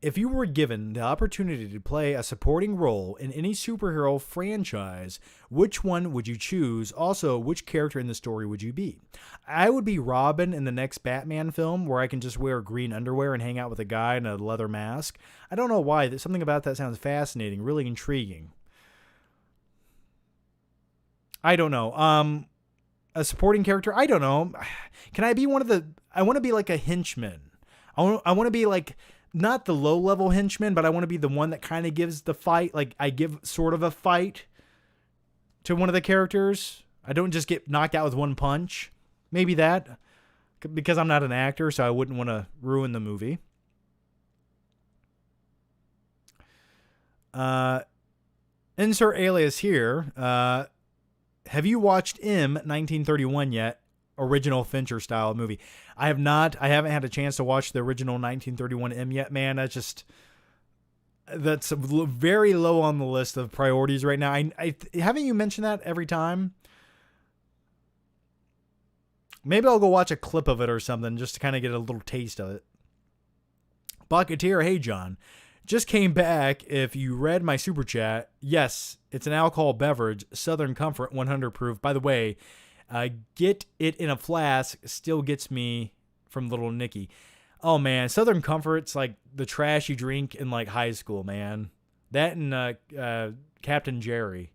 Speaker 1: If you were given the opportunity to play a supporting role in any superhero franchise, which one would you choose? Also, which character in the story would you be? I would be Robin in the next Batman film, where I can just wear green underwear and hang out with a guy in a leather mask. I don't know why. There's something about that sounds fascinating, really intriguing. I don't know. A supporting character? I don't know. Can I be one of the... I want to be like a henchman. I want to be like... Not the low-level henchman, but I want to be the one that kind of gives the fight. Like, I give sort of a fight to one of the characters. I don't just get knocked out with one punch. Maybe that. Because I'm not an actor, so I wouldn't want to ruin the movie. Insert alias here. Have you watched M 1931 yet? Original Fincher style movie. I have not. I haven't had a chance to watch the original 1931 M yet, man. That's very low on the list of priorities right now. I haven't you mentioned that every time? Maybe I'll go watch a clip of it or something just to kind of get a little taste of it. Bucketeer, hey John. Just came back. If you read my super chat, yes, it's an alcohol beverage, Southern Comfort 100 proof. By the way, get it in a flask still gets me from little Nicky. Oh man, Southern Comfort's like the trash you drink in like high school, man. That and Captain Jerry.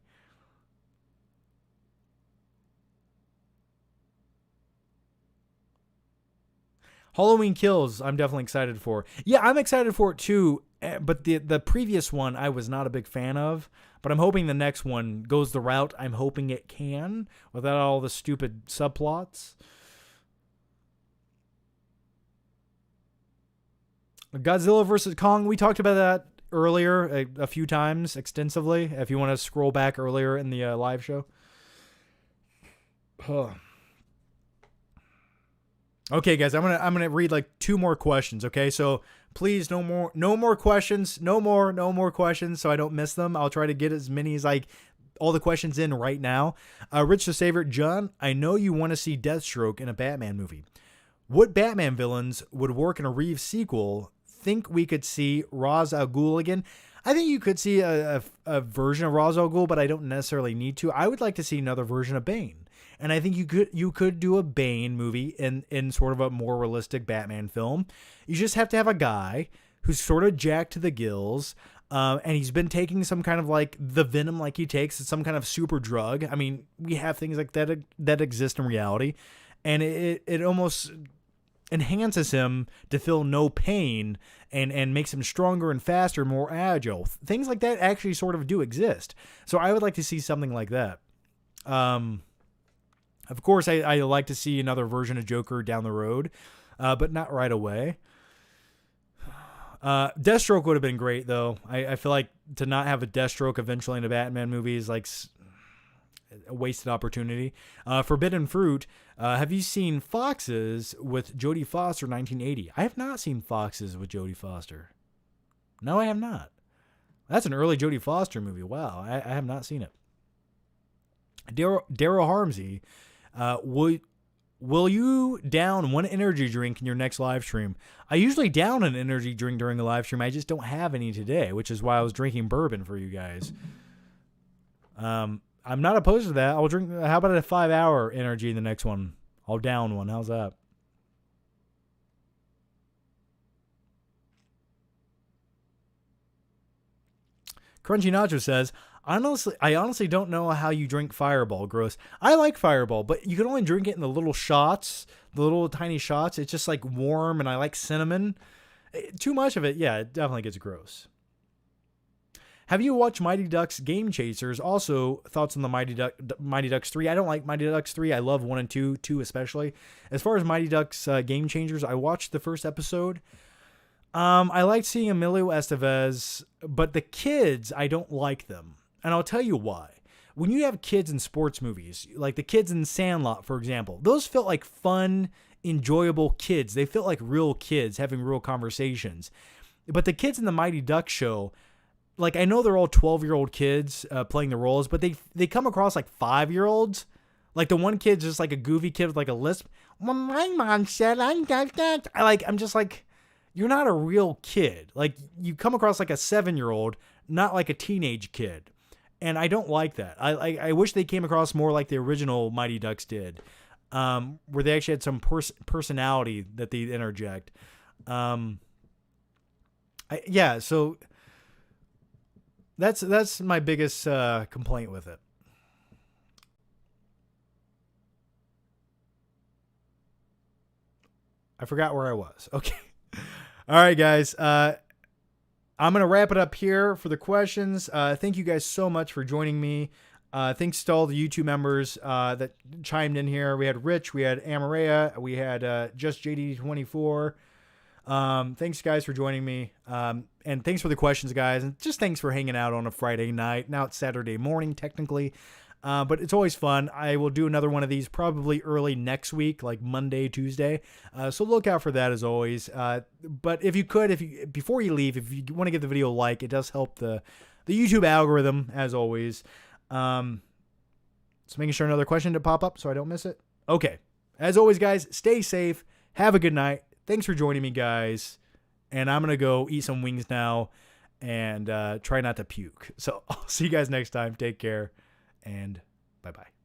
Speaker 1: Halloween Kills, I'm definitely excited for. Yeah, I'm excited for it too. But the previous one I was not a big fan of. But I'm hoping the next one goes the route I'm hoping it can without all the stupid subplots. Godzilla vs. Kong, we talked about that earlier a few times extensively. If you want to scroll back earlier in the live show. Okay, guys, I'm gonna read like 2 more questions. Okay, so please, no more questions, no more questions, so I don't miss them. I'll try to get as many as all the questions in right now. Rich the Savior, John, I know you want to see Deathstroke in a Batman movie. What Batman villains would work in a Reeves sequel? Think we could see Ra's al Ghul again? I think you could see a version of Ra's al Ghul, but I don't necessarily need to. I would like to see another version of Bane. And I think you could do a Bane movie in sort of a more realistic Batman film. You just have to have a guy who's sort of jacked to the gills, and he's been taking some kind of like the venom like he takes. It's some kind of super drug. I mean, we have things like that exist in reality, and it almost enhances him to feel no pain and makes him stronger and faster, more agile. Things like that actually sort of do exist. So I would like to see something like that. Of course, I like to see another version of Joker down the road, but not right away. Deathstroke would have been great, though. I feel like to not have a Deathstroke eventually in a Batman movie is like a wasted opportunity. Forbidden Fruit. Have you seen Foxes with Jodie Foster 1980? I have not seen Foxes with Jodie Foster. No, I have not. That's an early Jodie Foster movie. Wow, I have not seen it. Daryl Harmsey, will you down one energy drink in your next live stream? I usually down an energy drink during a live stream. I just don't have any today, which is why I was drinking bourbon for you guys. I'm not opposed to that. I'll drink. How about a 5-hour energy in the next one? I'll down one. How's that? Crunchy Nacho says, I honestly don't know how you drink Fireball. Gross. I like Fireball, but you can only drink it in the little shots, the little tiny shots. It's just like warm, and I like cinnamon. Too much of it, yeah, it definitely gets gross. Have you watched Mighty Ducks Game Chasers? Also, thoughts on the Mighty Ducks 3. I don't like Mighty Ducks 3. I love 1 and 2, 2 especially. As far as Mighty Ducks Game Changers, I watched the first episode. I liked seeing Emilio Estevez, but the kids, I don't like them. And I'll tell you why. When you have kids in sports movies, like the kids in Sandlot, for example, those felt like fun, enjoyable kids. They felt like real kids having real conversations. But the kids in the Mighty Ducks show, like I know they're all 12-year-old kids playing the roles, but they come across like 5-year-olds. Like the one kid's just like a goofy kid with like a lisp. Well, my mom said I'm that. I'm just like, you're not a real kid. Like you come across like a 7-year-old, not like a teenage kid. And I don't like that. I wish they came across more like the original Mighty Ducks did, where they actually had some personality that they interject. So that's my biggest complaint with it. I forgot where I was. Okay. All right, guys. I'm going to wrap it up here for the questions. Thank you guys so much for joining me. Thanks to all the YouTube members that chimed in here. We had Rich, we had Amarea, we had Just JD24. Thanks, guys, for joining me. And thanks for the questions, guys. And just thanks for hanging out on a Friday night. Now it's Saturday morning, technically. But it's always fun. I will do another one of these probably early next week, like Monday, Tuesday. So look out for that as always. But if you could, before you leave, if you want to give the video a like, it does help the YouTube algorithm as always. So making sure another question to pop up so I don't miss it. Okay. As always, guys, stay safe. Have a good night. Thanks for joining me, guys. And I'm going to go eat some wings now and try not to puke. So I'll see you guys next time. Take care. And bye-bye.